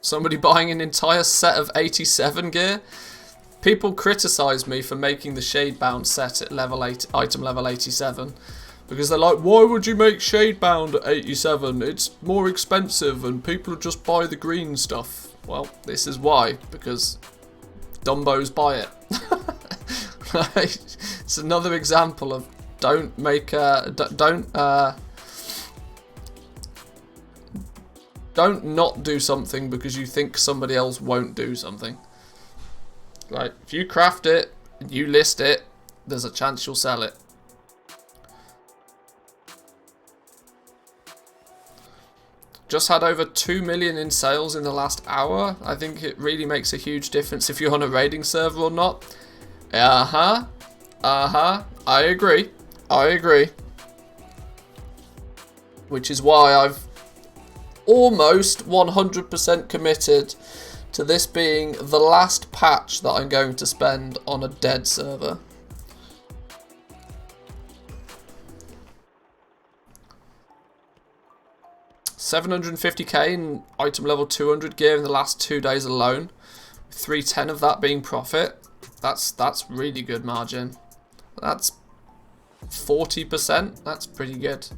Somebody buying an entire set of 87 gear? People criticise me for making the Shadebound set at level 8, item level 87. Because they're like, why would you make Shadebound at 87? It's more expensive and people just buy the green stuff. Well, this is why. Because Dumbos buy it. It's another example of don't not do something because you think somebody else won't do something. Like, if you craft it, you list it, there's a chance you'll sell it. Just had over 2 million in sales in the last hour. I think it really makes a huge difference if you're on a raiding server or not. I agree. Which is why I've almost 100% committed to this being the last patch that I'm going to spend on a dead server. $750k in item level 200 gear in the last 2 days alone. 310 of that being profit. That's really good margin. That's 40%. That's pretty good.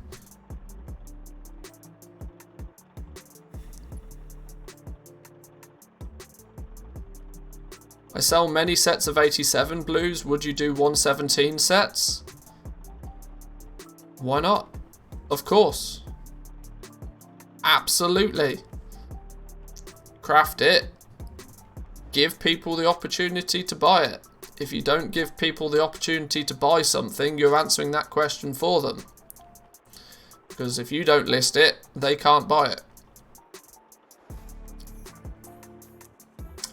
I sell many sets of 87 blues. Would you do 117 sets? Why not? Of course. Absolutely. Craft it. Give people the opportunity to buy it. If you don't give people the opportunity to buy something, you're answering that question for them. Because if you don't list it, they can't buy it.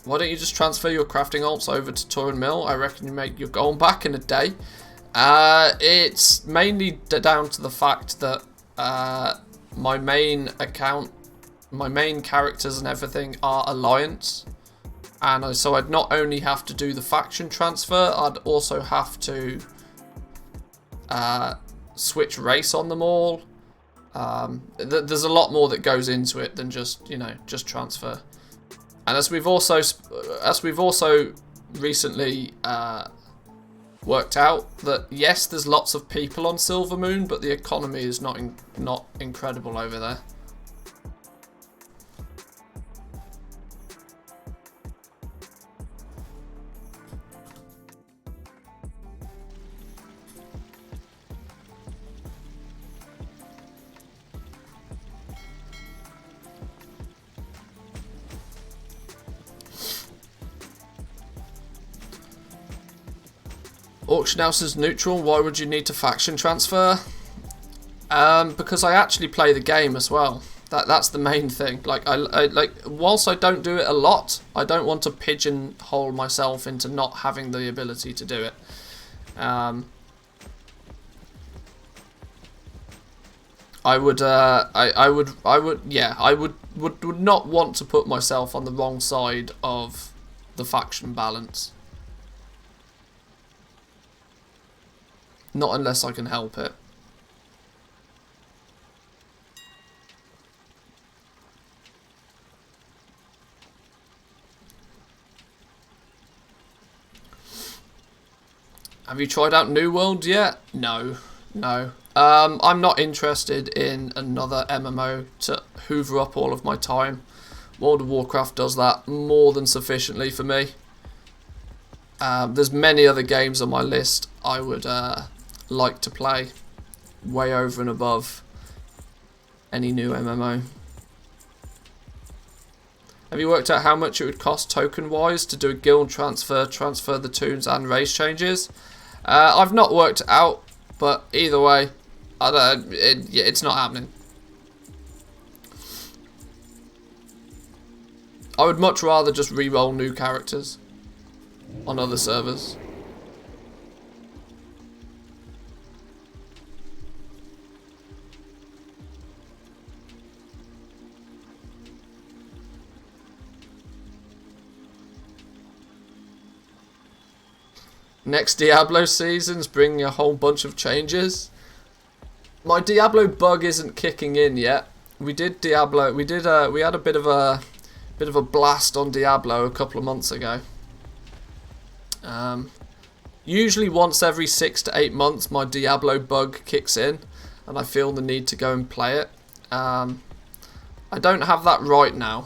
Why don't you just transfer your crafting alts over to Turin Mill? I reckon you make your gold back in a day. It's mainly down to the fact that my main account, my main characters and everything are Alliance. And so I'd not only have to do the faction transfer, I'd also have to switch race on them all. There's a lot more that goes into it than just, just transfer. And as we've also recently worked out that yes, there's lots of people on Silvermoon, but the economy is not incredible over there. Auction house is neutral. Why would you need to faction transfer? Because I actually play the game as well. That's the main thing. Like whilst I don't do it a lot, I don't want to pigeonhole myself into not having the ability to do it. I would not want to put myself on the wrong side of the faction balance. Not unless I can help it. Have you tried out New World yet? No. No. I'm not interested in another MMO to hoover up all of my time. World of Warcraft does that more than sufficiently for me. There's many other games on my list I would like to play, way over and above any new MMO. Have you worked out how much it would cost token-wise to do a guild transfer the toons and race changes? I've not worked it out, but either way, it's not happening. I would much rather just re-roll new characters on other servers. Next Diablo season's bringing a whole bunch of changes. My Diablo bug isn't kicking in yet. We had a bit of a blast on Diablo a couple of months ago. Usually once every 6 to 8 months my Diablo bug kicks in and I feel the need to go and play it. I don't have that right now.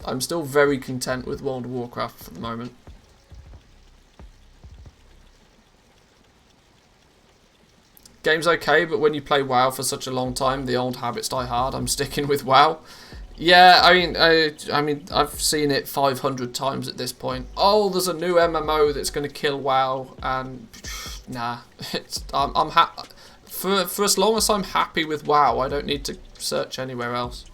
I'm still very content with World of Warcraft for the moment. Game's okay, but when you play WoW for such a long time, the old habits die hard. I'm sticking with WoW. Yeah, I mean, I've seen it 500 times at this point. Oh, there's a new MMO that's going to kill WoW, and nah, I'm happy for as long as I'm happy with WoW. I don't need to search anywhere else.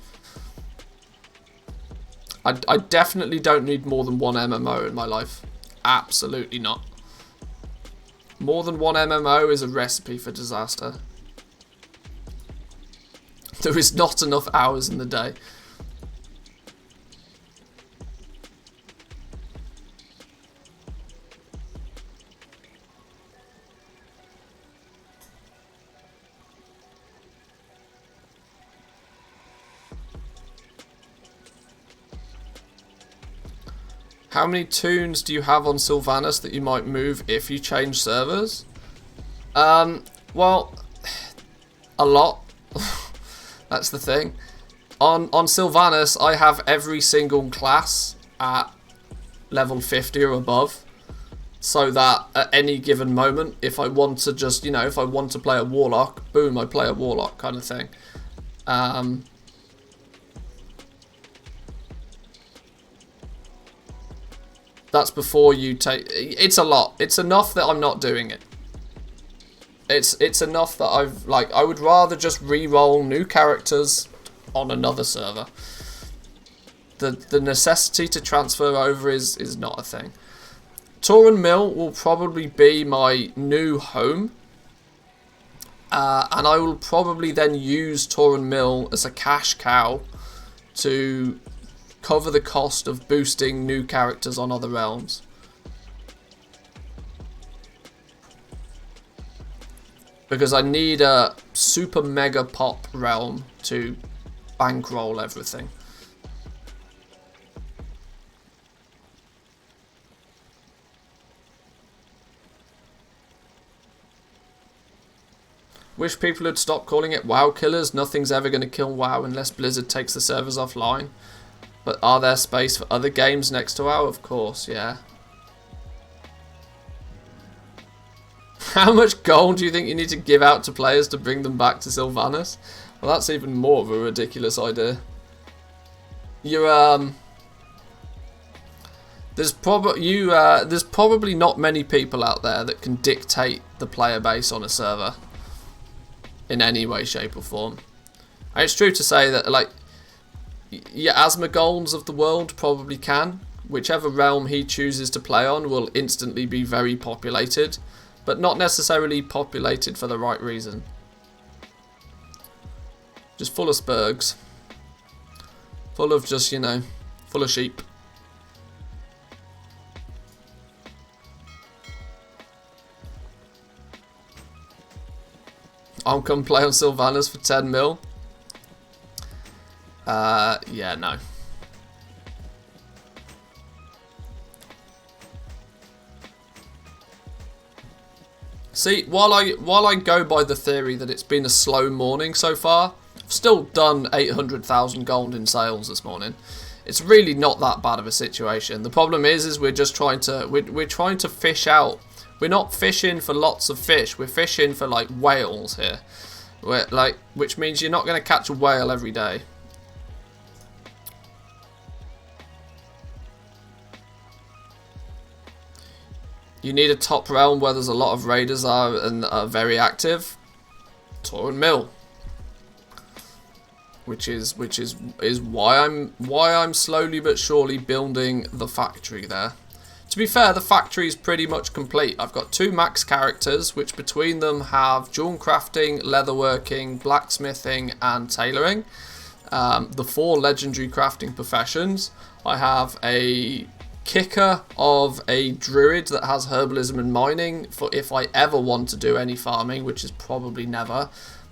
I definitely don't need more than one MMO in my life. Absolutely not. More than one MMO is a recipe for disaster. There is not enough hours in the day. How many toons do you have on Sylvanas that you might move if you change servers? Well, a lot. That's the thing. On Sylvanas, I have every single class at level 50 or above. So that at any given moment, if I want to just, if I want to play a Warlock, boom, I play a Warlock kind of thing. That's before you take... It's a lot. It's enough that I'm not doing it. It's enough that I would rather just re-roll new characters on another server. The necessity to transfer over is not a thing. Torin Mill will probably be my new home. And I will probably then use Torin Mill as a cash cow to cover the cost of boosting new characters on other realms. Because I need a super mega pop realm to bankroll everything. Wish people had stopped calling it WoW killers. Nothing's ever going to kill WoW unless Blizzard takes the servers offline. But are there space for other games next to WoW? Of course, yeah. How much gold do you think you need to give out to players to bring them back to Sylvanas? Well, that's even more of a ridiculous idea. There's probably not many people out there that can dictate the player base on a server in any way, shape, or form. And it's true to say that, like, your Asmogolds of the world probably can. Whichever realm he chooses to play on will instantly be very populated, but not necessarily populated for the right reason. Just full of spurgs. Full of just, full of sheep. I'll come play on Sylvanas for 10 mil. Yeah, no. See, while I go by the theory that it's been a slow morning so far, I've still done 800,000 gold in sales this morning. It's really not that bad of a situation. The problem is we're just trying to we're trying to fish out. We're not fishing for lots of fish. We're fishing for like whales here, which means you're not going to catch a whale every day. You need a top realm where there's a lot of raiders and are very active. Torrent Mill, which is why I'm slowly but surely building the factory there. To be fair, the factory is pretty much complete. I've got 2 max characters, which between them have jewel crafting, leatherworking, blacksmithing, and tailoring. The 4 legendary crafting professions. I have a kicker of a druid that has herbalism and mining for if I ever want to do any farming, which is probably never.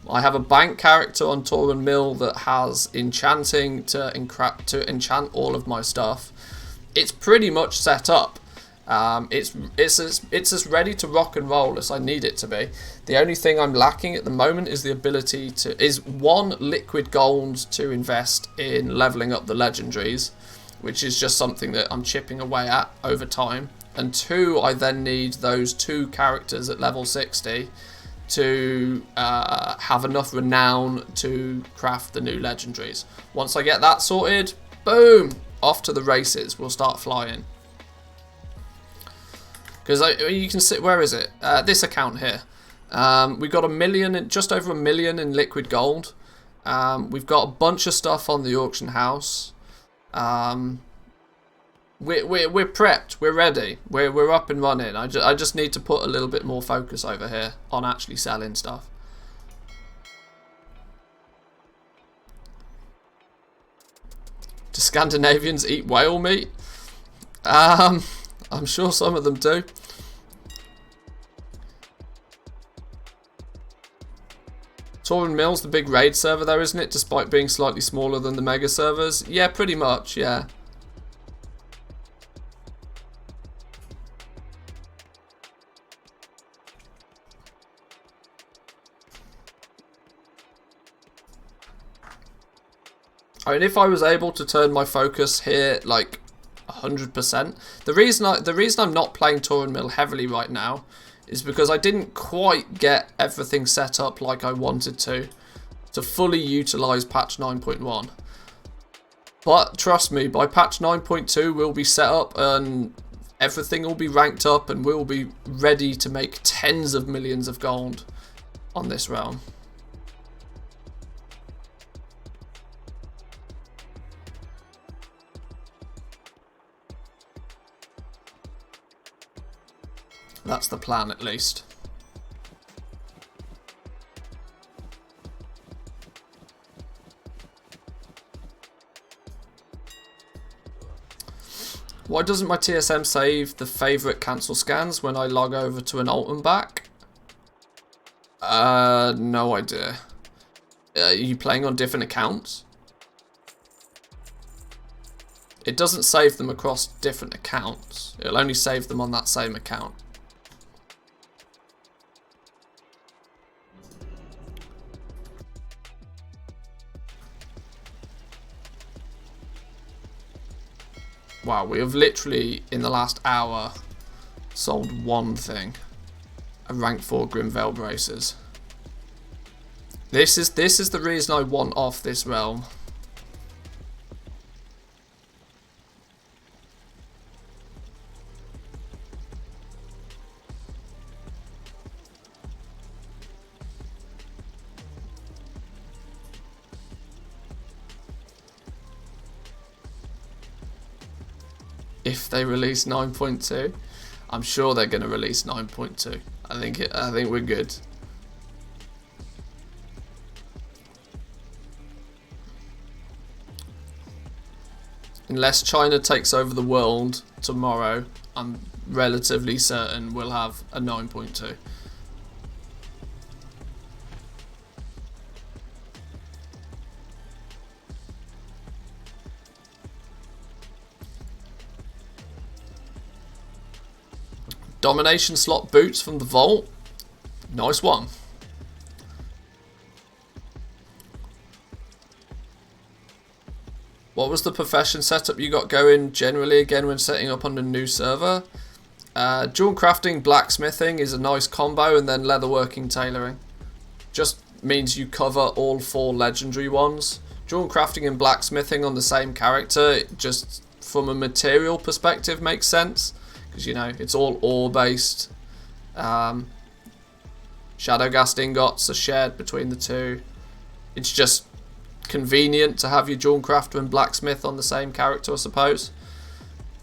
I have a bank character on Torrent Mill that has enchanting to enchant all of my stuff. It's pretty much set up. It's as ready to rock and roll as I need it to be. The only thing I'm lacking at the moment is the ability is 1 liquid gold to invest in leveling up the legendaries, which is just something that I'm chipping away at over time. And 2, I then need those 2 characters at level 60 to have enough renown to craft the new legendaries. Once I get that sorted, boom, off to the races. We'll start flying. Because you can see, where is it? This account here. We got just over 1 million in liquid gold. We've got a bunch of stuff on the auction house. We're prepped. We're ready. We're up and running. I just need to put a little bit more focus over here on actually selling stuff. Do Scandinavians eat whale meat? I'm sure some of them do. Torrent Mill's the big raid server though, isn't it? Despite being slightly smaller than the mega servers. Yeah, pretty much, yeah. I mean, if I was able to turn my focus here like 100%, the reason I'm not playing Torrent Mill heavily right now is because I didn't quite get everything set up like I wanted to fully utilize patch 9.1. But trust me, by patch 9.2 we'll be set up and everything will be ranked up and we'll be ready to make tens of millions of gold on this realm. That's the plan, at least. Why doesn't my TSM save the favourite cancel scans when I log over to an alt and back? No idea. Are you playing on different accounts? It doesn't save them across different accounts. It'll only save them on that same account. Wow, we have literally, in the last hour, sold 1 thing. A rank 4 Grimvale braces. This is the reason I want off this realm. If they release 9.2, I'm sure they're going to release 9.2. I think we're good. Unless China takes over the world tomorrow, I'm relatively certain we'll have a 9.2. Domination slot boots from the vault. Nice one. What was the profession setup you got going generally again when setting up on a new server? Dual crafting, blacksmithing is a nice combo, and then leatherworking, tailoring. Just means you cover all 4 legendary ones. Dual crafting and blacksmithing on the same character, just from a material perspective, makes sense. Because, you know, it's all ore based. Shadowghast ingots are shared between the two. It's just convenient to have your dual crafter and blacksmith on the same character, I suppose.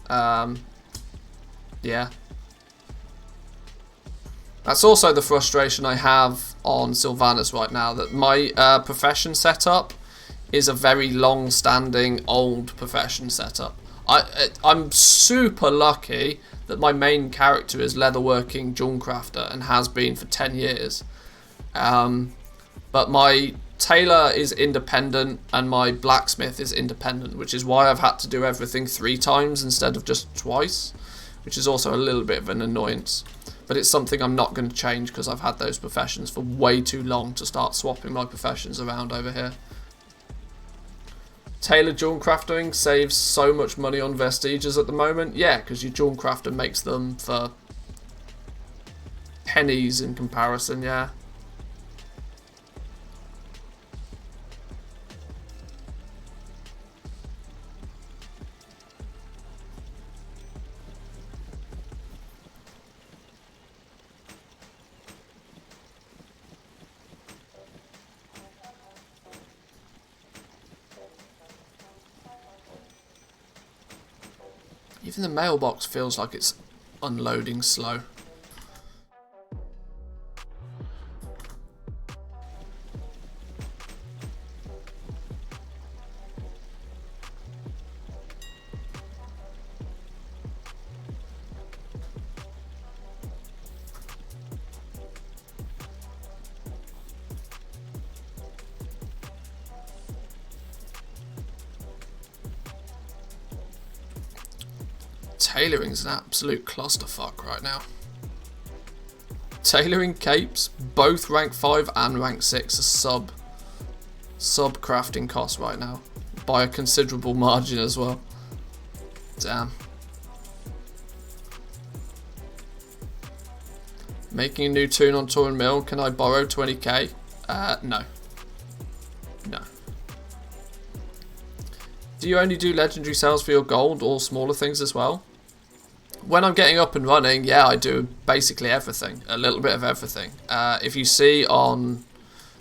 Yeah. That's also the frustration I have on Sylvanas right now, that my profession setup is a very long-standing old profession setup. I'm super lucky that my main character is leatherworking dual crafter and has been for 10 years. But my tailor is independent and my blacksmith is independent, which is why I've had to do everything 3 times instead of just twice, which is also a little bit of an annoyance. But it's something I'm not going to change because I've had those professions for way too long to start swapping my professions around over here. Tailor dual crafting saves so much money on vestiges at the moment. Yeah, because your dual crafter makes them for pennies in comparison, yeah. Even the mailbox feels like it's unloading slow. Tailoring's an absolute clusterfuck right now. Tailoring capes, both rank 5 and rank 6 are sub crafting costs right now, by a considerable margin as well. Damn. Making a new tune on Torin Mill, can I borrow 20k? No. No. Do you only do legendary sales for your gold or smaller things as well? When I'm getting up and running, yeah, I do basically everything. A little bit of everything. If you see on,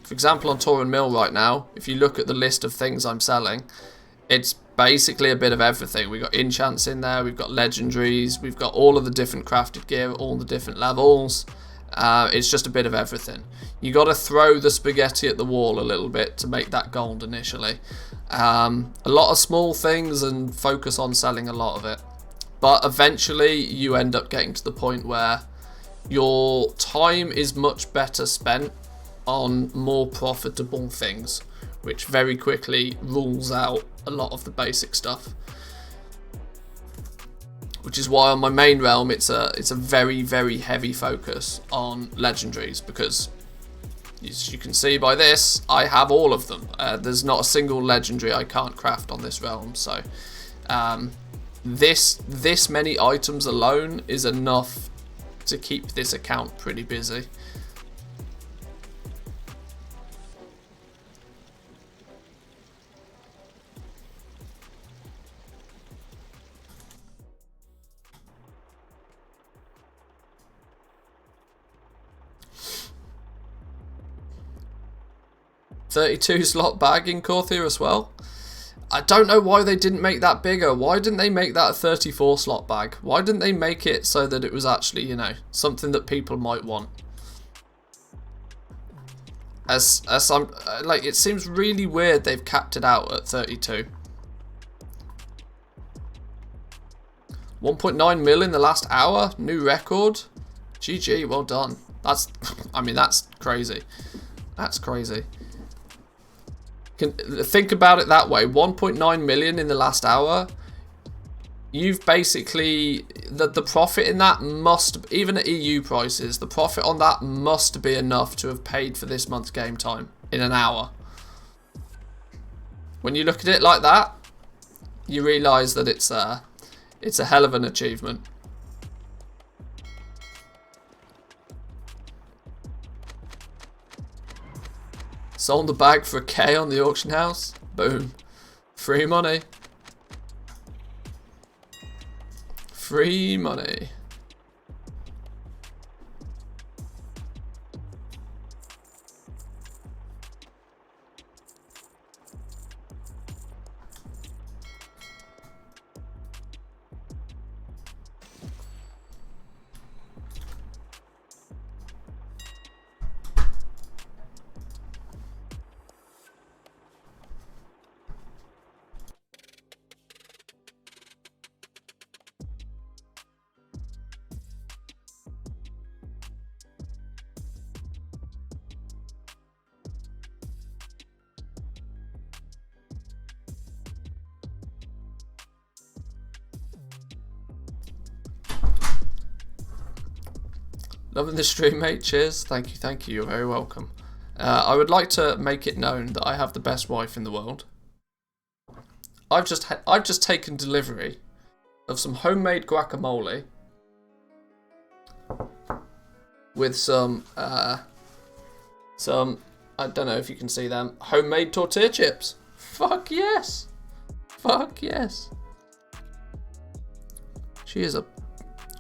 for example, on Torin Mill right now, if you look at the list of things I'm selling, it's basically a bit of everything. We've got enchants in there, we've got legendaries, we've got all of the different crafted gear, all the different levels. It's just a bit of everything. You got to throw the spaghetti at the wall a little bit to make that gold initially. A lot of small things and focus on selling a lot of it. But eventually you end up getting to the point where your time is much better spent on more profitable things, which very quickly rules out a lot of the basic stuff. Which is why on my main realm it's a very, very heavy focus on legendaries, because as you can see by this, I have all of them. There's not a single legendary I can't craft on this realm, so this many items alone is enough to keep this account pretty busy. $32 slot bag in Korthia as well. I don't know why they didn't make that bigger. Why didn't they make that a 34 slot bag? Why didn't they make it so that it was actually, you know, something that people might want? As I'm like, it seems really weird they've capped it out at 32. 1.9 mil in the last hour, new record. GG, well done. That's, I mean, that's crazy. That's crazy. Think about it that way. 1.9 million in the last hour. you've basically the profit in that must, even at EU prices, the profit on that must be enough to have paid for this month's game time in an hour. When you look at it like that, you realise that it's a hell of an achievement. Sold the bag for a K on the auction house. Boom. Free money. Free money. Loving the stream, mate. Cheers. Thank you, thank you. You're very welcome. I would like to make it known that I have the best wife in the world. I've just taken delivery of some homemade guacamole with some I don't know if you can see them, homemade tortilla chips. Fuck yes. Fuck yes. She is a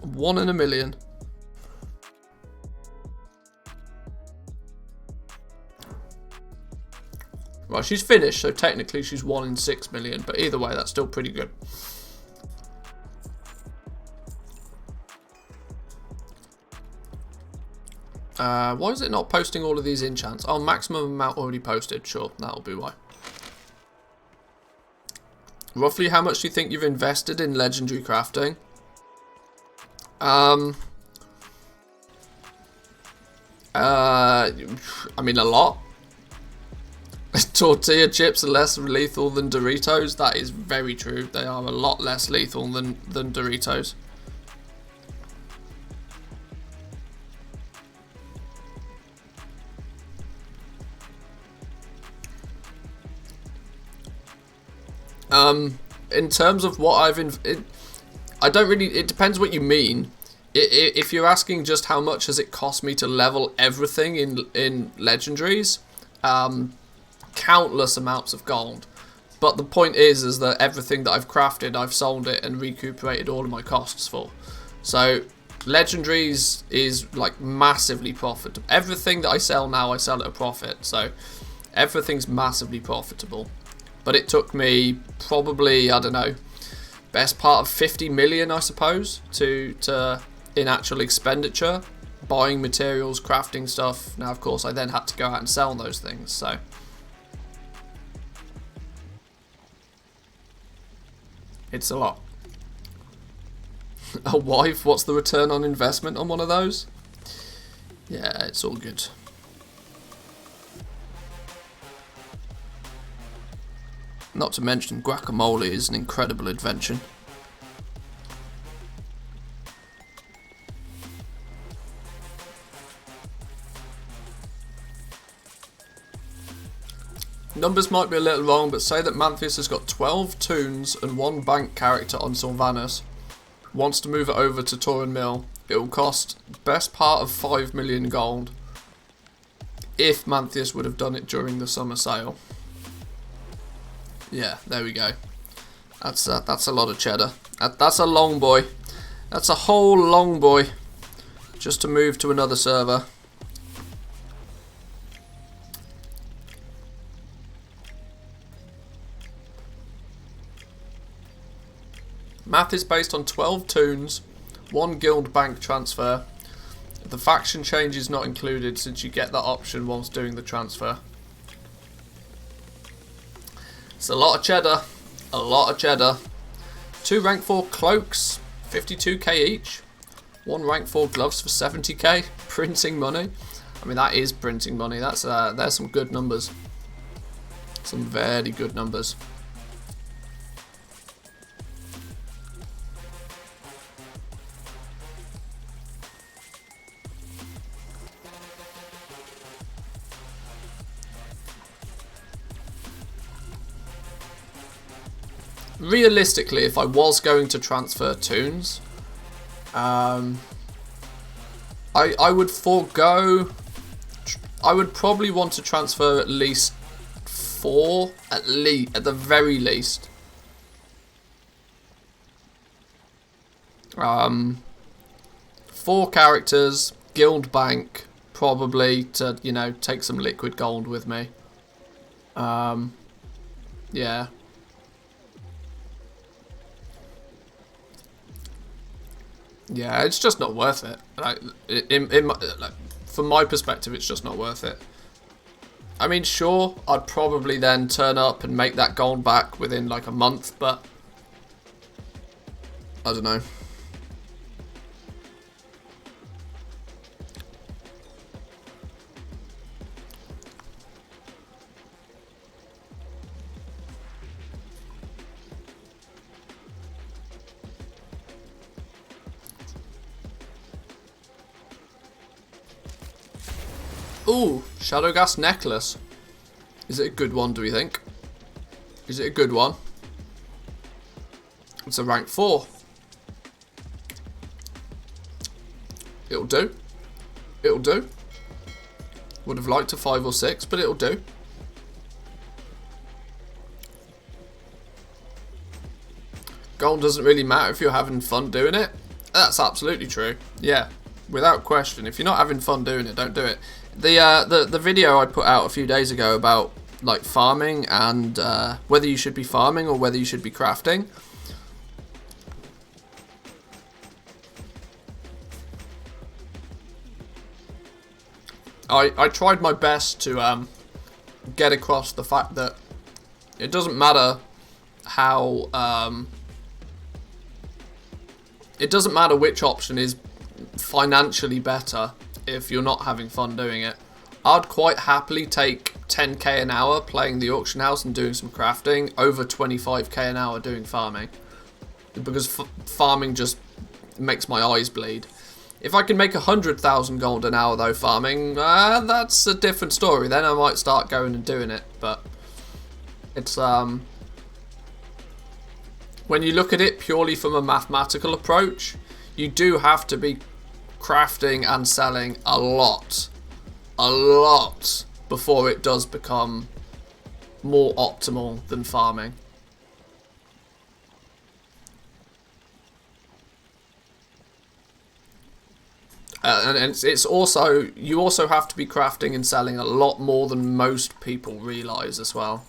1 in a million. Well, she's finished, so technically she's 1 in 6 million, but either way, that's still pretty good. Why is it not posting all of these enchants? Oh, maximum amount already posted. Sure, that'll be why. Roughly how much do you think you've invested in legendary crafting? I mean, a lot. Tortilla chips are less lethal than Doritos. That is very true. They are a lot less lethal than Doritos. In terms of what I don't really, it depends what you mean. If you're asking just how much has it cost me to level everything in legendaries, countless amounts of gold. But the point is that everything that I've crafted, I've sold it and recuperated all of my costs for. So legendaries is like massively profitable. Everything that I sell now, I sell at a profit. So everything's massively profitable. But it took me probably, I don't know, best part of 50 million, I suppose, to in actual expenditure, buying materials, crafting stuff. Now, of course, I then had to go out and sell those things. So it's a lot. A wife, what's the return on investment on one of those? Yeah, it's all good. Not to mention, guacamole is an incredible invention. Numbers might be a little wrong, but say that Manthias has got 12 toons and 1 bank character on Sylvanas. Wants to move it over to Tauren Mill. It will cost best part of 5 million gold. If Manthias would have done it during the summer sale. Yeah, there we go. That's a lot of cheddar. That's a long boy. That's a whole long boy. Just to move to another server. Math is based on 12 toons, 1 guild bank transfer. The faction change is not included since you get that option whilst doing the transfer. It's a lot of cheddar. A lot of cheddar. 2 rank 4 cloaks, 52k each. 1 rank 4 gloves for 70k. Printing money. I mean, that is printing money. There's some good numbers. Some very good numbers. realistically, if I was going to transfer toons, I would forego. I would probably want to transfer at least 4, at the very least. 4 characters, guild bank, probably to, you know, take some liquid gold with me. Yeah. Yeah, it's just not worth it. Like, from my perspective, it's just not worth it. I mean, sure, I'd probably then turn up and make that gold back within like a month, but I don't know. Ooh, Shadowghast necklace. Is it a good one, do we think? Is it a good one? It's a rank 4. It'll do. It'll do. Would have liked a 5 or 6, but it'll do. Gold doesn't really matter if you're having fun doing it. That's absolutely true. Yeah, without question. If you're not having fun doing it, don't do it. The video I put out a few days ago about like farming and whether you should be farming or whether you should be crafting. I tried my best to get across the fact that it doesn't matter how it doesn't matter which option is financially better if you're not having fun doing it. I'd quite happily take 10k an hour playing the auction house and doing some crafting over 25k an hour doing farming, because farming just makes my eyes bleed. If I can make 100,000 gold an hour though farming, that's a different story. Then I might start going and doing it, but it's when you look at it purely from a mathematical approach, you do have to be crafting and selling a lot before it does become more optimal than farming. And it's also, you also have to be crafting and selling a lot more than most people realise as well.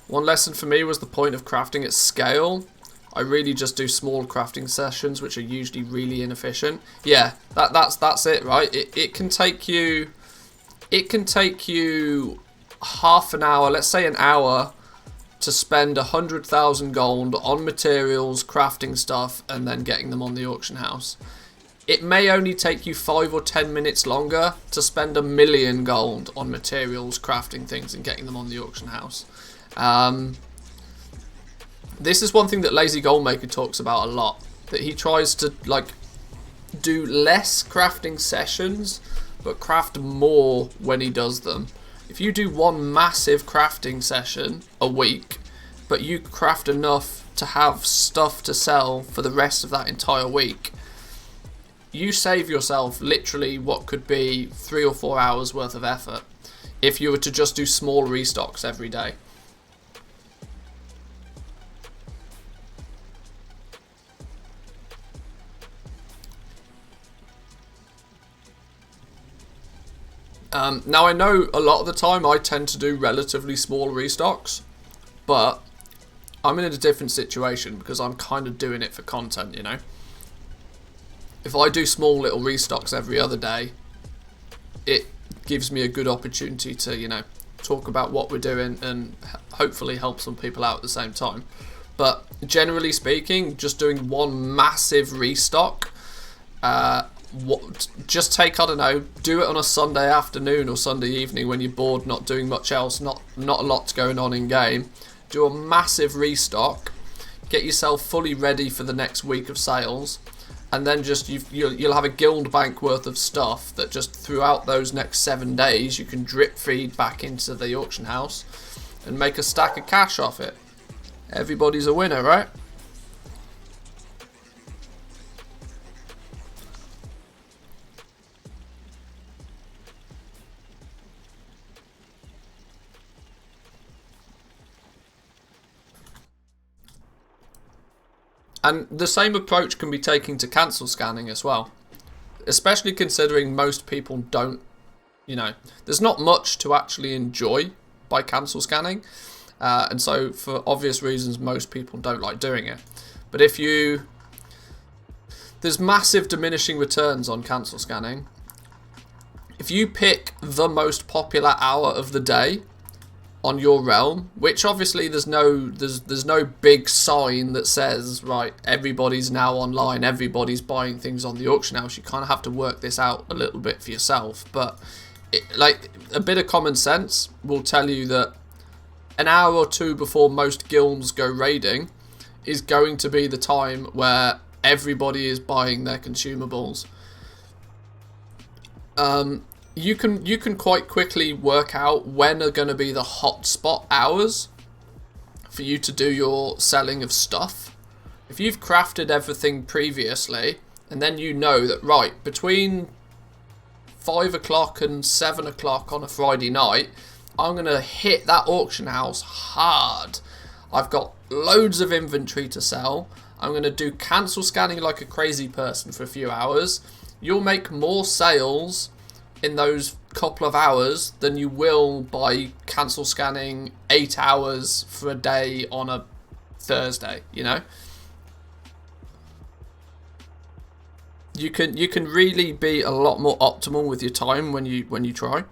One lesson for me was the point of crafting at scale. I really just do small crafting sessions, which are usually really inefficient. Yeah, that's it, right? It can take you half an hour, let's say an hour, to spend 100,000 gold on materials, crafting stuff, and then getting them on the auction house. It may only take you 5 or 10 minutes longer to spend 1,000,000 gold on materials, crafting things, and getting them on the auction house. This is one thing that Lazy Goldmaker talks about a lot, that he tries to like do less crafting sessions but craft more when he does them. If you do one massive crafting session a week but you craft enough to have stuff to sell for the rest of that entire week, you save yourself literally what could be 3 or 4 hours worth of effort if you were to just do small restocks every day. Now I know a lot of the time I tend to do relatively small restocks, but I'm in a different situation because I'm kind of doing it for content, you know. If I do small little restocks every other day, it gives me a good opportunity to, you know, talk about what we're doing and hopefully help some people out at the same time. But generally speaking, just doing one massive restock, just take, I don't know, do it on a Sunday afternoon or Sunday evening when you're bored, not doing much else, not a lot's going on in game. Do a massive restock, get yourself fully ready for the next week of sales, and then just you'll have a guild bank worth of stuff that just throughout those next 7 days you can drip feed back into the auction house, and make a stack of cash off it. Everybody's a winner, right? And the same approach can be taken to cancel scanning as well. Especially considering most people don't, there's not much to actually enjoy by cancel scanning. And so for obvious reasons, most people don't like doing it. But there's massive diminishing returns on cancel scanning. If you pick the most popular hour of the day on your realm, which obviously there's no big sign that says, right, everybody's now online, everybody's buying things on the auction house. You kind of have to work this out a little bit for yourself. But a bit of common sense will tell you that an hour or two before most guilds go raiding is going to be the time where everybody is buying their consumables. You can quite quickly work out when are going to be the hotspot hours for you to do your selling of stuff. If you've crafted everything previously, and then you know that, right, between 5 o'clock and 7 o'clock on a Friday night, I'm going to hit that auction house hard. I've got loads of inventory to sell. I'm going to do cancel scanning like a crazy person for a few hours. You'll make more sales in those couple of hours than you will by cancel scanning 8 hours for a day on a Thursday, You can really be a lot more optimal with your time when you try.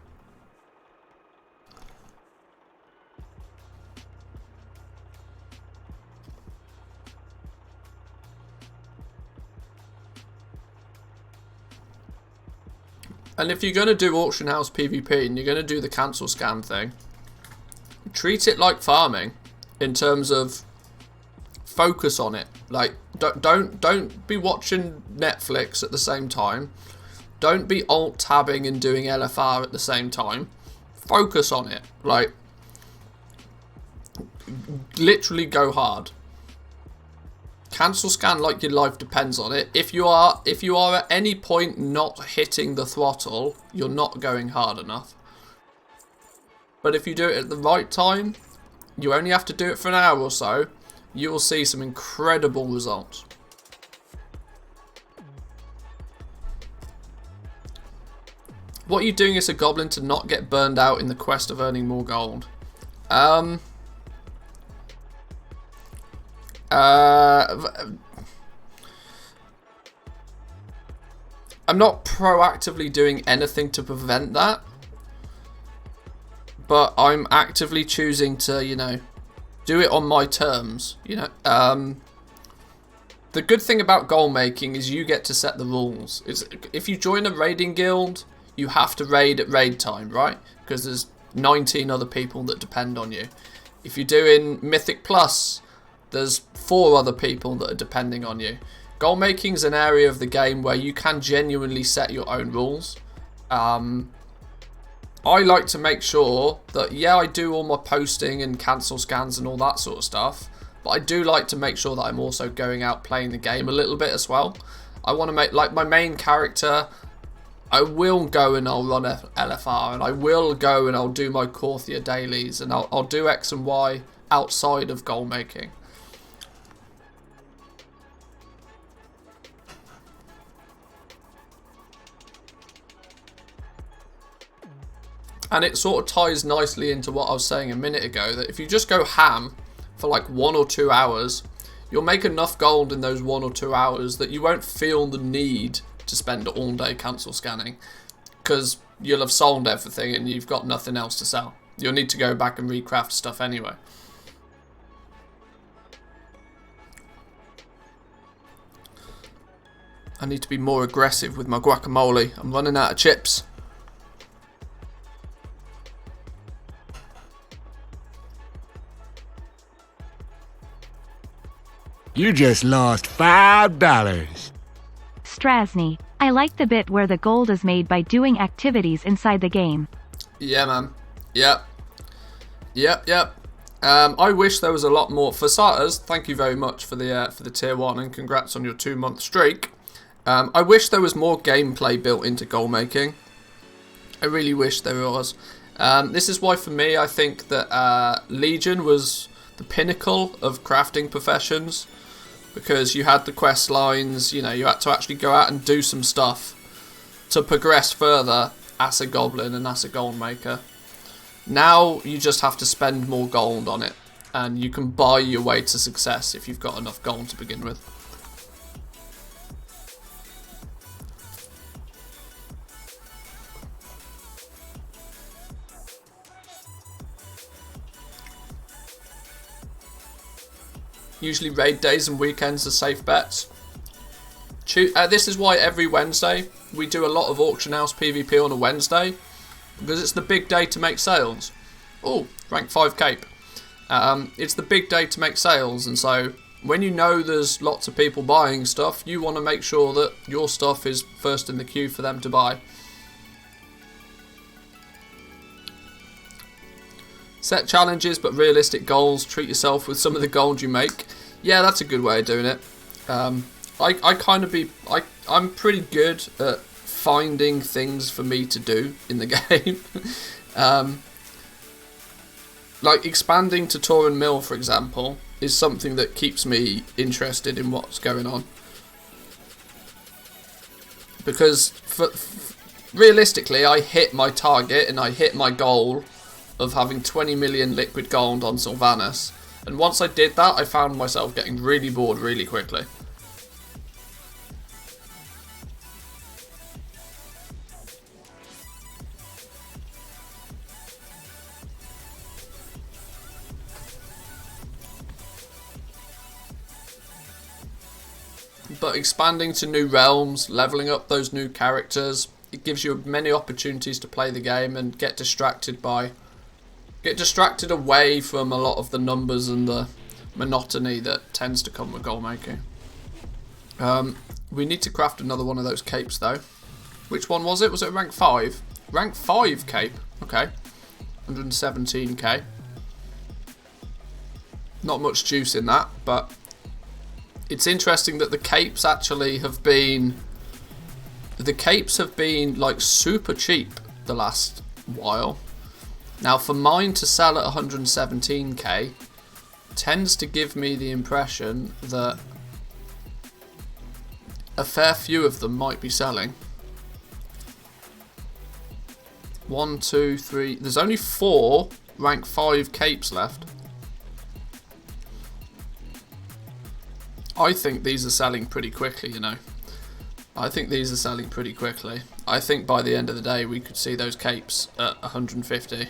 And if you're going to do auction house PvP and you're going to do the cancel scan thing, treat it like farming in terms of focus on it. Like, don't be watching Netflix at the same time. Don't be alt tabbing and doing LFR at the same time. Focus on it. Like, literally go hard. Cancel scan like your life depends on it. If you are at any point not hitting the throttle, you're not going hard enough. But if you do it at the right time, you only have to do it for an hour or so, you will see some incredible results. What are you doing as a goblin to not get burned out in the quest of earning more gold? I'm not proactively doing anything to prevent that, but I'm actively choosing to, do it on my terms. The good thing about goal making is you get to set the rules. If you join a raiding guild, you have to raid at raid time, right? Because there's 19 other people that depend on you. If you're doing Mythic Plus, there's 4 other people that are depending on you. Goal making is an area of the game where you can genuinely set your own rules. I like to make sure that, I do all my posting and cancel scans and all that sort of stuff, but I do like to make sure that I'm also going out playing the game a little bit as well. I want to make, like, my main character, I will go and I'll run LFR, and I will go and I'll do my Korthia dailies, and I'll do X and Y outside of goal making. And it sort of ties nicely into what I was saying a minute ago, that if you just go ham for like 1 or 2 hours, you'll make enough gold in those 1 or 2 hours that you won't feel the need to spend all day cancel scanning, because you'll have sold everything and you've got nothing else to sell. You'll need to go back and recraft stuff anyway. I need to be more aggressive with my guacamole. I'm running out of chips. You just lost $5. Strasny, I like the bit where the gold is made by doing activities inside the game. Yeah, man. Yeah. Yep. I wish there was a lot more. For starters, thank you very much for the tier 1 and congrats on your 2-month streak. I wish there was more gameplay built into goal making. I really wish there was. This is why for me I think that Legion was the pinnacle of crafting professions, because you had the quest lines, you had to actually go out and do some stuff to progress further as a goblin and as a gold maker. Now you just have to spend more gold on it, and you can buy your way to success if you've got enough gold to begin with. Usually raid days and weekends are safe bets. This is why every Wednesday we do a lot of auction house PvP on a Wednesday, because it's the big day to make sales. Oh, rank 5 cape. It's the big day to make sales, and so when you know there's lots of people buying stuff, you want to make sure that your stuff is first in the queue for them to buy. Set challenges but realistic goals. Treat yourself with some of the gold you make. Yeah, that's a good way of doing it. I'm pretty good at finding things for me to do in the game. Like expanding to Torin Mill, for example, is something that keeps me interested in what's going on. Because realistically, I hit my target and I hit my goal of having 20 million liquid gold on Sylvanas, and once I did that I found myself getting really bored really quickly. But expanding to new realms, leveling up those new characters, it gives you many opportunities to play the game and get distracted away from a lot of the numbers and the monotony that tends to come with goal making. We need to craft another one of those capes though. Which one was it? Was it rank 5? Rank 5 cape. Okay. 117k. Not much juice in that, but it's interesting that the capes actually have been... The capes have been like super cheap the last while. Now for mine to sell at 117k tends to give me the impression that a fair few of them might be selling. 1, 2, 3... There's only 4 rank 5 capes left. I think these are selling pretty quickly, I think these are selling pretty quickly. I think by the end of the day we could see those capes at 150.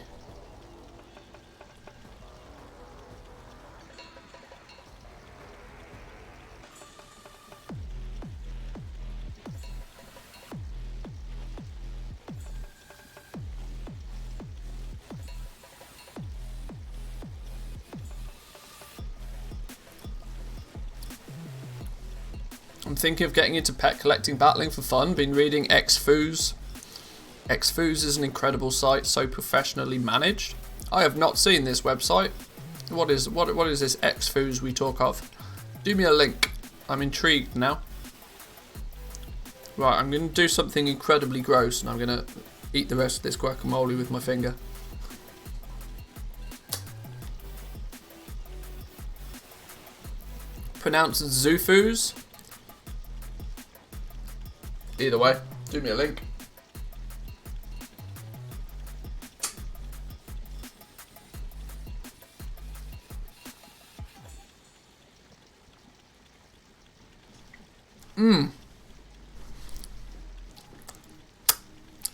I'm thinking of getting into pet collecting battling for fun. Been reading Xfooz. Xfooz is an incredible site, so professionally managed. I have not seen this website. What is this Xfooz we talk of? Do me a link. I'm intrigued now. Right, I'm going to do something incredibly gross, and I'm going to eat the rest of this guacamole with my finger. Pronounced Zufooz. Either way, do me a link.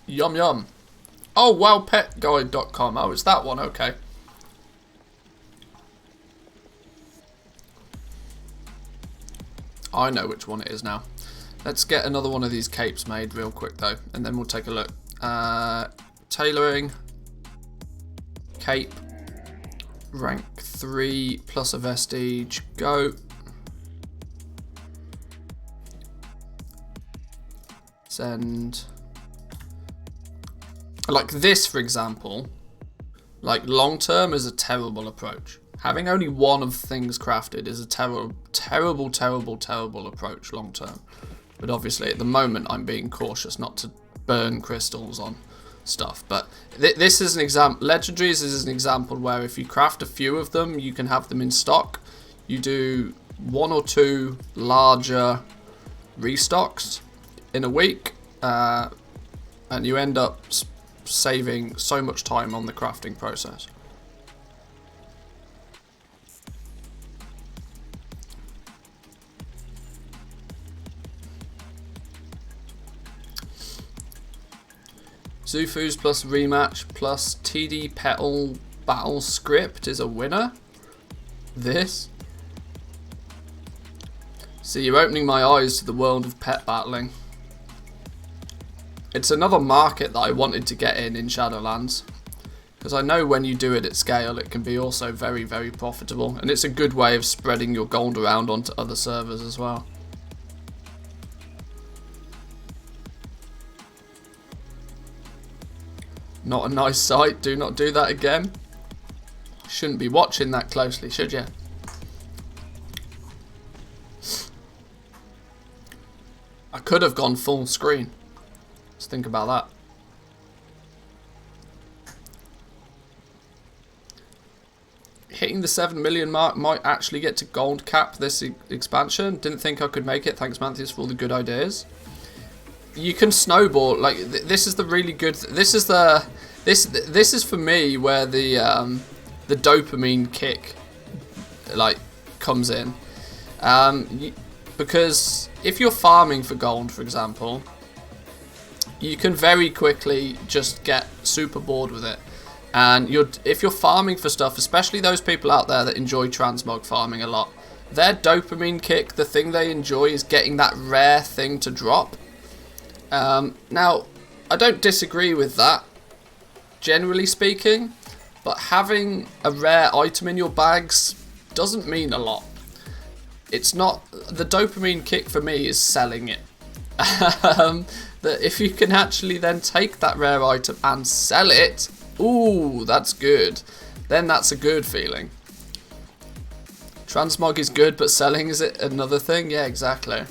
Yum yum. Oh, wowpetguide.com. Oh, it's that one, okay. I know which one it is now. Let's get another one of these capes made real quick though, and then we'll take a look. Tailoring, cape, rank 3 plus a vestige, go. Send. Like this, for example, Like, long term is a terrible approach. Having only one of things crafted is a terrible approach long term. But obviously at the moment I'm being cautious not to burn crystals on stuff. But this is an example. Legendaries is an example where if you craft a few of them, you can have them in stock. You do 1 or 2 larger restocks in a week, and you end up saving so much time on the crafting process. Zufus plus rematch plus TD Petal battle script is a winner. This. See, you're opening my eyes to the world of pet battling. It's another market that I wanted to get in Shadowlands. Because I know when you do it at scale, it can be also very, very profitable. And it's a good way of spreading your gold around onto other servers as well. Not a nice sight. Do not do that again. Shouldn't be watching that closely, should you? I could have gone full screen. Let's think about that. Hitting the 7 million mark might actually get to gold cap this expansion. Didn't think I could make it. Thanks, Manthius, for all the good ideas. You can snowball. Like, this is the really good. This is for me where the dopamine kick like comes in. Because if you're farming for gold, for example, you can very quickly just get super bored with it. And if you're farming for stuff, especially those people out there that enjoy transmog farming a lot, their dopamine kick, the thing they enjoy is getting that rare thing to drop. Now, I don't disagree with that, generally speaking, but having a rare item in your bags doesn't mean a lot. It's not, the dopamine kick for me is selling it. That if you can actually then take that rare item and sell it, ooh, that's good. Then that's a good feeling. Transmog is good, but selling is it another thing? Yeah, exactly.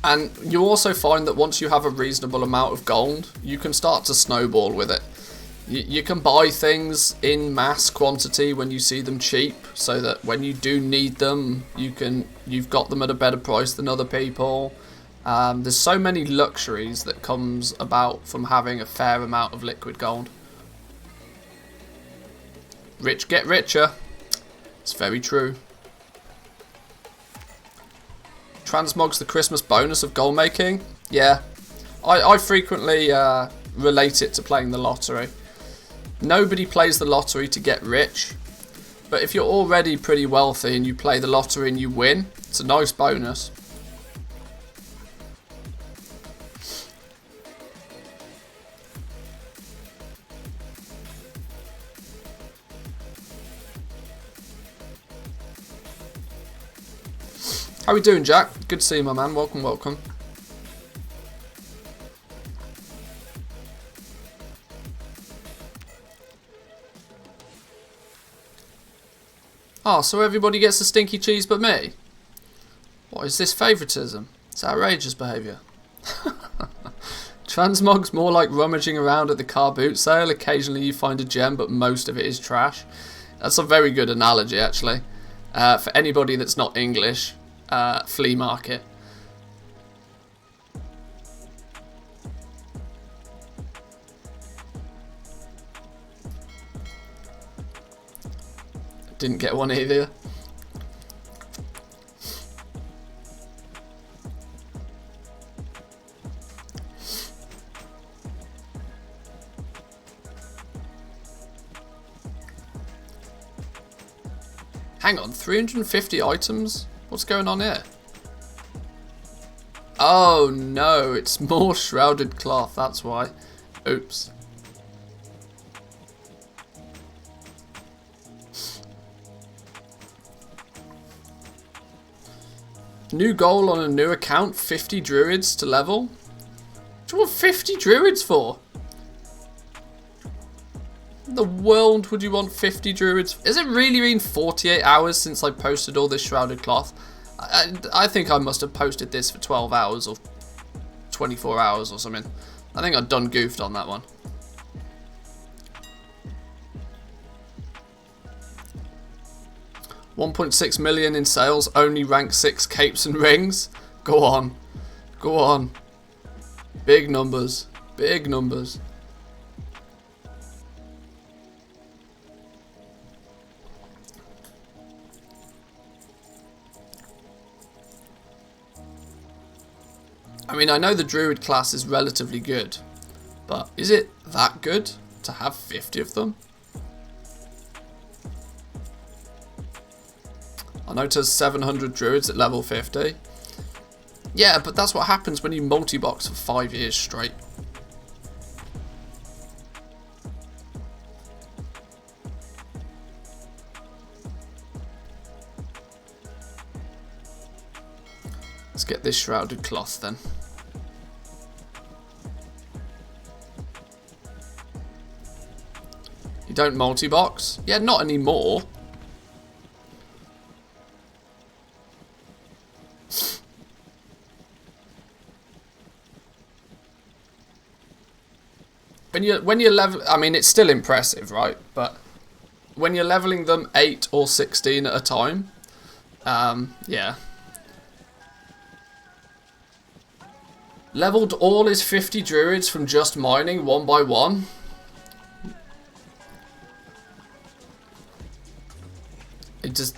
And you also find that once you have a reasonable amount of gold, you can start to snowball with it. You can buy things in mass quantity when you see them cheap, so that when you do need them, you've got them at a better price than other people. There's so many luxuries that comes about from having a fair amount of liquid gold. Rich get richer. It's very true. Transmog's the Christmas bonus of gold making. Yeah, I frequently relate it to playing the lottery. Nobody plays the lottery to get rich, but if you're already pretty wealthy and you play the lottery and you win, it's a nice bonus. How we doing, Jack? Good to see you, my man. Welcome, welcome. Oh, so everybody gets a stinky cheese but me? What is this favouritism? It's outrageous behaviour. Transmog's more like rummaging around at the car boot sale. Occasionally you find a gem, but most of it is trash. That's a very good analogy, actually. For anybody that's not English, flea market. Didn't get one either. Hang on, 350 items? What's going on here? Oh no, it's more shrouded cloth, that's why. Oops. New goal on a new account, 50 druids to level. What do you want 50 druids for? In the world would you want 50 druids? Is it really been 48 hours since I posted all this Shrouded Cloth? I think I must have posted this for 12 hours or 24 hours or something. I think I've done goofed on that one. $1.6 million in sales, only rank 6 capes and rings. Go on. Go on. Big numbers. Big numbers. I mean, I know the Druid class is relatively good, but is it that good to have 50 of them? I know there's 700 Druids at level 50. Yeah, but that's what happens when you multi-box for 5 years straight. Let's get this Shrouded Cloth then. You don't multi-box? Yeah, not anymore. When you're level, I mean, it's still impressive, right? But when you're leveling them 8 or 16 at a time, yeah. Leveled all his 50 druids from just mining one by one. It just...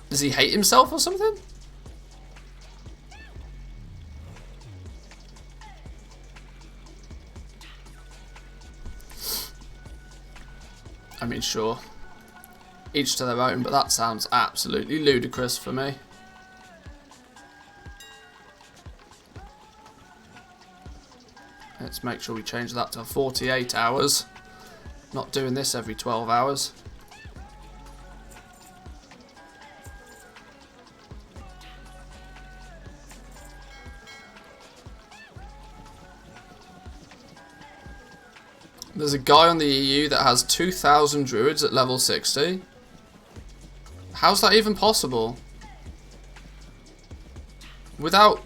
Does he hate himself or something? I mean, sure. Each to their own, but that sounds absolutely ludicrous for me. Let's make sure we change that to 48 hours. Not doing this every 12 hours. There's a guy on the EU that has 2,000 druids at level 60. How's that even possible? Without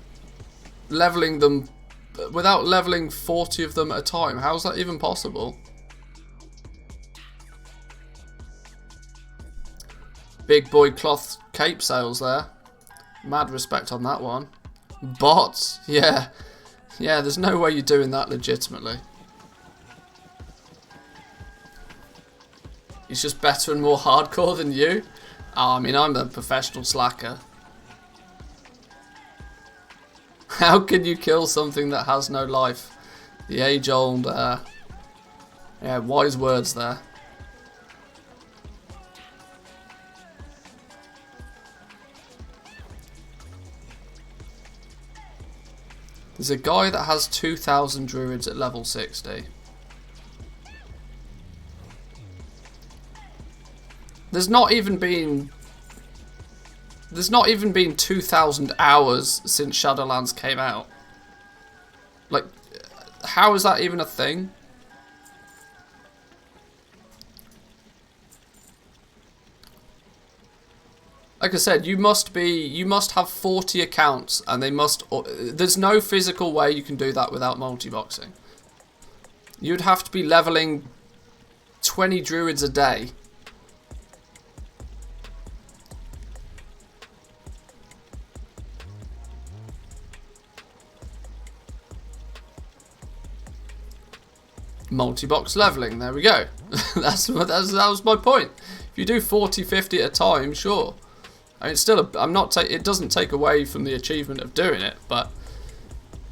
leveling them, without leveling 40 of them at a time, how's that even possible? Big boy cloth cape sales there. Mad respect on that one. Bots? Yeah. Yeah, there's no way you're doing that legitimately. He's just better and more hardcore than you? Oh, I mean, I'm a professional slacker. How can you kill something that has no life? The age-old, yeah, wise words there. There's a guy that has 2,000 druids at level 60. There's not even been 2,000 hours since Shadowlands came out. Like, how is that even a thing? Like I said, you must have 40 accounts, and they must. There's no physical way you can do that without multi-boxing. You'd have to be leveling 20 druids a day. Multi-box leveling, there we go. that was my point. If you do 40, 50 at a time, sure. I mean, it's still it doesn't take away from the achievement of doing it, but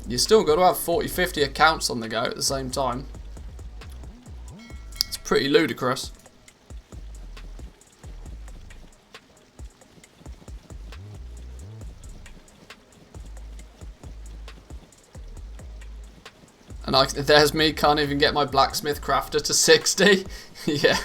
you still got to have 40, 50 accounts on the go at the same time. It's pretty ludicrous. And there's me, can't even get my blacksmith crafter to 60. Yeah.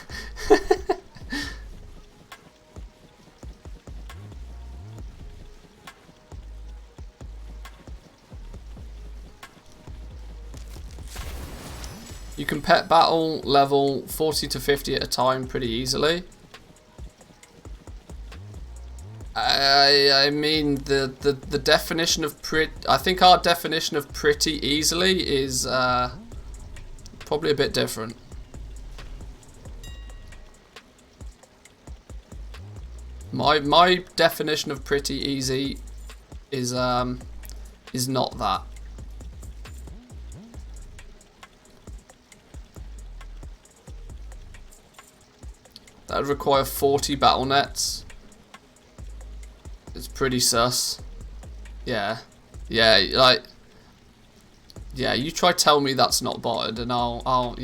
You can pet battle level 40 to 50 at a time pretty easily. I mean, the definition of I think our definition of pretty easily is probably a bit different. My definition of pretty easy is not that. That would require 40 battle nets. It's pretty sus. Yeah. Yeah, like... Yeah, you try tell me that's not botted and I'll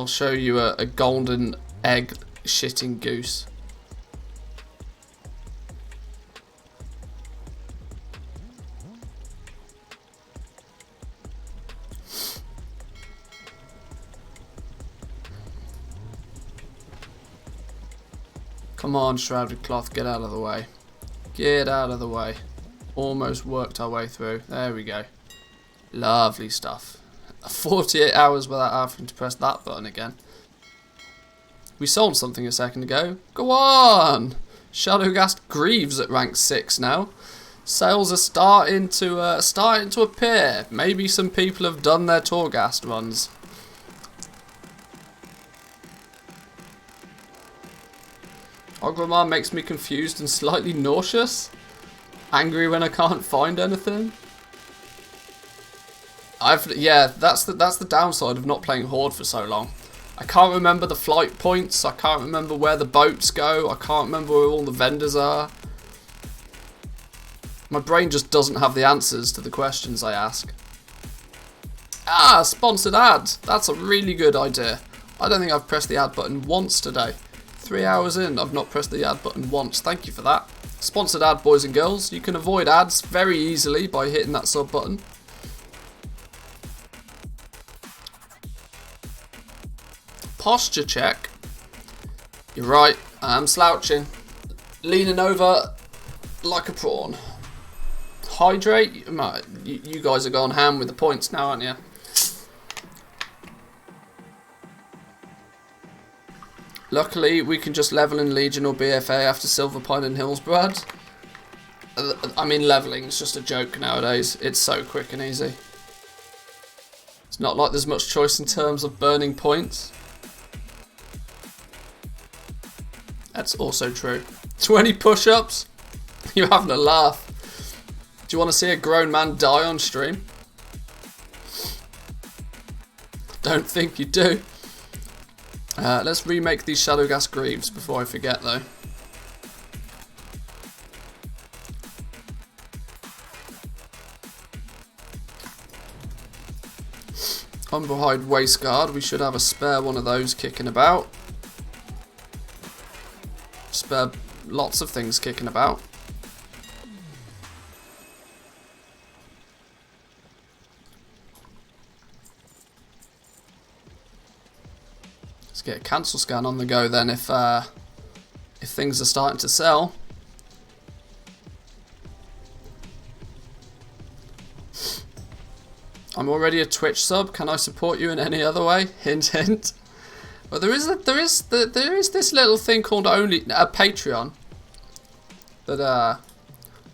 show you a golden egg shitting goose. Come on, Shrouded Cloth, get out of the way. Get out of the way. Almost worked our way through. There we go. Lovely stuff. 48 hours without having to press that button again. We sold something a second ago. Go on! Shadowghast Greaves at rank 6 now. Sales are starting to appear. Maybe some people have done their Torghast runs. Orgrimmar makes me confused and slightly nauseous. Angry when I can't find anything. Yeah, that's the downside of not playing Horde for so long. I can't remember the flight points. I can't remember where the boats go. I can't remember where all the vendors are. My brain just doesn't have the answers to the questions I ask. Ah, sponsored ad. That's a really good idea. I don't think I've pressed the ad button once today. 3 hours in, I've not pressed the ad button once. Thank you for that. Sponsored ad, boys and girls. You can avoid ads very easily by hitting that sub button. Posture check. You're right, I'm slouching. Leaning over like a prawn. Hydrate. You guys are going ham with the points now, aren't you? Luckily, we can just level in Legion or BFA after Silverpine and Hillsbrad. I mean, leveling is just a joke nowadays. It's so quick and easy. It's not like there's much choice in terms of burning points. That's also true. 20 push-ups? You're having a laugh. Do you want to see a grown man die on stream? Don't think you do. Let's remake these Shadowghast Greaves before I forget though. Umberhide Waistguard, we should have a spare one of those kicking about. Spare lots of things kicking about. Let's get a cancel scan on the go then if things are starting to sell. I'm already a Twitch sub. Can I support you in any other way? Hint, hint. But there is this little thing called a Patreon that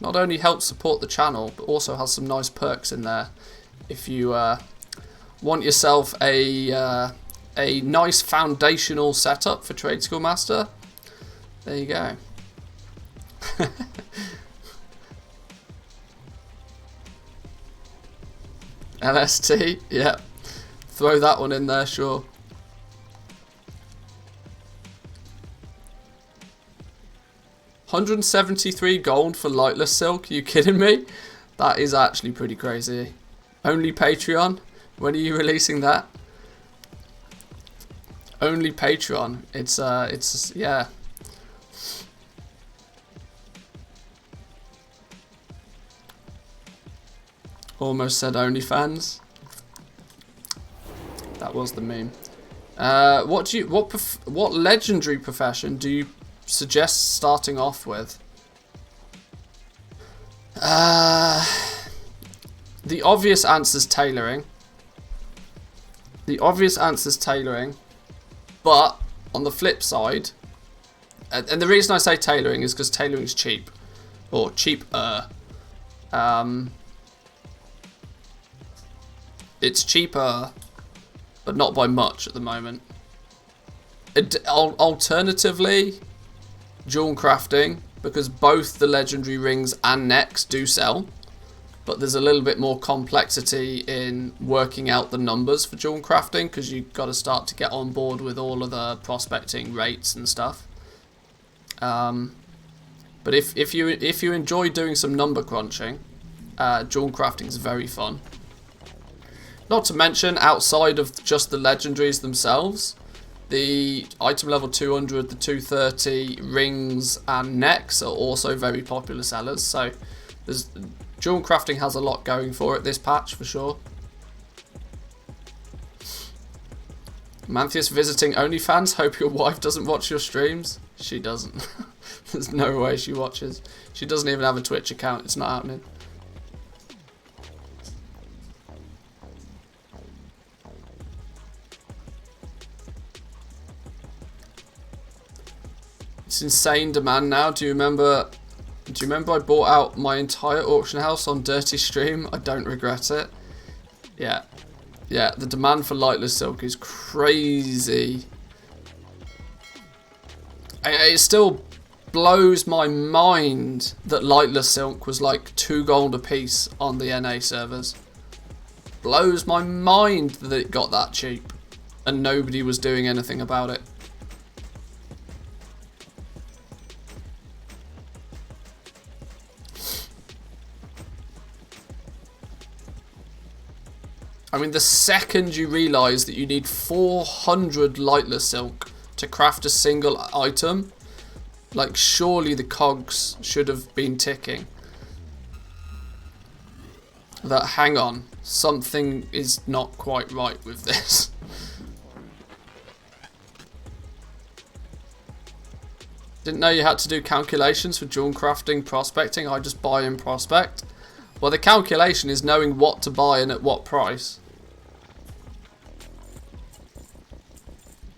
not only helps support the channel but also has some nice perks in there. If you want yourself a nice foundational setup for Trade School Master, there you go. LST, yeah. Throw that one in there, sure. $173 gold for Lightless Silk, are you kidding me? That is actually pretty crazy. Only Patreon? When are you releasing that? Only Patreon. It's yeah. Almost said OnlyFans. That was the meme. What legendary profession do you suggest starting off with? The obvious answer is tailoring. The obvious answer is tailoring, but on the flip side, and the reason I say tailoring is because tailoring is cheap, or cheaper. It's cheaper, but not by much at the moment. Alternatively, jewel crafting, because both the legendary rings and necks do sell, but there's a little bit more complexity in working out the numbers for jewel crafting, because you've got to start to get on board with all of the prospecting rates and stuff. But if you enjoy doing some number crunching, jewel crafting is very fun. Not to mention, outside of just the legendaries themselves, the item level 200, the 230 rings and necks are also very popular sellers. So jewel crafting has a lot going for it this patch for sure. Manthius visiting OnlyFans. Hope your wife doesn't watch your streams. She doesn't. There's no way she watches. She doesn't even have a Twitch account. It's not happening. It's insane demand now. Do you remember I bought out my entire auction house on Dirty Stream? I don't regret it. Yeah. Yeah, the demand for lightless silk is crazy. It still blows my mind that lightless silk was like 2 gold a piece on the NA servers. Blows my mind that it got that cheap and nobody was doing anything about it. I mean, the second you realise that you need 400 lightless silk to craft a single item, like, surely the cogs should have been ticking. That, hang on, something is not quite right with this. Didn't know you had to do calculations for jewel crafting prospecting. I just buy and prospect. Well, the calculation is knowing what to buy and at what price.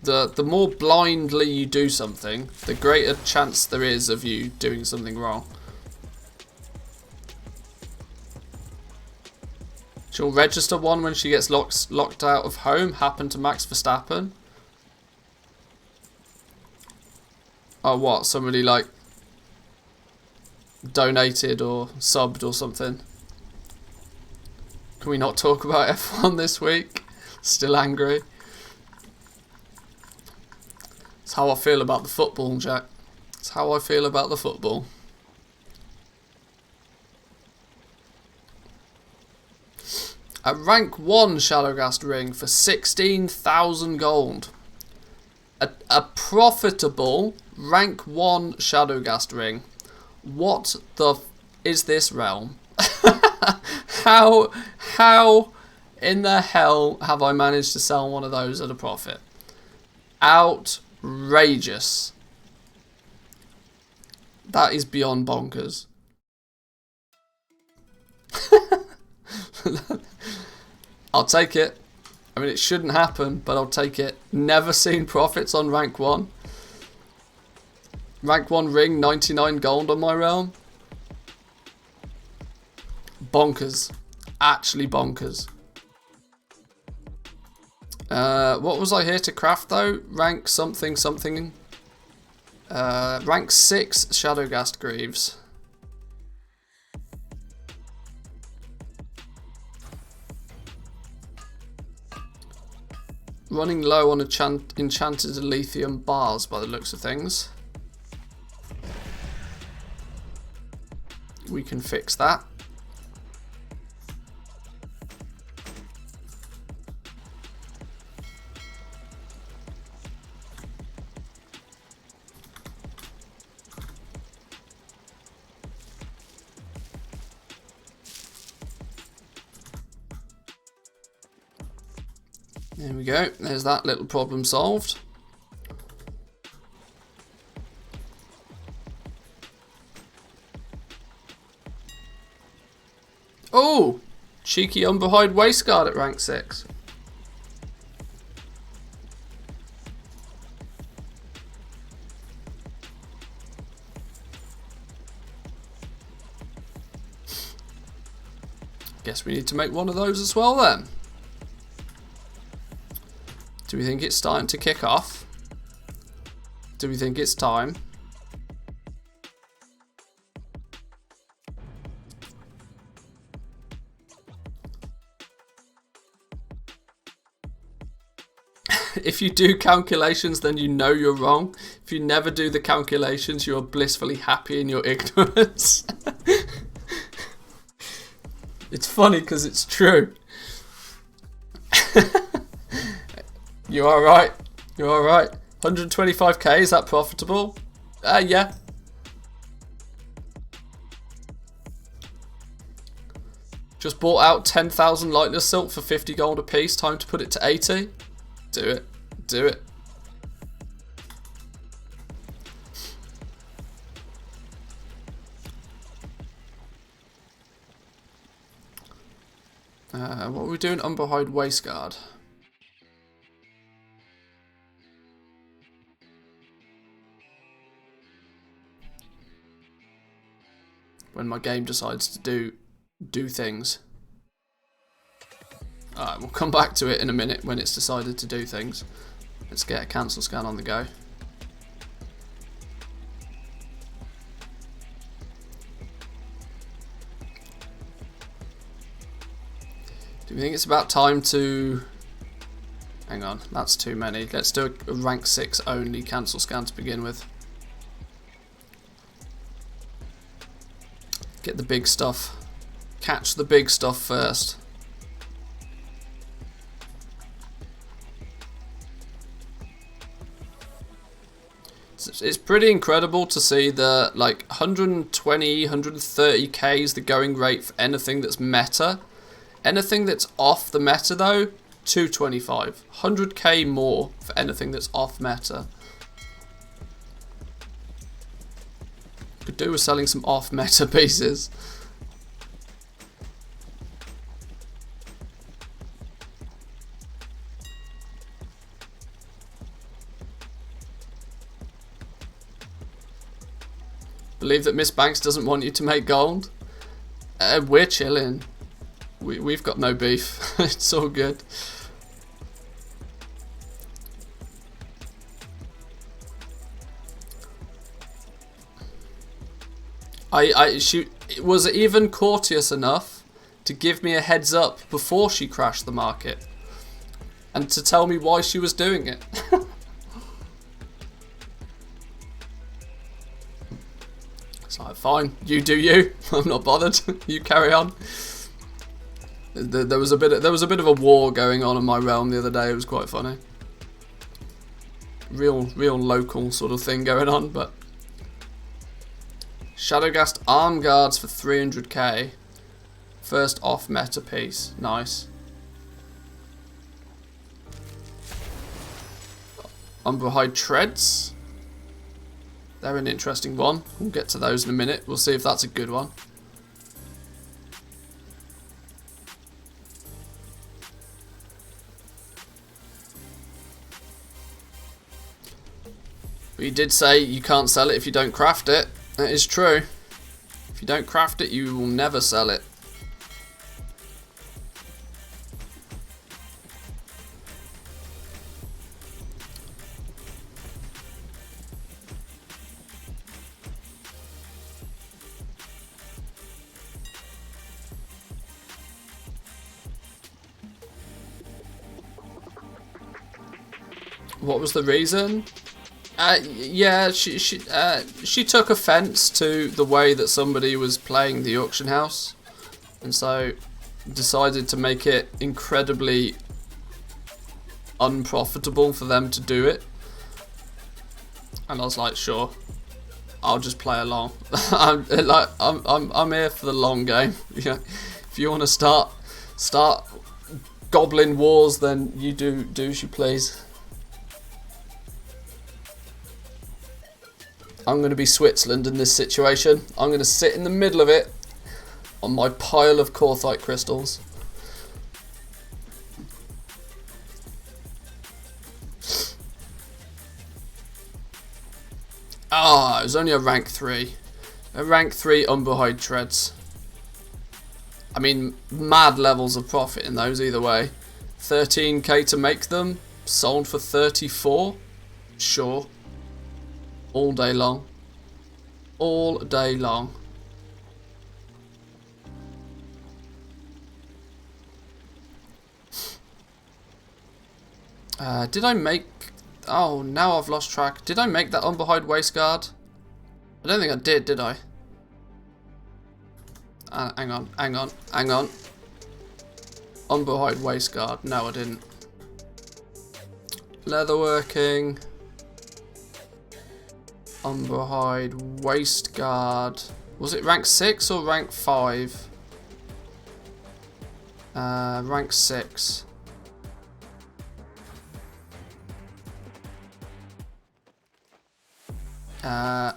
The more blindly you do something, the greater chance there is of you doing something wrong. She'll register one when she gets locked out of home. Happened to Max Verstappen. Oh, what? Somebody like donated or subbed or something. Can we not talk about F1 this week? Still angry. It's how I feel about the football, Jack. It's how I feel about the football. A rank 1 Shadowgast ring for 16,000 gold. A profitable rank 1 Shadowgast ring. What the is this realm? How in the hell have I managed to sell one of those at a profit? Outrageous. That is beyond bonkers. I'll take it. I mean, it shouldn't happen, but I'll take it. Never seen profits on rank 1. Rank 1 ring, 99 gold on my realm. Bonkers. Actually bonkers. What was I here to craft though? Rank something something. Rank 6 Shadowgast Greaves. Running low on enchanted lithium bars by the looks of things. We can fix that. There we go, there's that little problem solved. Oh! Cheeky unbehind waistguard at rank 6. Guess we need to make one of those as well then. Do we think it's starting to kick off? Do we think it's time? If you do calculations, then you know you're wrong. If you never do the calculations, you're blissfully happy in your ignorance. It's funny because it's true. You are right. You are right. 125k, is that profitable? Yeah. Just bought out 10,000 lightness silk for 50 gold a piece. Time to put it to 80. Do it. Do it. What are we doing? Umberhide Waistguard. When my game decides to do things. Alright, we'll come back to it in a minute when it's decided to do things. Let's get a cancel scan on the go. Do we think it's about time to... Hang on, that's too many. Let's do a rank 6 only cancel scan to begin with. Get the big stuff. Catch the big stuff first. It's pretty incredible to see the like 120, 130k is the going rate for anything that's meta. Anything that's off the meta though, 225. 100k more for anything that's off meta. Could do with selling some off meta pieces. Believe that Miss Banks doesn't want you to make gold? We're chilling. We've got no beef. It's all good. She was even courteous enough to give me a heads up before she crashed the market and to tell me why she was doing it. It's like, fine, you do you. I'm not bothered. You carry on. There was a bit of a war going on in my realm the other day. It was quite funny. Real local sort of thing going on, but Shadowgast arm guards for 300k. First off meta piece. Nice. Umberhide treads. They're an interesting one. We'll get to those in a minute. We'll see if that's a good one. But you did say you can't sell it if you don't craft it. That is true. If you don't craft it, you will never sell it. What was the reason? Yeah, she took offence to the way that somebody was playing the auction house, and so decided to make it incredibly unprofitable for them to do it. And I was like, sure, I'll just play along. I'm here for the long game. Yeah, if you want to start goblin wars, then you do as you please. I'm going to be Switzerland in this situation. I'm going to sit in the middle of it on my pile of Korthite crystals. Ah, it was only a rank 3. A rank 3 Umberhide treads. I mean, mad levels of profit in those either way. 13k to make them, sold for 34. Sure. All day long. All day long. Did I make... Oh, now I've lost track. Did I make that Umberhide Waistguard? I don't think I did I? Hang on. Umberhide Waistguard. No, I didn't. Leatherworking. Umberhide Waistguard. Was it rank 6 or rank 5? Rank 6.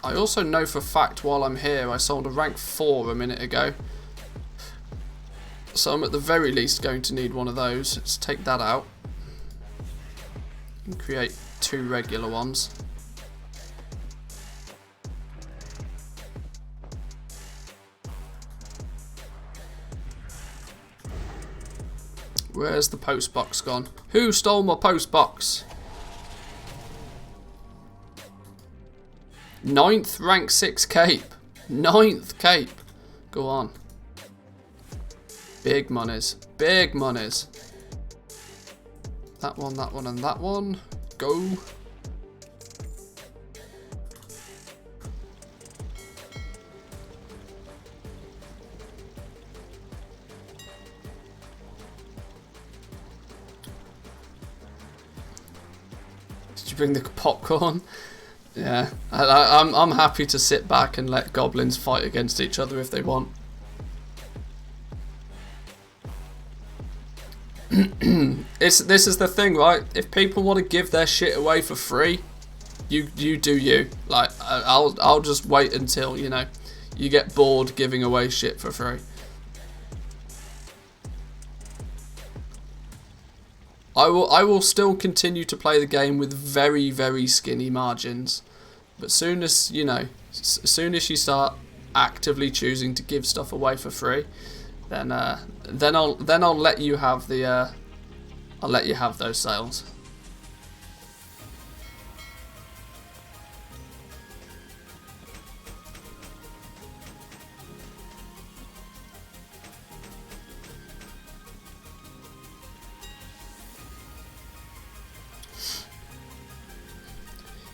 I also know for a fact while I'm here I sold a rank 4 a minute ago. So I'm at the very least going to need one of those. Let's take that out. And create 2 regular ones. Where's the post box gone? Who stole my post box? 9th rank 6 cape. 9th cape. Go on. Big monies. Big monies. That one, and that one. Go. Did you bring the popcorn? Yeah, I'm happy to sit back and let goblins fight against each other if they want. This is the thing, right? If people want to give their shit away for free, you do you. Like I'll just wait until, you know, you get bored giving away shit for free. I will still continue to play the game with very, very skinny margins, but soon as you know, as soon as you start actively choosing to give stuff away for free, then I'll let you have the I'll let you have those sales.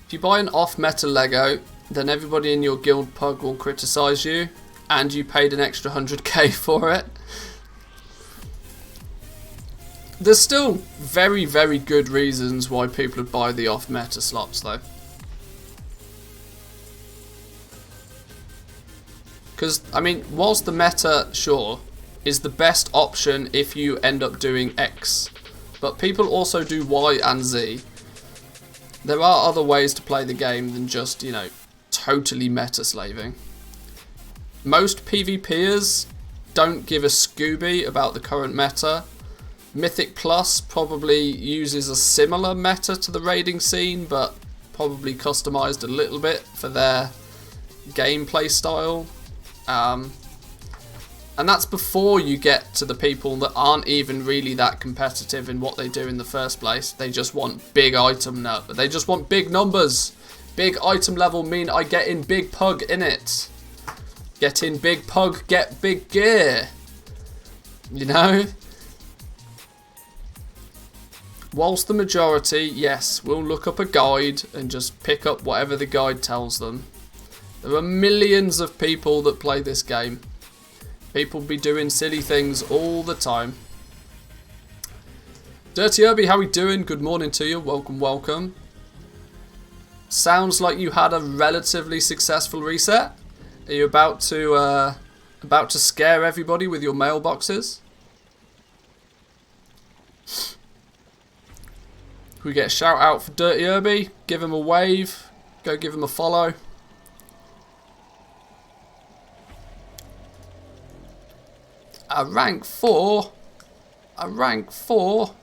If you buy an off-meta Lego, then everybody in your guild pug will criticise you, and you paid an extra 100k for it. There's still very, very good reasons why people would buy the off-meta slots, though. Because, I mean, whilst the meta, sure, is the best option if you end up doing X, but people also do Y and Z. There are other ways to play the game than just, you know, totally meta slaving. Most PvPers don't give a Scooby about the current meta. Mythic Plus probably uses a similar meta to the raiding scene, but probably customized a little bit for their gameplay style. And that's before you get to the people that aren't even really that competitive in what they do in the first place. They just want big item but they just want big numbers. Big item level mean I get in big pug in it. Get in big pug, get big gear. You know? Whilst the majority, yes, will look up a guide and just pick up whatever the guide tells them, there are millions of people that play this game. People be doing silly things all the time. Dirty Herbie, how we doing? Good morning to you. Welcome, welcome. Sounds like you had a relatively successful reset. Are you about to scare everybody with your mailboxes? We get a shout out for Dirty Herbie. Give him a wave. Go give him a follow. A rank 4. A rank 4.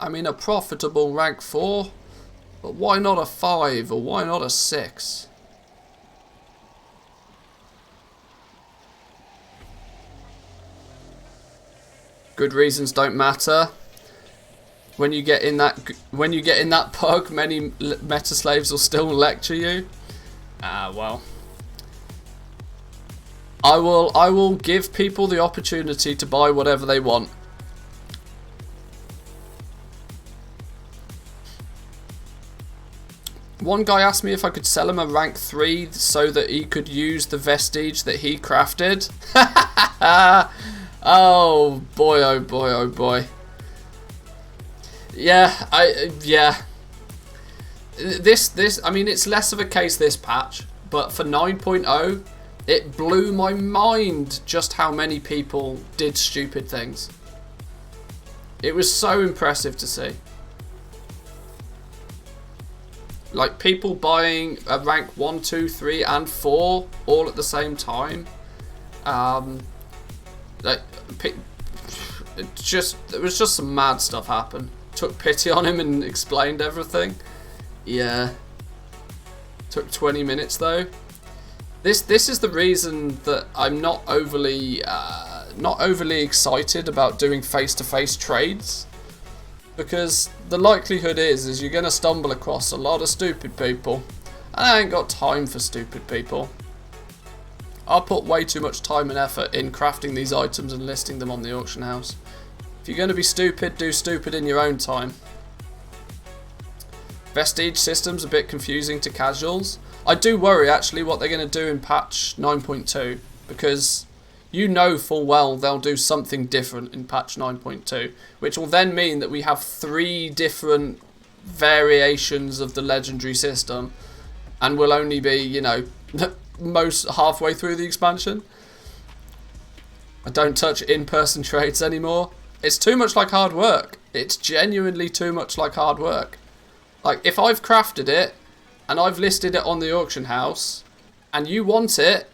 I mean a profitable rank 4. But why not a 5 or why not a 6? Good reasons don't matter. When you get in that pug, many meta slaves will still lecture you. Well. I will give people the opportunity to buy whatever they want. One guy asked me if I could sell him a rank 3 so that he could use the vestige that he crafted. Oh boy, oh boy, oh boy. Yeah, This, I mean, it's less of a case this patch, but for 9.0, it blew my mind just how many people did stupid things. It was so impressive to see. Like, people buying a rank 1, 2, 3 and 4 all at the same time. Like, there was just some mad stuff happen. Took pity on him and explained everything. Yeah. Took 20 minutes though. This is the reason that I'm not overly excited about doing face-to-face trades. Because the likelihood is you're going to stumble across a lot of stupid people. And I ain't got time for stupid people. I'll put way too much time and effort in crafting these items and listing them on the auction house. If you're going to be stupid, do stupid in your own time. Vestige system's a bit confusing to casuals. I do worry actually what they're going to do in patch 9.2. Because you know full well they'll do something different in patch 9.2, which will then mean that we have 3 different variations of the legendary system, and will only be, you know, most halfway through the expansion. I don't touch in-person trades anymore. It's too much like hard work. It's genuinely too much like hard work. Like, if I've crafted it and I've listed it on the auction house and you want it,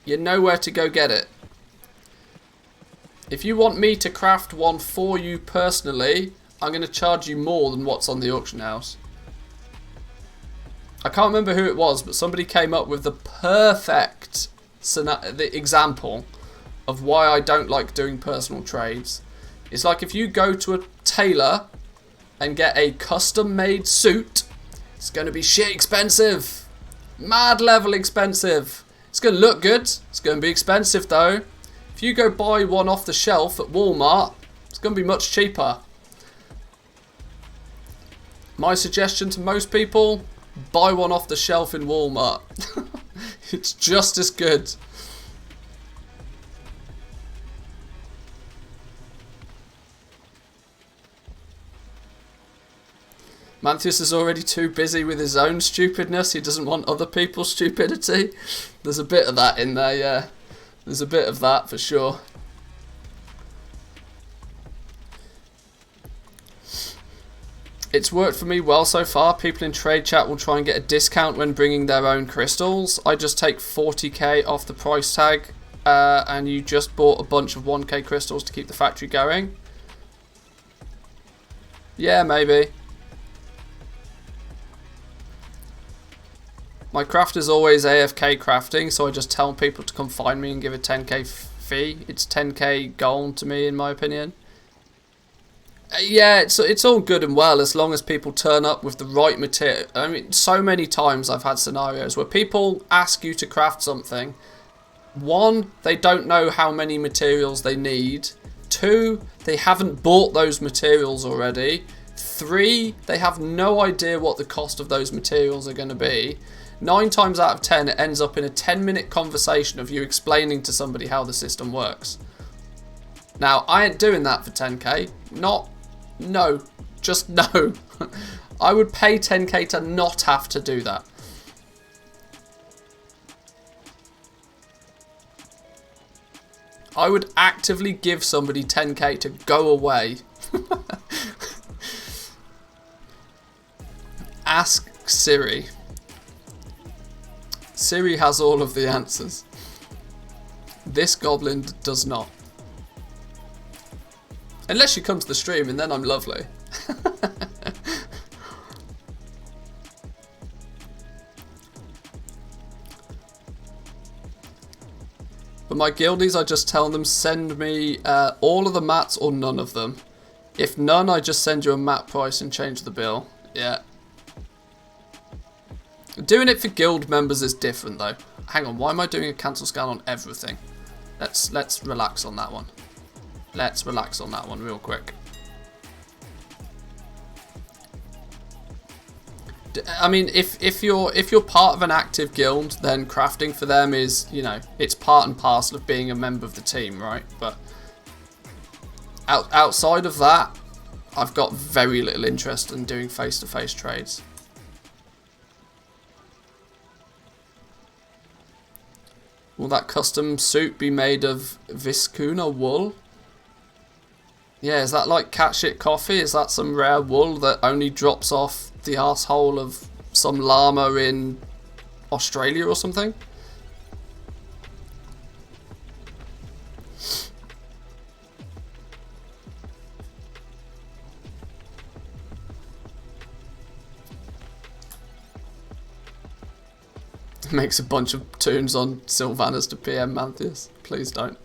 you know where to go get it. If you want me to craft one for you personally, I'm going to charge you more than what's on the auction house. I can't remember who it was, but somebody came up with the perfect example of why I don't like doing personal trades. It's like if you go to a tailor and get a custom made suit, it's going to be shit expensive. Mad level expensive. It's going to look good. It's going to be expensive though. If you go buy one off the shelf at Walmart, it's going to be much cheaper. My suggestion to most people, buy one off the shelf in Walmart. It's just as good. Mantheus is already too busy with his own stupidness. He doesn't want other people's stupidity. There's a bit of that in there, yeah. There's a bit of that for sure. It's worked for me well so far. People in trade chat will try and get a discount when bringing their own crystals. I just take 40k off the price tag, and you just bought a bunch of 1k crystals to keep the factory going. Yeah, maybe. My craft is always AFK crafting, so I just tell people to come find me and give a 10k fee. It's 10k gold to me, in my opinion. Yeah, it's all good and well as long as people turn up with the right material. I mean, so many times I've had scenarios where people ask you to craft something. 1, they don't know how many materials they need. 2, they haven't bought those materials already. 3, they have no idea what the cost of those materials are going to be. 9 times out of 10, it ends up in a 10-minute conversation of you explaining to somebody how the system works. Now, I ain't doing that for 10k. No, just no. I would pay 10k to not have to do that. I would actively give somebody 10k to go away. Ask Siri. Siri has all of the answers. This goblin does not. Unless you come to the stream and then I'm lovely. But my guildies, I just tell them send me all of the mats or none of them. If none, I just send you a mat price and change the bill. Yeah. Doing it for guild members is different though. Hang on, why am I doing a cancel scan on everything? Let's relax on that one. Let's relax on that one real quick. I mean, if you're part of an active guild, then crafting for them is, you know, it's part and parcel of being a member of the team, right? But outside of that, I've got very little interest in doing face-to-face trades. Will that custom suit be made of Viscuna wool? Yeah, is that like cat shit coffee? Is that some rare wool that only drops off the arsehole of some llama in Australia or something? Makes a bunch of tunes on Sylvanas to PM Mantheus. Please don't.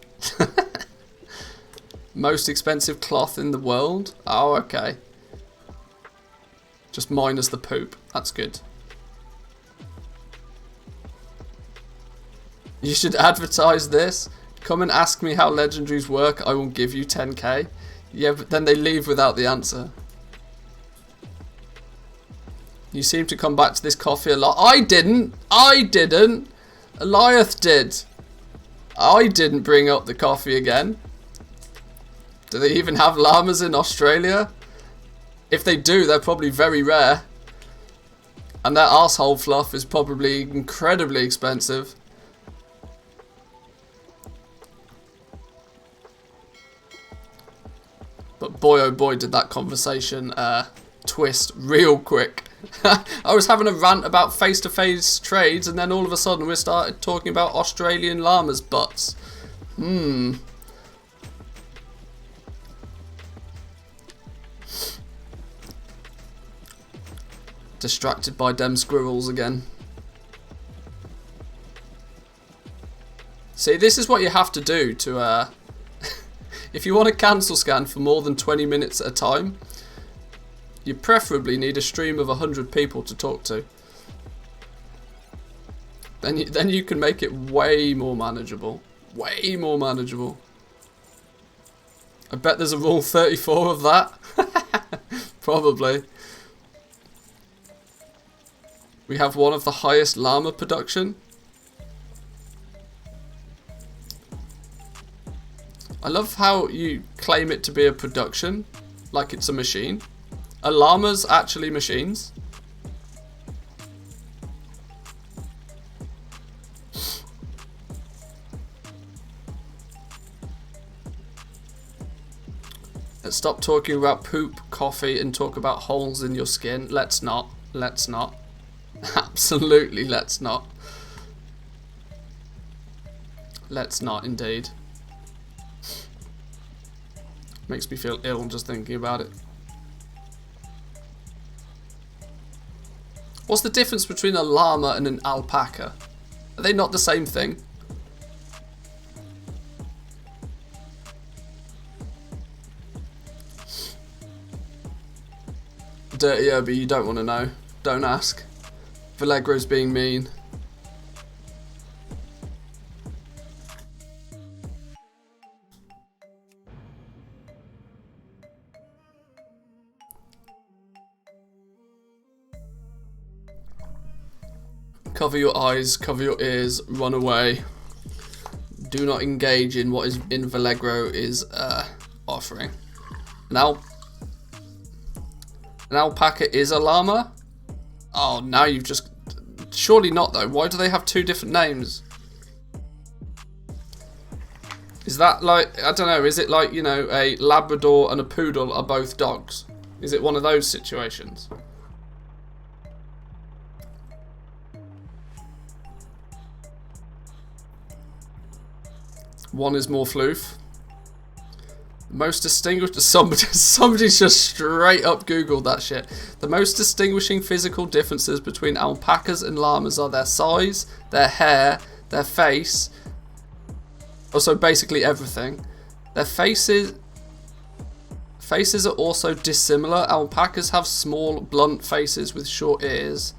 Most expensive cloth in the world? Oh, okay. Just minus the poop. That's good. You should advertise this. Come and ask me how legendaries work. I will give you 10k. Yeah, but then they leave without the answer. You seem to come back to this coffee a lot. I didn't. I didn't. Eliath did. I didn't bring up the coffee again. Do they even have llamas in Australia? If they do, they're probably very rare. And their arsehole fluff is probably incredibly expensive. But boy oh boy did that conversation twist real quick. I was having a rant about face-to-face trades and then all of a sudden we started talking about Australian llamas' butts. Distracted by dem squirrels again. See, this is what you have to do to if you want to cancel scan for more than 20 minutes at a time, you preferably need a stream of 100 people to talk to. Then you can make it way more manageable. Way more manageable. I bet there's a rule 34 of that. Probably. We have one of the highest llama production. I love how you claim it to be a production, like it's a machine. Are llamas actually machines? Let's stop talking about poop, coffee, and talk about holes in your skin. Let's not. Let's not. Absolutely, let's not. Let's not, indeed. Makes me feel ill just thinking about it. What's the difference between a llama and an alpaca? Are they not the same thing? Dirty Herbie, you don't want to know. Don't ask. Villegro's being mean. Cover your eyes, cover your ears, run away. Do not engage in what is in Villegro is offering. An alpaca is a llama? Oh, now you've just... Surely not, though. Why do they have two different names? Is that like... I don't know. Is it like, you know, a Labrador and a Poodle are both dogs? Is it one of those situations? One is more floof. Most distinguished... Somebody's just straight up Googled that shit. The most distinguishing physical differences between alpacas and llamas are their size, their hair, their face, Oh, so basically everything. Their faces are also dissimilar. Alpacas have small, blunt faces with short ears.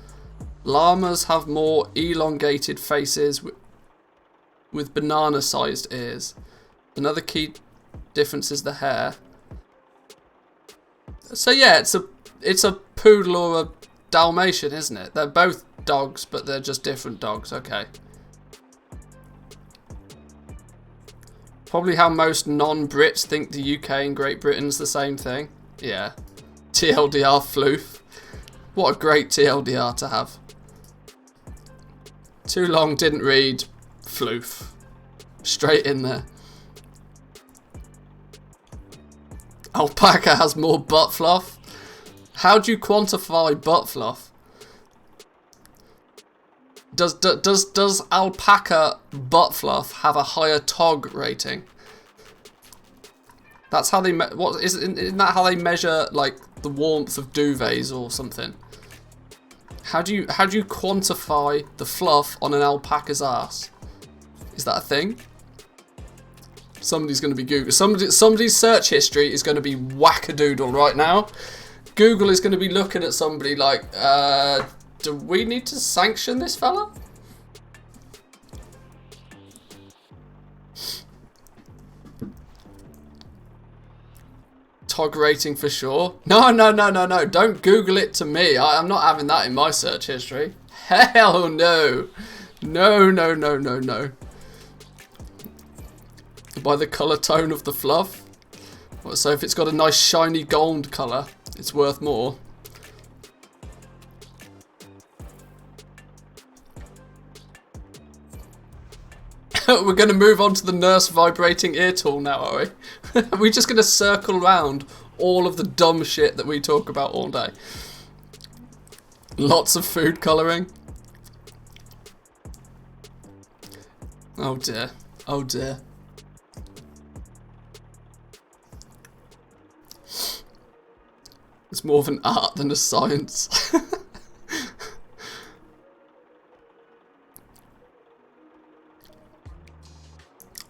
Llamas have more elongated faces with banana-sized ears. Another key difference is the hair. So yeah, it's a poodle or a Dalmatian, isn't it? They're both dogs, but they're just different dogs. Okay. Probably how most non-Brits think the UK and Great Britain's the same thing. Yeah. TLDR floof. What a great TLDR to have. Too long, didn't read. Floof. Straight in there. Alpaca has more butt fluff. How do you quantify butt fluff? Does alpaca butt fluff have a higher TOG rating? That's how they isn't that how they measure like the warmth of duvets or something? How do you quantify the fluff on an alpaca's ass? Is that a thing? Somebody's going to be Google. Somebody's search history is going to be wackadoodle right now. Google is going to be looking at somebody like, do we need to sanction this fella? TOG rating for sure. No. Don't Google it to me. I'm not having that in my search history. Hell no. No. By the colour tone of the fluff. So if it's got a nice shiny gold colour, it's worth more. We're going to move on to the nurse vibrating ear tool now, are we? We're just going to circle around all of the dumb shit that we talk about all day. Lots of food colouring. Oh dear. Oh dear. It's more of an art than a science.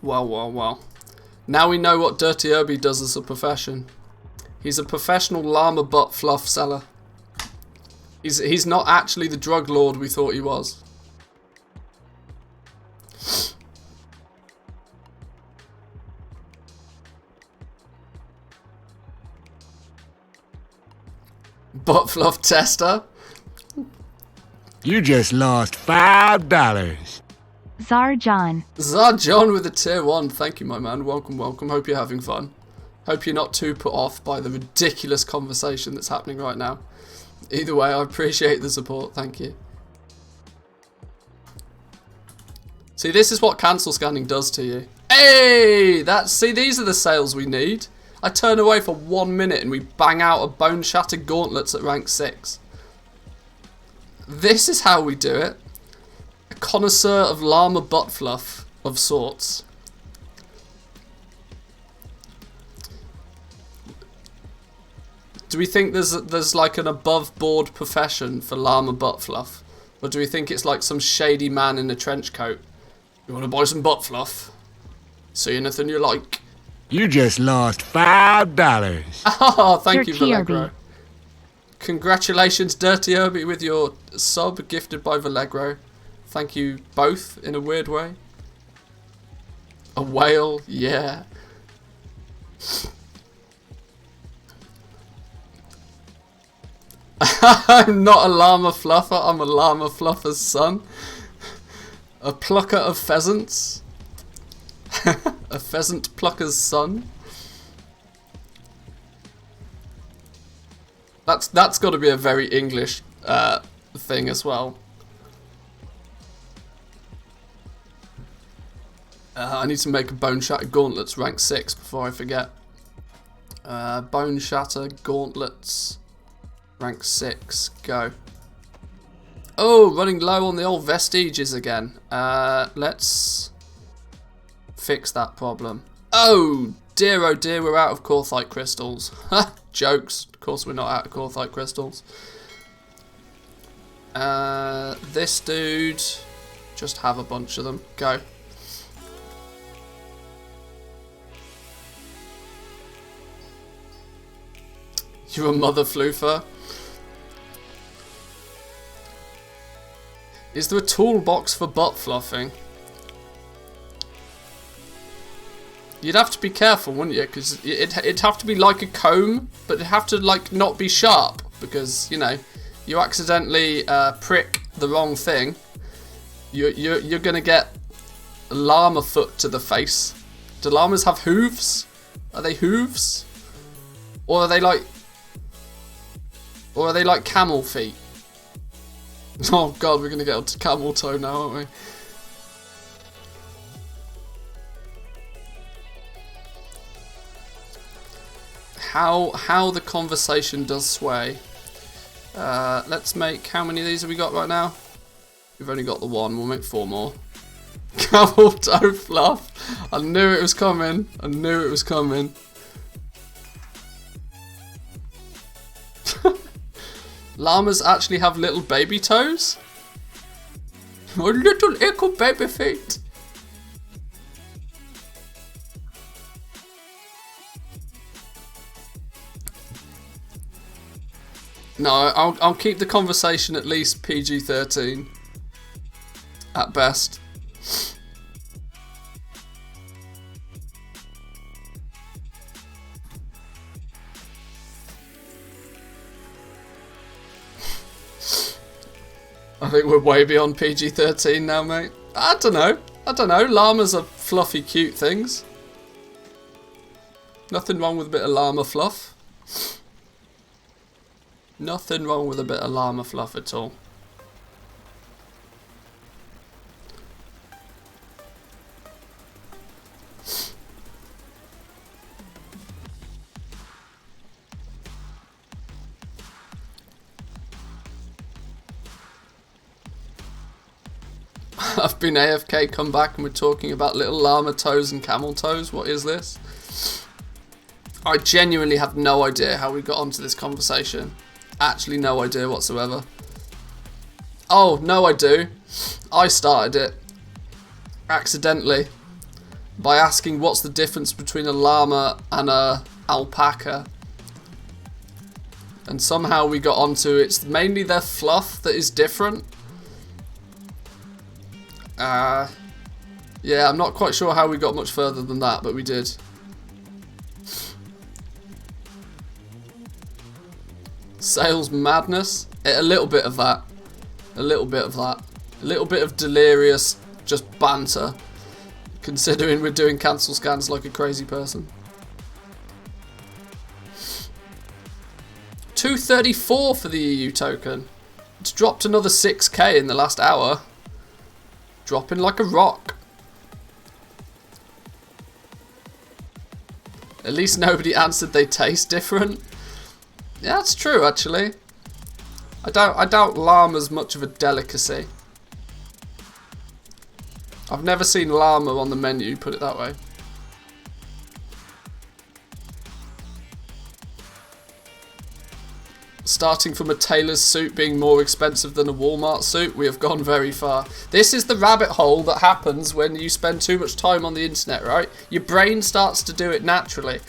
Well. Now we know what Dirty Herbie does as a profession. He's a professional llama butt fluff seller. He's not actually the drug lord we thought he was. Butt fluff tester. You just lost $5. Zar John with a tier 1. Thank you, my man. Welcome. Hope you're having fun. Hope you're not too put off by the ridiculous conversation that's happening right now. Either way, I appreciate the support. Thank you. See, this is what cancel scanning does to you. Hey! See, these are the sales we need. I turn away for 1 minute and we bang out a bone shattered gauntlets at rank 6. This is how we do it. A connoisseur of llama butt fluff of sorts. Do we think there's like an above board profession for llama butt fluff? Or do we think it's like some shady man in a trench coat? You want to buy some butt fluff? See anything you like? You just lost $5. Oh, thank you, Dirty Vallegro. Herbie. Congratulations, Dirty Herbie, with your sub gifted by Vallegro. Thank you both in a weird way. A whale, yeah. I'm not a llama fluffer, I'm a llama fluffer's son. A plucker of pheasants. A pheasant plucker's son. That's got to be a very English thing as well. I need to make a Bone Shatter Gauntlets rank 6 before I forget. Bone Shatter Gauntlets rank 6, go. Oh, running low on the old vestiges again. Let's fix that problem. Oh dear, we're out of Korthite crystals. Jokes. Of course we're not out of Korthite crystals. This dude, just have a bunch of them. Go. You're a mother floofer. Is there a toolbox for butt fluffing? You'd have to be careful, wouldn't you? Because it'd have to be like a comb, but it'd have to like not be sharp, because you know, you accidentally prick the wrong thing, you're gonna get a llama foot to the face. Do llamas have hooves? Are they hooves? Or are they like camel feet? Oh god, we're gonna get up to camel toe now, aren't we? How the conversation does sway. Let's make, how many of these have we got right now? We've only got the one, we'll make 4 more. Camel toe fluff. I knew it was coming. I knew it was coming. Llamas actually have little baby toes? Or little little baby feet. No, I'll keep the conversation at least PG-13. At best. I think we're way beyond PG-13 now, mate. I don't know. Llamas are fluffy, cute things. Nothing wrong with a bit of llama fluff. Nothing wrong with a bit of llama fluff at all. I've been AFK, come back, and we're talking about little llama toes and camel toes. What is this? I genuinely have no idea how we got onto this conversation. Actually, no idea whatsoever. Oh, no, I do. I started it accidentally by asking what's the difference between a llama and a alpaca. And somehow we got onto it's mainly their fluff that is different. Yeah, I'm not quite sure how we got much further than that, but we did. Sales madness? A little bit of that. A little bit of that. A little bit of delirious, just banter. Considering we're doing cancel scans like a crazy person. 234 for the EU token. It's dropped another 6k in the last hour. Dropping like a rock. At least nobody answered they taste different. Yeah, that's true actually. I doubt llama's much of a delicacy. I've never seen llama on the menu, put it that way. Starting from a tailor's suit being more expensive than a Walmart suit, we have gone very far. This is the rabbit hole that happens when you spend too much time on the internet, right? Your brain starts to do it naturally.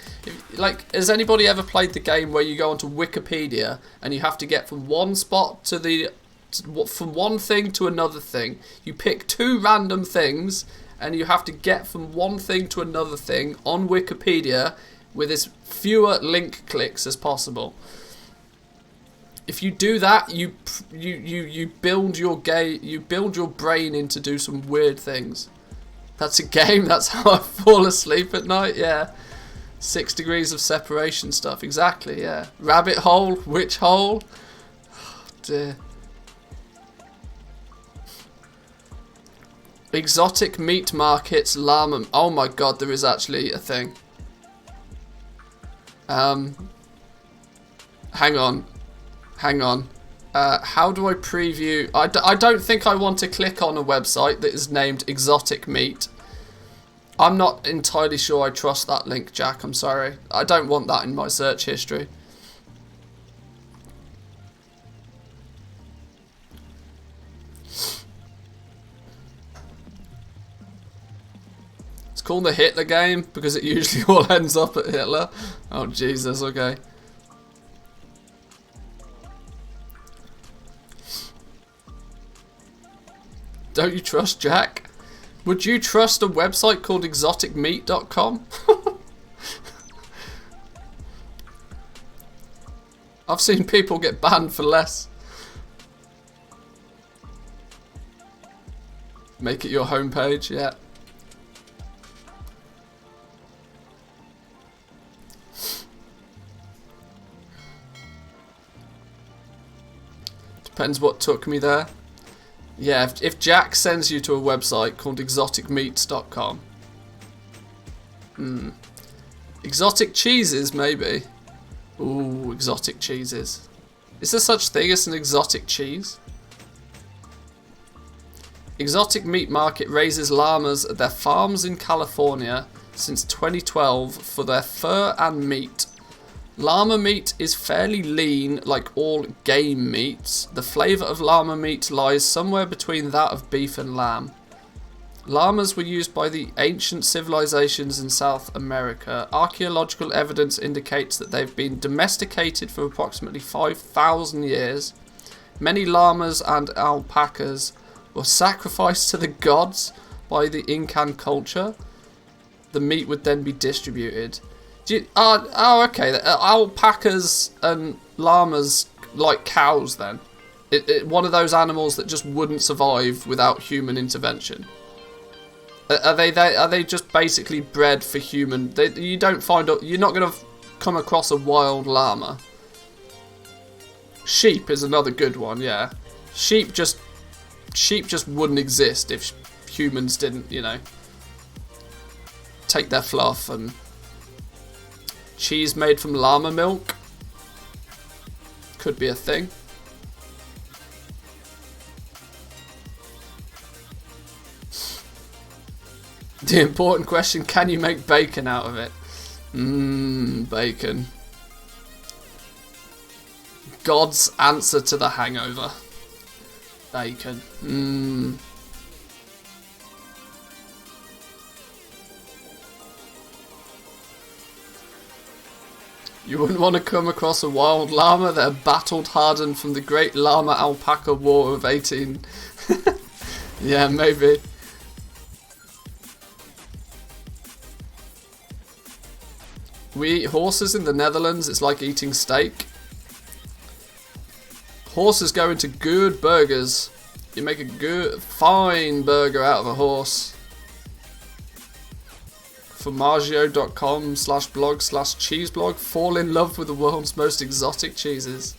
Has anybody ever played the game where you go onto Wikipedia and you have to get from one spot to from one thing to another thing? You pick 2 random things and you have to get from one thing to another thing on Wikipedia with as fewer link clicks as possible. If you do that, you build your brain in to do some weird things. That's a game. That's how I fall asleep at night. Yeah, 6 degrees of separation stuff. Exactly. Yeah. Rabbit hole. Witch hole. Oh, dear. Exotic meat markets. Llama. Oh my god, there is actually a thing. Hang on. How do I preview? I don't think I want to click on a website that is named Exotic Meat. I'm not entirely sure I trust that link, Jack. I'm sorry. I don't want that in my search history. It's called the Hitler game because it usually all ends up at Hitler. Oh, Jesus, okay. Don't you trust Jack? Would you trust a website called exoticmeat.com? I've seen people get banned for less. Make it your homepage, yeah. Depends what took me there. Yeah, if Jack sends you to a website called exoticmeats.com. Exotic cheeses, maybe. Ooh, exotic cheeses. Is there such thing as an exotic cheese? Exotic Meat Market raises llamas at their farms in California since 2012 for their fur and meat. Llama meat is fairly lean, like all game meats. The flavour of llama meat lies somewhere between that of beef and lamb. Llamas were used by the ancient civilizations in South America. Archaeological evidence indicates that they've been domesticated for approximately 5,000 years. Many llamas and alpacas were sacrificed to the gods by the Incan culture. The meat would then be distributed. Okay. Alpacas and llamas like cows then. One of those animals that just wouldn't survive without human intervention. Are they just basically bred for human? You're not going to come across a wild llama. Sheep is another good one, yeah. Sheep just wouldn't exist if humans didn't, take their fluff. And cheese made from llama milk could be a thing. The important question, can you make bacon out of it? Bacon. God's answer to the hangover. Bacon. You wouldn't want to come across a wild llama that battled hardened from the Great Llama Alpaca War of 18... Yeah, maybe. We eat horses in the Netherlands. It's like eating steak. Horses go into good burgers. You make a good, fine burger out of a horse. Formaggio.com/blog/cheeseblog. Fall in love with the world's most exotic cheeses.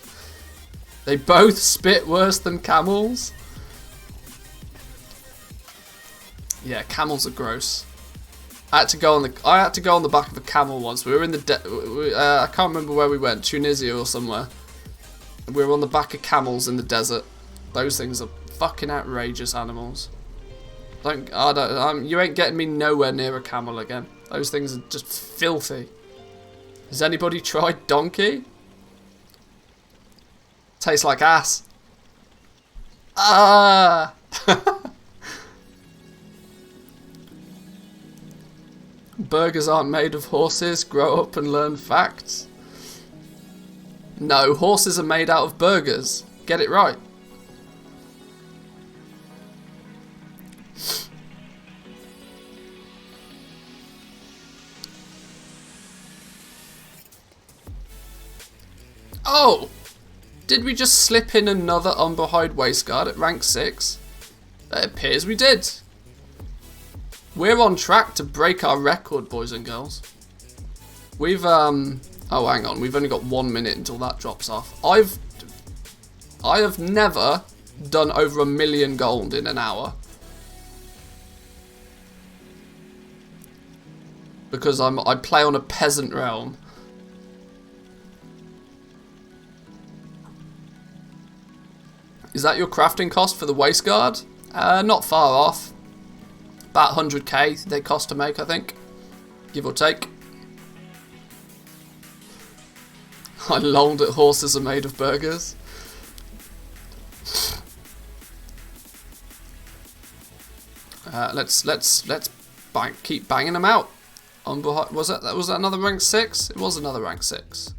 They both spit worse than camels. Yeah, camels are gross. I had to go on the back of a camel once. We were in the I can't remember where we went, Tunisia or somewhere. We were on the back of camels in the desert. Those things are fucking outrageous animals. You ain't getting me nowhere near a camel again. Those things are just filthy. Has anybody tried donkey? Tastes like ass. Ah. Burgers aren't made of horses. Grow up and learn facts. No, horses are made out of burgers. Get it right. Oh! Did we just slip in another Umberhide Waistguard at rank 6? It appears we did. We're on track to break our record, boys and girls. We've, oh, hang on. We've only got 1 minute until that drops off. I have never done over 1 million gold in an hour. Because I play on a peasant realm. Is that your crafting cost for the Waistguard? Not far off. About 100k they cost to make, I think. Give or take. I lolled at horses are made of burgers. Let's keep banging them out. Was that another rank 6? It was another rank 6.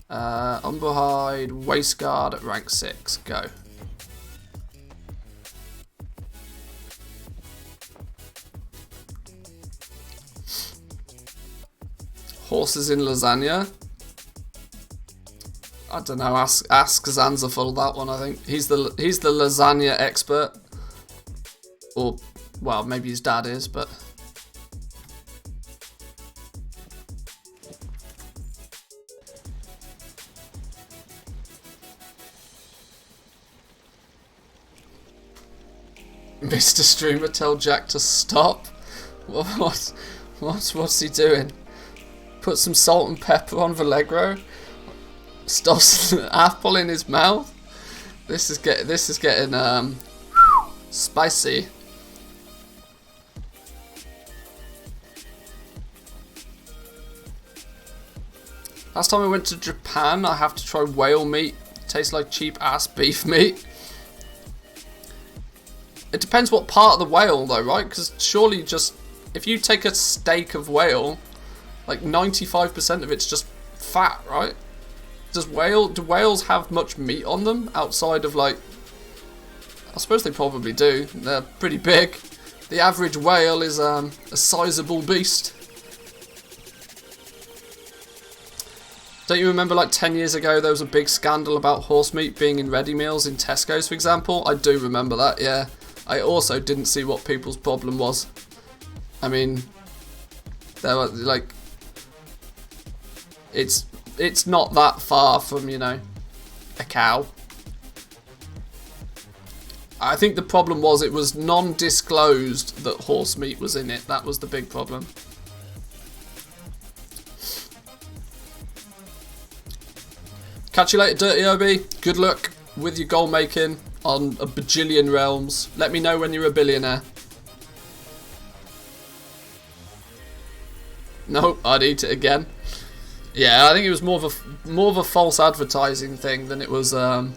Umberhide Waistguard at rank 6. Go. Horses in lasagna. I don't know. Ask Zanzaful that one. I think he's the lasagna expert, or well, maybe his dad is, but. Mr. Streamer, tell Jack to stop. What's he doing? Put some salt and pepper on Valegro. Stuffs an apple in his mouth. This is getting spicy. Last time I went to Japan, I have to try whale meat. It tastes like cheap ass beef meat. It depends what part of the whale though, right? Because surely just if you take a steak of whale, like 95% of it's just fat, right? Do whales have much meat on them outside of like? I suppose they probably do. They're pretty big. The average whale is a sizable beast. Don't you remember like 10 years ago there was a big scandal about horse meat being in ready meals in Tesco's, for example? I do remember that, yeah. I also didn't see what people's problem was. I mean, there were like, it's not that far from, you know, a cow. I think the problem was it was non-disclosed that horse meat was in it. That was the big problem. Catch you later, Dirty Obi. Good luck with your goal making on a bajillion realms. Let me know when you're a billionaire. Nope, I'd eat it again. Yeah, I think it was more of a false advertising thing than it was. I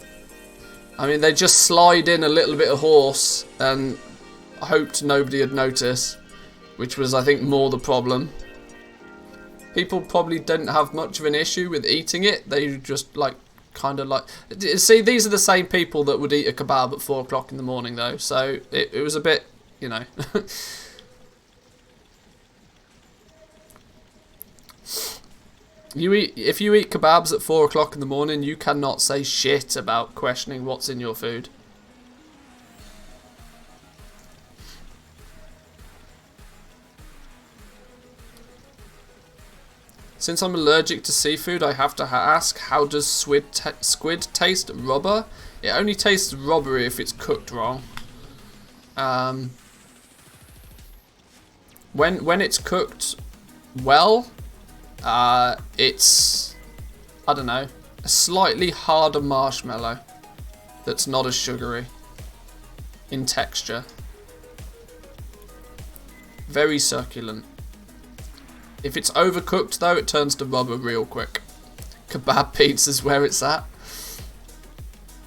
mean, they just slide in a little bit of horse and hoped nobody would notice, which was, I think, more the problem. People probably didn't have much of an issue with eating it. They just like. Kind of like, see, these are the same people that would eat a kebab at 4 o'clock in the morning, though. So it was a bit, you know. If you eat kebabs at 4 o'clock in the morning, you cannot say shit about questioning what's in your food. Since I'm allergic to seafood, I have to ask, how does squid taste? Rubber? It only tastes rubbery if it's cooked wrong. When it's cooked well, it's, I don't know, a slightly harder marshmallow that's not as sugary in texture. Very succulent. If it's overcooked though, it turns to rubber real quick. Kebab pizza's where it's at.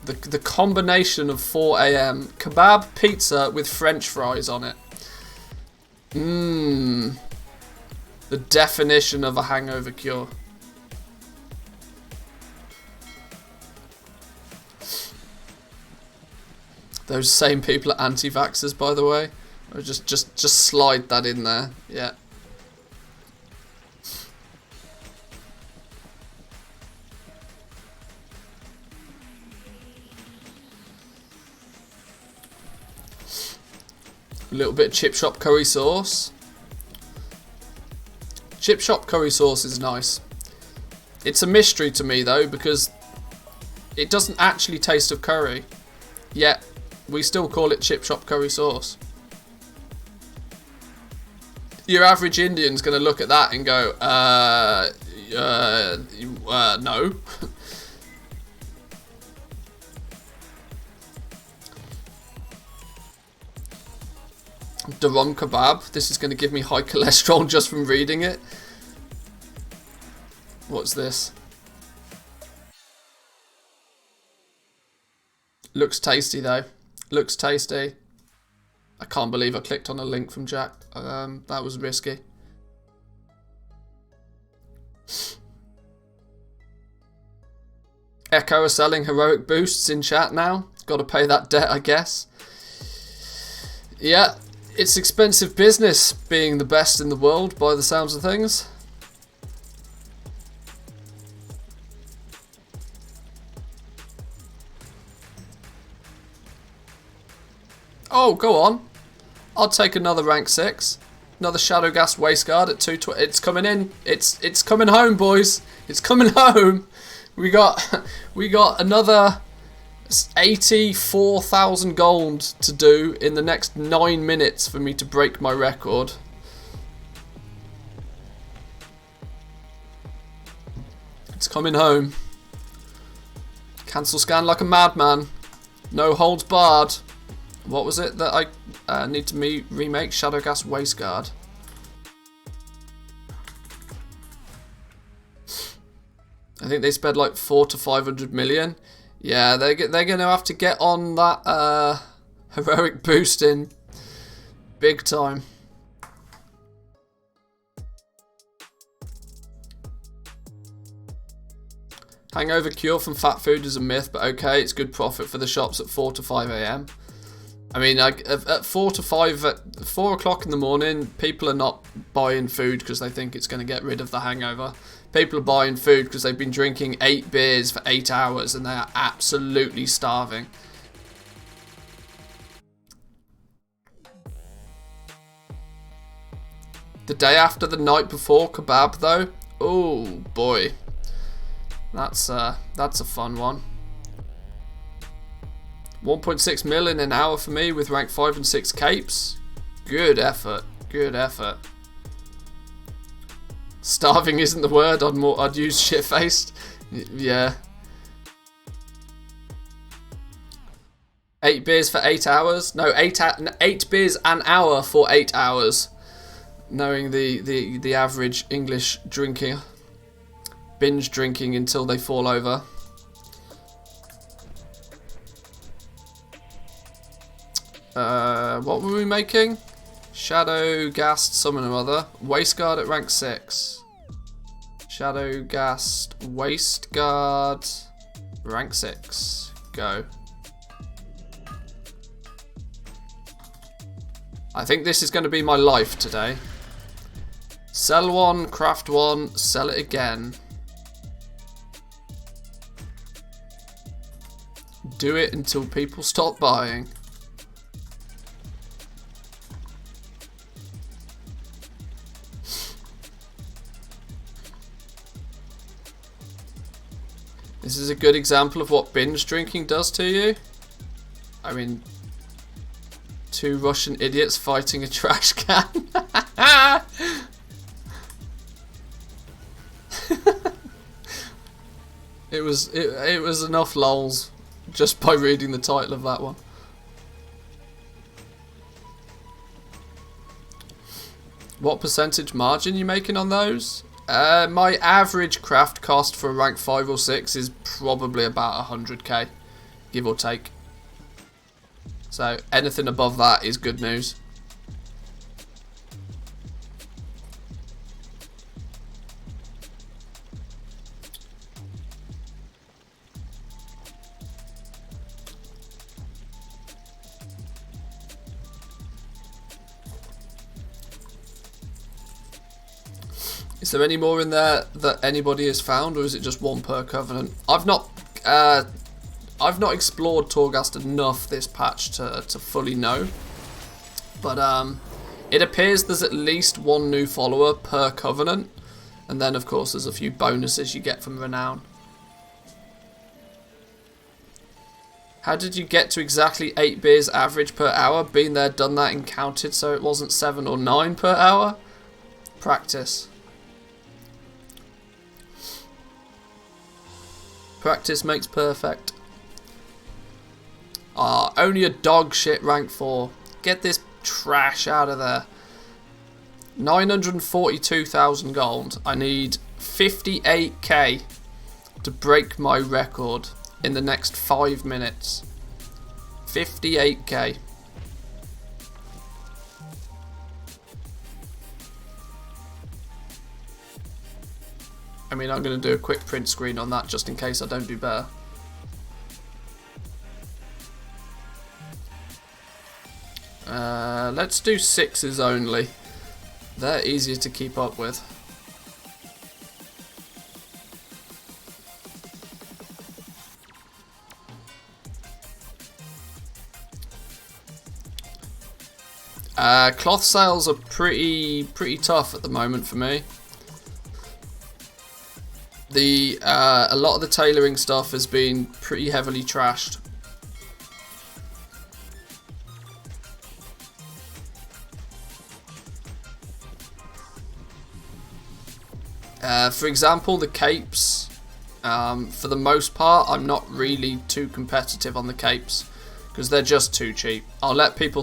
The combination of 4 AM kebab pizza with French fries on it. Mmm. The definition of a hangover cure. Those same people are anti-vaxxers, by the way. Or just slide that in there. Yeah. A little bit of chip shop curry sauce. Chip shop curry sauce is nice. It's a mystery to me though, because it doesn't actually taste of curry, yet we still call it chip shop curry sauce. Your average Indian's going to look at that and go, no. Darom kebab. This is going to give me high cholesterol just from reading it. What's this? Looks tasty though. Looks tasty. I can't believe I clicked on a link from Jack. That was risky. Echo are selling heroic boosts in chat now. Got to pay that debt, I guess. Yeah. It's expensive business being the best in the world by the sounds of things. Oh, go on. I'll take another rank 6. Another Shadowghast Wasteguard at 220. It's coming in. It's coming home, boys. It's coming home. We got another 84,000 gold to do in the next 9 minutes for me to break my record. It's coming home. Cancel scan like a madman. No holds barred. What was it that I need to remake? Shadowghast Wasteguard. I think they spent like 400 to 500 million. Yeah, they're going to have to get on that heroic boosting big time. Hangover cure from fat food is a myth, but okay, it's good profit for the shops at 4 to 5 a.m. I mean, at 4 to 5, at 4 o'clock in the morning, people are not buying food because they think it's going to get rid of the hangover. People are buying food because they've been drinking 8 beers for 8 hours and they are absolutely starving. The day after the night before kebab, though, oh boy. That's a fun one. 1.6 mil in an hour for me with rank 5 and 6 capes. Good effort. Good effort. Starving isn't the word. I'd use shit-faced. Yeah. 8 beers for 8 hours. No, 8 beers an hour for 8 hours. Knowing the average English drinker. Binge drinking until they fall over. What were we making? Shadowghast something or other. Wasteguard at rank 6. Shadowghast Wasteguard rank 6. Go. I think this is going to be my life today. Sell one, craft one, sell it again. Do it until people stop buying. This is a good example of what binge drinking does to you. I mean, 2 Russian idiots fighting a trash can. It was enough lols just by reading the title of that one. What percentage margin you making on those? My average craft cost for rank 5 or 6 is probably about 100k, give or take. So anything above that is good news. Is there any more in there that anybody has found, or is it just 1 per covenant? I've not explored Torghast enough this patch to fully know, but it appears there's at least 1 new follower per covenant, and then of course there's a few bonuses you get from renown. How did you get to exactly 8 beers average per hour? Been there, done that, and counted so it wasn't 7 or 9 per hour? Practice. Practice makes perfect. Ah, only a dog shit rank 4. Get this trash out of there. 942,000 gold. I need 58k to break my record in the next 5 minutes. 58k. I mean, I'm going to do a quick print screen on that just in case I don't do better. Let's do 6s only. They're easier to keep up with. Cloth sales are pretty tough at the moment for me. A lot of the tailoring stuff has been pretty heavily trashed. For example, the capes. For the most part, I'm not really too competitive on the capes because they're just too cheap. I'll let people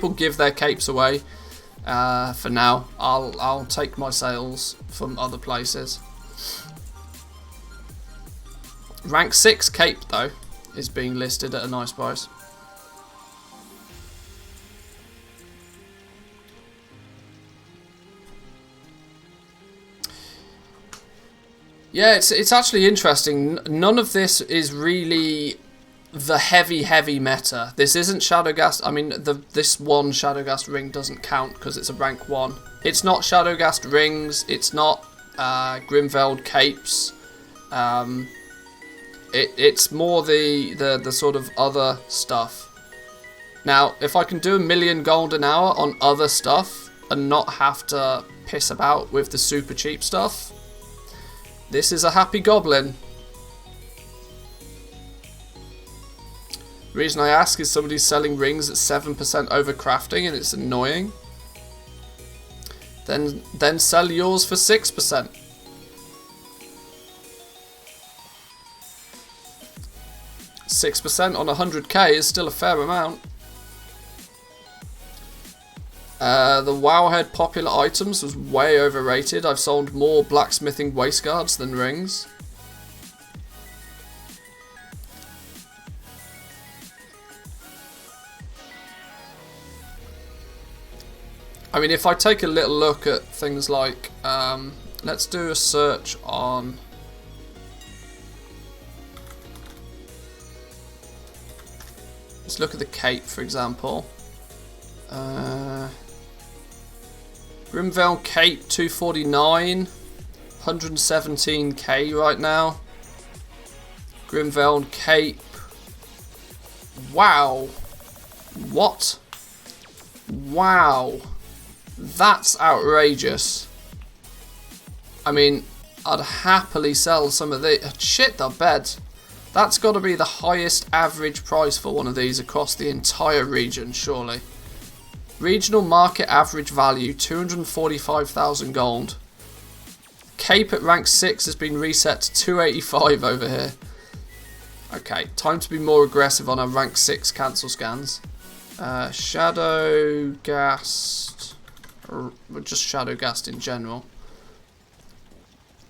give their capes away. For now, I'll take my sales from other places. Rank 6 cape though is being listed at a nice price. Yeah, it's actually interesting. None of this is really the heavy meta. This isn't Shadowgast. I mean, this one Shadowgast ring doesn't count because it's a rank 1. It's not Shadowgast rings. It's not Grimveld capes. It's more the sort of other stuff. Now, if I can do 1 million gold an hour on other stuff and not have to piss about with the super cheap stuff, this is a happy goblin. Reason I ask is somebody's selling rings at 7% over crafting and it's annoying. Then sell yours for 6%. 6% on 100k is still a fair amount. The Wowhead popular items was way overrated. I've sold more blacksmithing waist guards than rings. I mean, if I take a little look at things like, let's do a search on... Let's look at the cape, for example. Grimveld cape 249, 117k right now. Grimveld cape. Wow. What? Wow. That's outrageous. I mean, I'd happily sell some of these. Shit the bed. That's got to be the highest average price for one of these across the entire region, surely. Regional market average value, 245,000 gold. Cape at rank 6 has been reset to 285 over here. Okay, time to be more aggressive on our rank 6 cancel scans. Shadowgast, or just Shadowgast in general.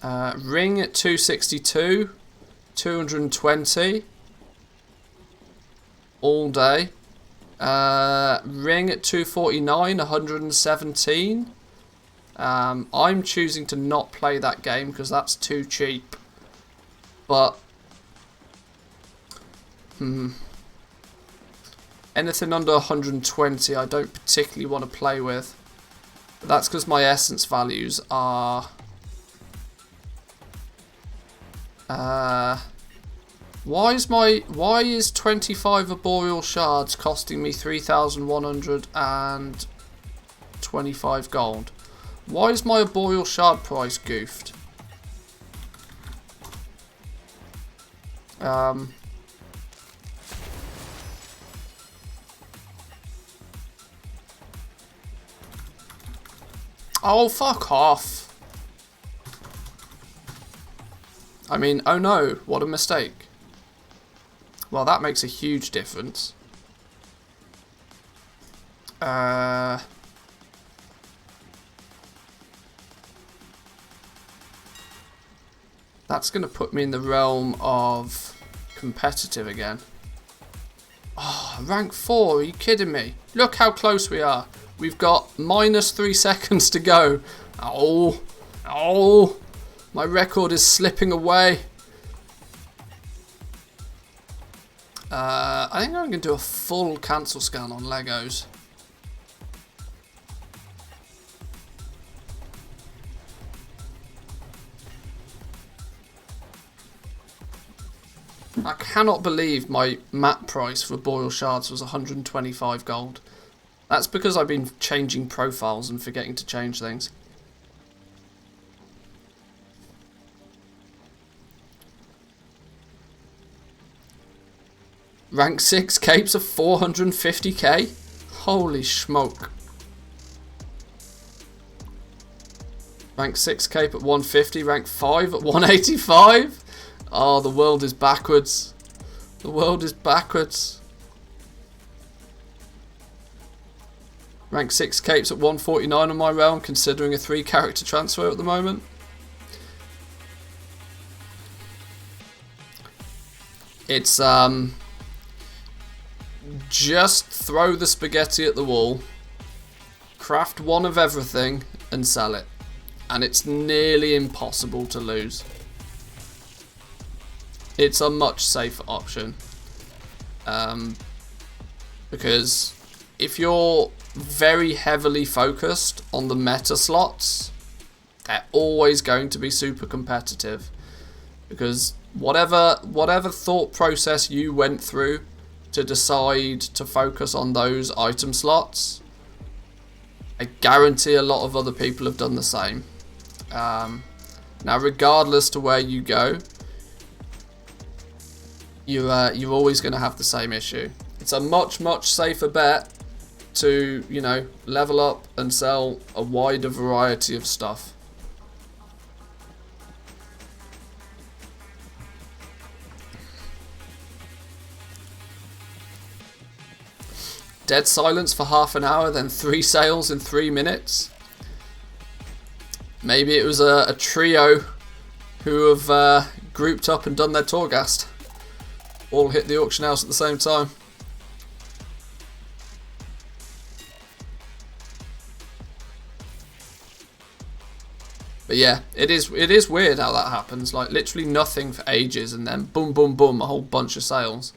Ring at 262, 220 all day. Ring at 249, 117. I'm choosing to not play that game because that's too cheap. But anything under 120 I don't particularly want to play with. But that's because my essence values are why is 25 arboreal shards costing me 3,125 gold? Why is my arboreal shard price goofed? Oh, fuck off. I mean, oh no, what a mistake. Well, that makes a huge difference. That's going to put me in the realm of competitive again. Oh, rank 4, are you kidding me? Look how close we are. We've got -3 seconds to go. Oh, oh, my record is slipping away. I think I'm going to do a full cancel scan on Legos. I cannot believe my map price for Boreal Shards was 125 gold. That's because I've been changing profiles and forgetting to change things. Rank 6 capes of 450k? Holy smoke. Rank 6 cape at 150, rank 5 at 185? Oh, the world is backwards. The world is backwards. Rank 6 capes at 149 on my realm, considering a 3 character transfer at the moment. It's, just throw the spaghetti at the wall, craft one of everything, and sell it. And it's nearly impossible to lose. It's a much safer option. Because if you're very heavily focused on the meta slots, they're always going to be super competitive. Because whatever thought process you went through to decide to focus on those item slots, I guarantee a lot of other people have done the same. Now, regardless to where you go, you're always going to have the same issue. It's a much safer bet to, you know, level up and sell a wider variety of stuff. Dead silence for half an hour, then 3 sales in 3 minutes. Maybe it was a trio who have grouped up and done their Torghast. All hit the auction house at the same time. But yeah, it is weird how that happens. Like literally nothing for ages, and then boom, boom, boom, a whole bunch of sales.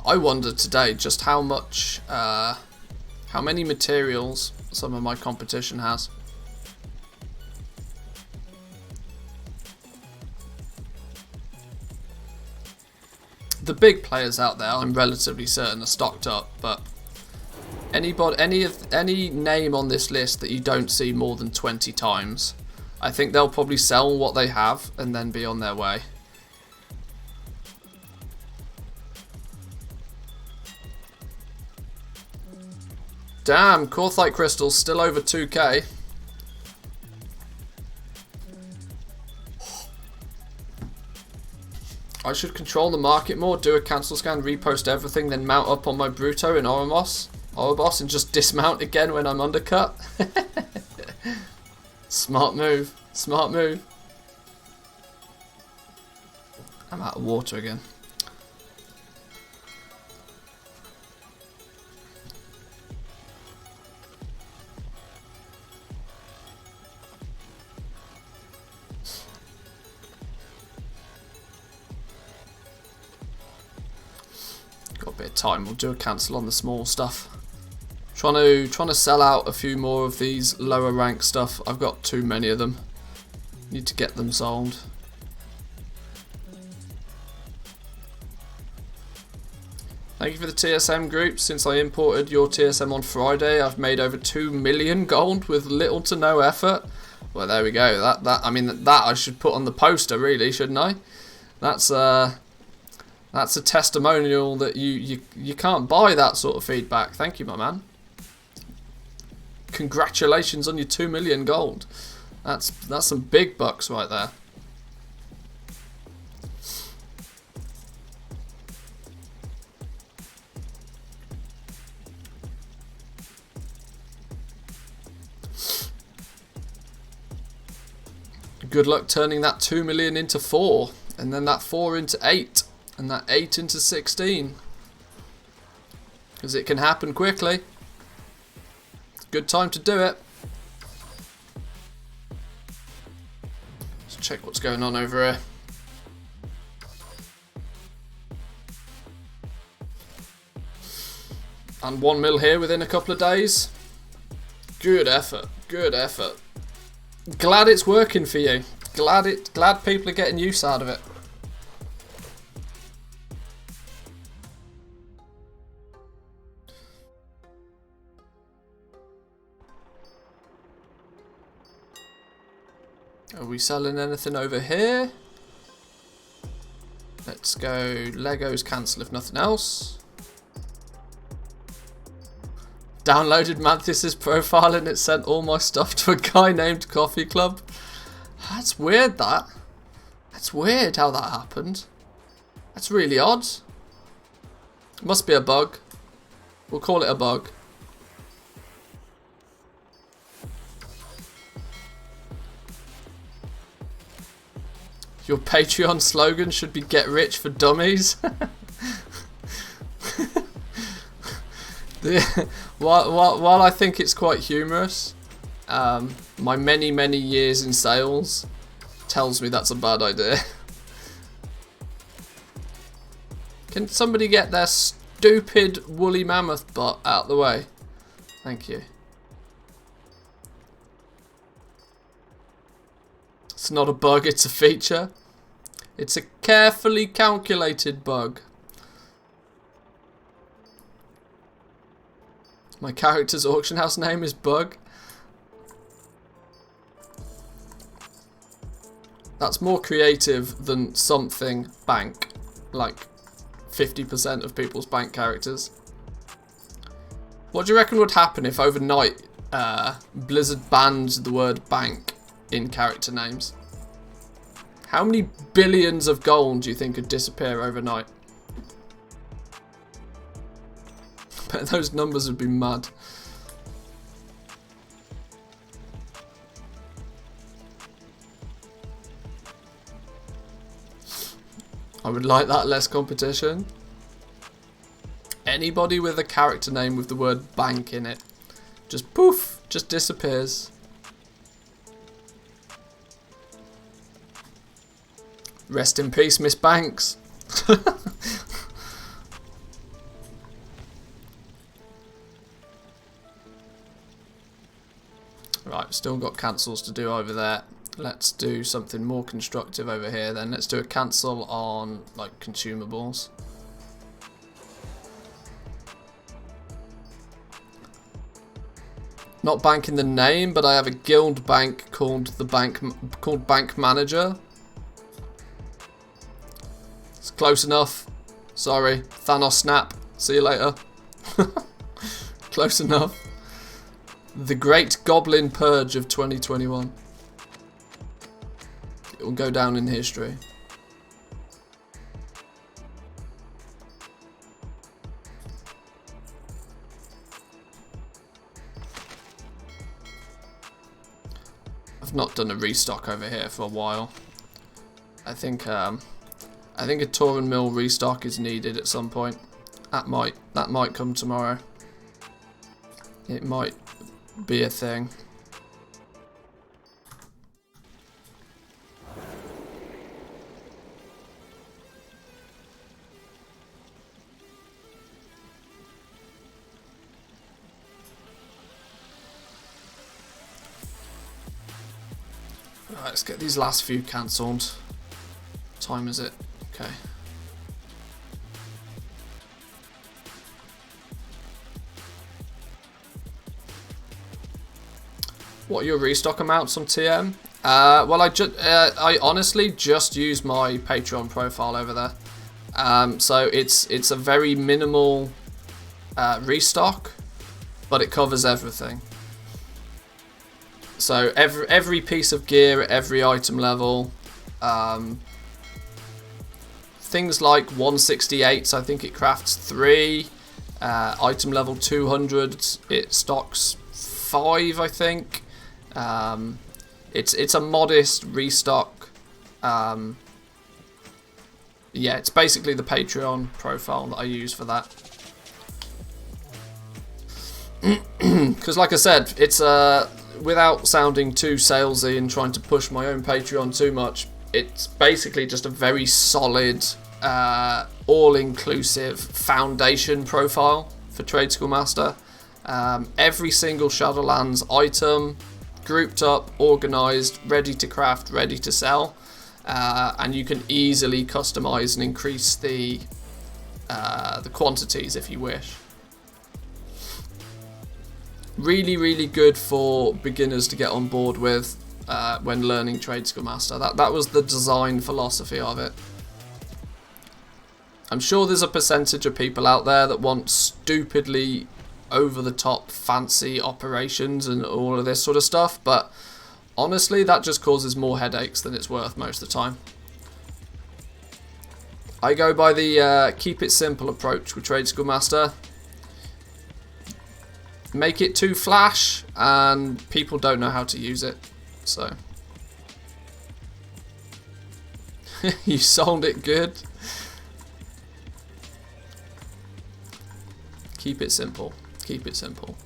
I wondered today just how many materials some of my competition has. The big players out there, I'm relatively certain, are stocked up, but any name on this list that you don't see more than 20 times, I think they'll probably sell what they have and then be on their way. Damn, Korthite crystals still over 2k. I should control the market more, do a cancel scan, repost everything, then mount up on my Bruto in Oribos and just dismount again when I'm undercut. Smart move. Smart move. I'm out of water again. Got a bit of time, we'll do a cancel on the small stuff. Trying to sell out a few more of these lower rank stuff. I've got too many of them. Need to get them sold. Thank you for the TSM group. Since I imported your TSM on Friday, I've made over 2 million gold with little to no effort. Well, there we go. I mean that I should put on the poster, really, shouldn't I? That's a testimonial that you can't buy that sort of feedback. Thank you, my man. Congratulations on your 2 million gold. That's some big bucks right there. Good luck turning that 2 million into 4, and then that 4 into 8, and that 8 into 16. Because it can happen quickly. It's a good time to do it. Let's check what's going on over here. And 1 mil here within a couple of days. Good effort. Good effort. Glad it's working for you. Glad people are getting use out of it. Are we selling anything over here? Let's go Legos cancel if nothing else. Downloaded Manthus's profile and it sent all my stuff to a guy named Coffee Club. That's weird, that. That's weird how that happened. That's really odd. Must be a bug. We'll call it a bug. Your Patreon slogan should be "Get Rich for Dummies." While I think it's quite humorous, my many years in sales tells me that's a bad idea. Can somebody get their stupid woolly mammoth bot out the way? Thank you. It's not a bug, it's a feature. It's a carefully calculated bug. My character's auction house name is Bug. That's more creative than something bank. Like 50% of people's bank characters. What do you reckon would happen if overnight Blizzard banned the word bank in character names? How many billions of gold do you think could disappear overnight? Bet those numbers would be mad. I would like that less competition. Anybody with a character name with the word bank in it, just poof, just disappears. Rest in peace, Miss Banks. Right, still got cancels to do over there. Let's do something more constructive over here then. Let's do a cancel on like consumables. Not bank in the name, but I have a guild bank called Bank Manager. It's close enough. Sorry, Thanos snap. See you later. Close enough. The Great Goblin Purge of 2021. It will go down in history. I've not done a restock over here for a while. I think a Tauren Mill restock is needed at some point. That might come tomorrow. It might be a thing. Right, let's get these last few cancelled. What time is it? Okay. What are your restock amounts on TM? Well, I honestly just use my Patreon profile over there. So it's a very minimal restock, but it covers everything. So every piece of gear at every item level, things like 168s, I think it crafts 3. Item level 200, it stocks 5, I think. It's a modest restock. Yeah, it's basically the Patreon profile that I use for that. Because like I said, it's without sounding too salesy and trying to push my own Patreon too much, it's basically just a very solid, all-inclusive foundation profile for Trade School Master. Every single Shadowlands item, grouped up, organised, ready to craft, ready to sell. And you can easily customise and increase the quantities if you wish. Really, really good for beginners to get on board with when learning Trade School Master. That was the design philosophy of it. I'm sure there's a percentage of people out there that want stupidly over-the-top fancy operations and all of this sort of stuff, but honestly, that just causes more headaches than it's worth most of the time. I go by the keep it simple approach with Trade School Master. Make it too flash and people don't know how to use it. So you sold it good. Keep it simple. Keep it simple.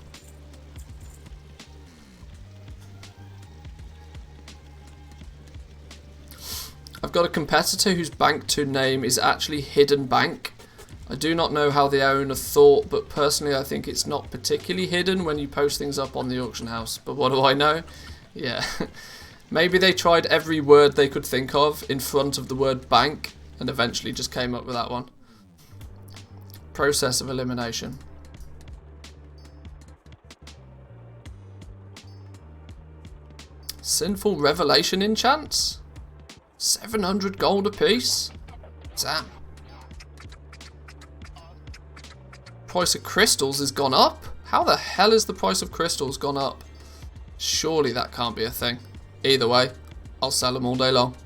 I've got a competitor whose Bank 2 name is actually Hidden Bank. I do not know how the owner thought, but personally I think it's not particularly hidden when you post things up on the auction house. But what do I know? Yeah. Maybe they tried every word they could think of in front of the word bank and eventually just came up with that one. Process of elimination. Sinful Revelation enchants? 700 gold apiece? Damn. Price of crystals has gone up? How the hell has the price of crystals gone up? Surely that can't be a thing. Either way, I'll sell them all day long.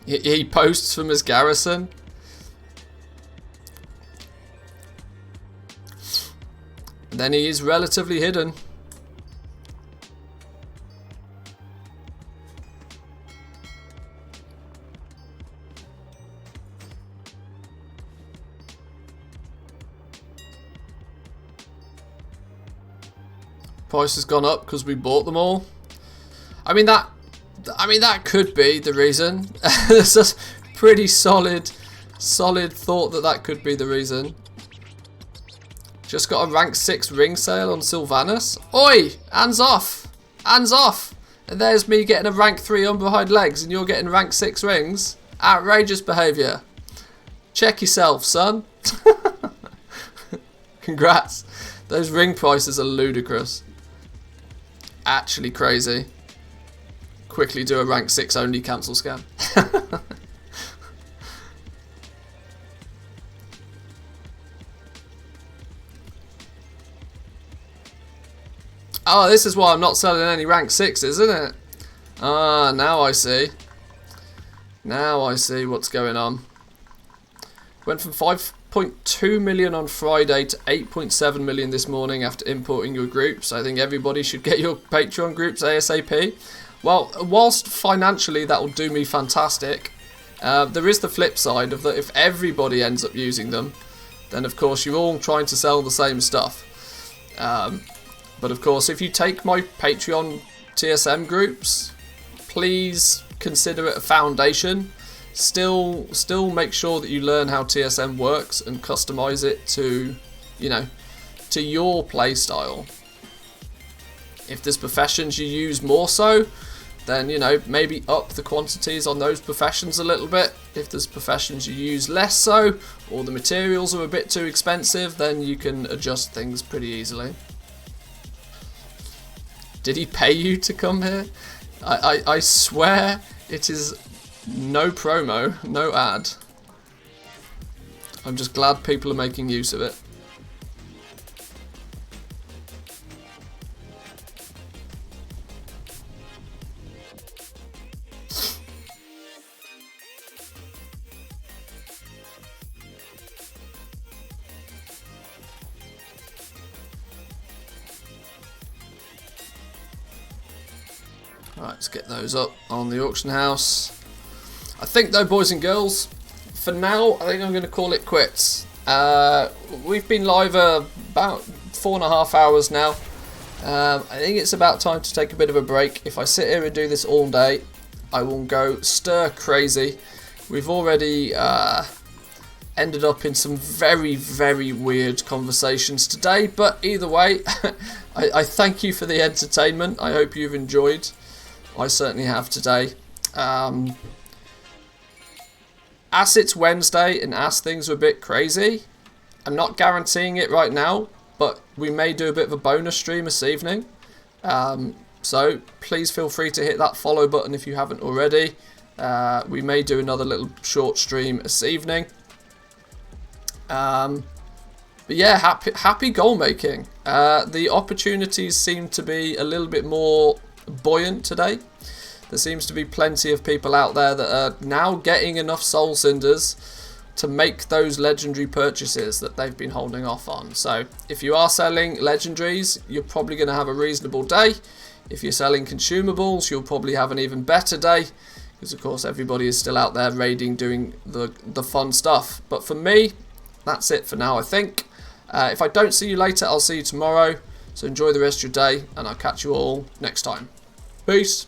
He posts from his garrison. And then he is relatively hidden. Price has gone up because we bought them all. I mean that could be the reason. It's just pretty solid thought that could be the reason. Just got a rank 6 ring sale on Sylvanas. Oi! Hands off! Hands off! And there's me getting a rank 3 on behind legs and you're getting rank 6 rings. Outrageous behaviour. Check yourself, son. Congrats. Those ring prices are ludicrous. Actually crazy. Quickly do a rank 6 only cancel scam. Oh, this is why I'm not selling any rank 6s, isn't it? Ah, now I see. Now I see what's going on. Went from 5.2 million on Friday to 8.7 million this morning after importing your groups. I think everybody should get your Patreon groups ASAP. Well, whilst financially that will do me fantastic, there is the flip side of that. If everybody ends up using them, then of course you're all trying to sell the same stuff. But of course, if you take my Patreon TSM groups, please consider it a foundation. Still make sure that you learn how TSM works and customize it to, to your play style. If there's professions you use more so, then, maybe up the quantities on those professions a little bit. If there's professions you use less so, or the materials are a bit too expensive, then you can adjust things pretty easily. Did he pay you to come here? I swear it is no promo, no ad. I'm just glad people are making use of it. Right, let's get those up on the auction house. I think though, boys and girls, for now, I think I'm going to call it quits. We've been live about 4.5 hours now. I think it's about time to take a bit of a break. If I sit here and do this all day, I will go stir crazy. We've already ended up in some very, very weird conversations today, but either way, I thank you for the entertainment. I hope you've enjoyed. I certainly have today. As it's Wednesday and as things are a bit crazy, I'm not guaranteeing it right now, but we may do a bit of a bonus stream this evening. So please feel free to hit that follow button if you haven't already. We may do another little short stream this evening. But yeah, happy goal making. The opportunities seem to be a little bit more buoyant today. There seems to be plenty of people out there that are now getting enough Soul Cinders to make those legendary purchases that they've been holding off on. So if you are selling legendaries, you're probably going to have a reasonable day. If you're selling consumables, you'll probably have an even better day, because of course everybody is still out there raiding, doing the fun stuff. But for me, that's it for now, I think. If I don't see you later, I'll see you tomorrow. So enjoy the rest of your day, and I'll catch you all next time. Peace.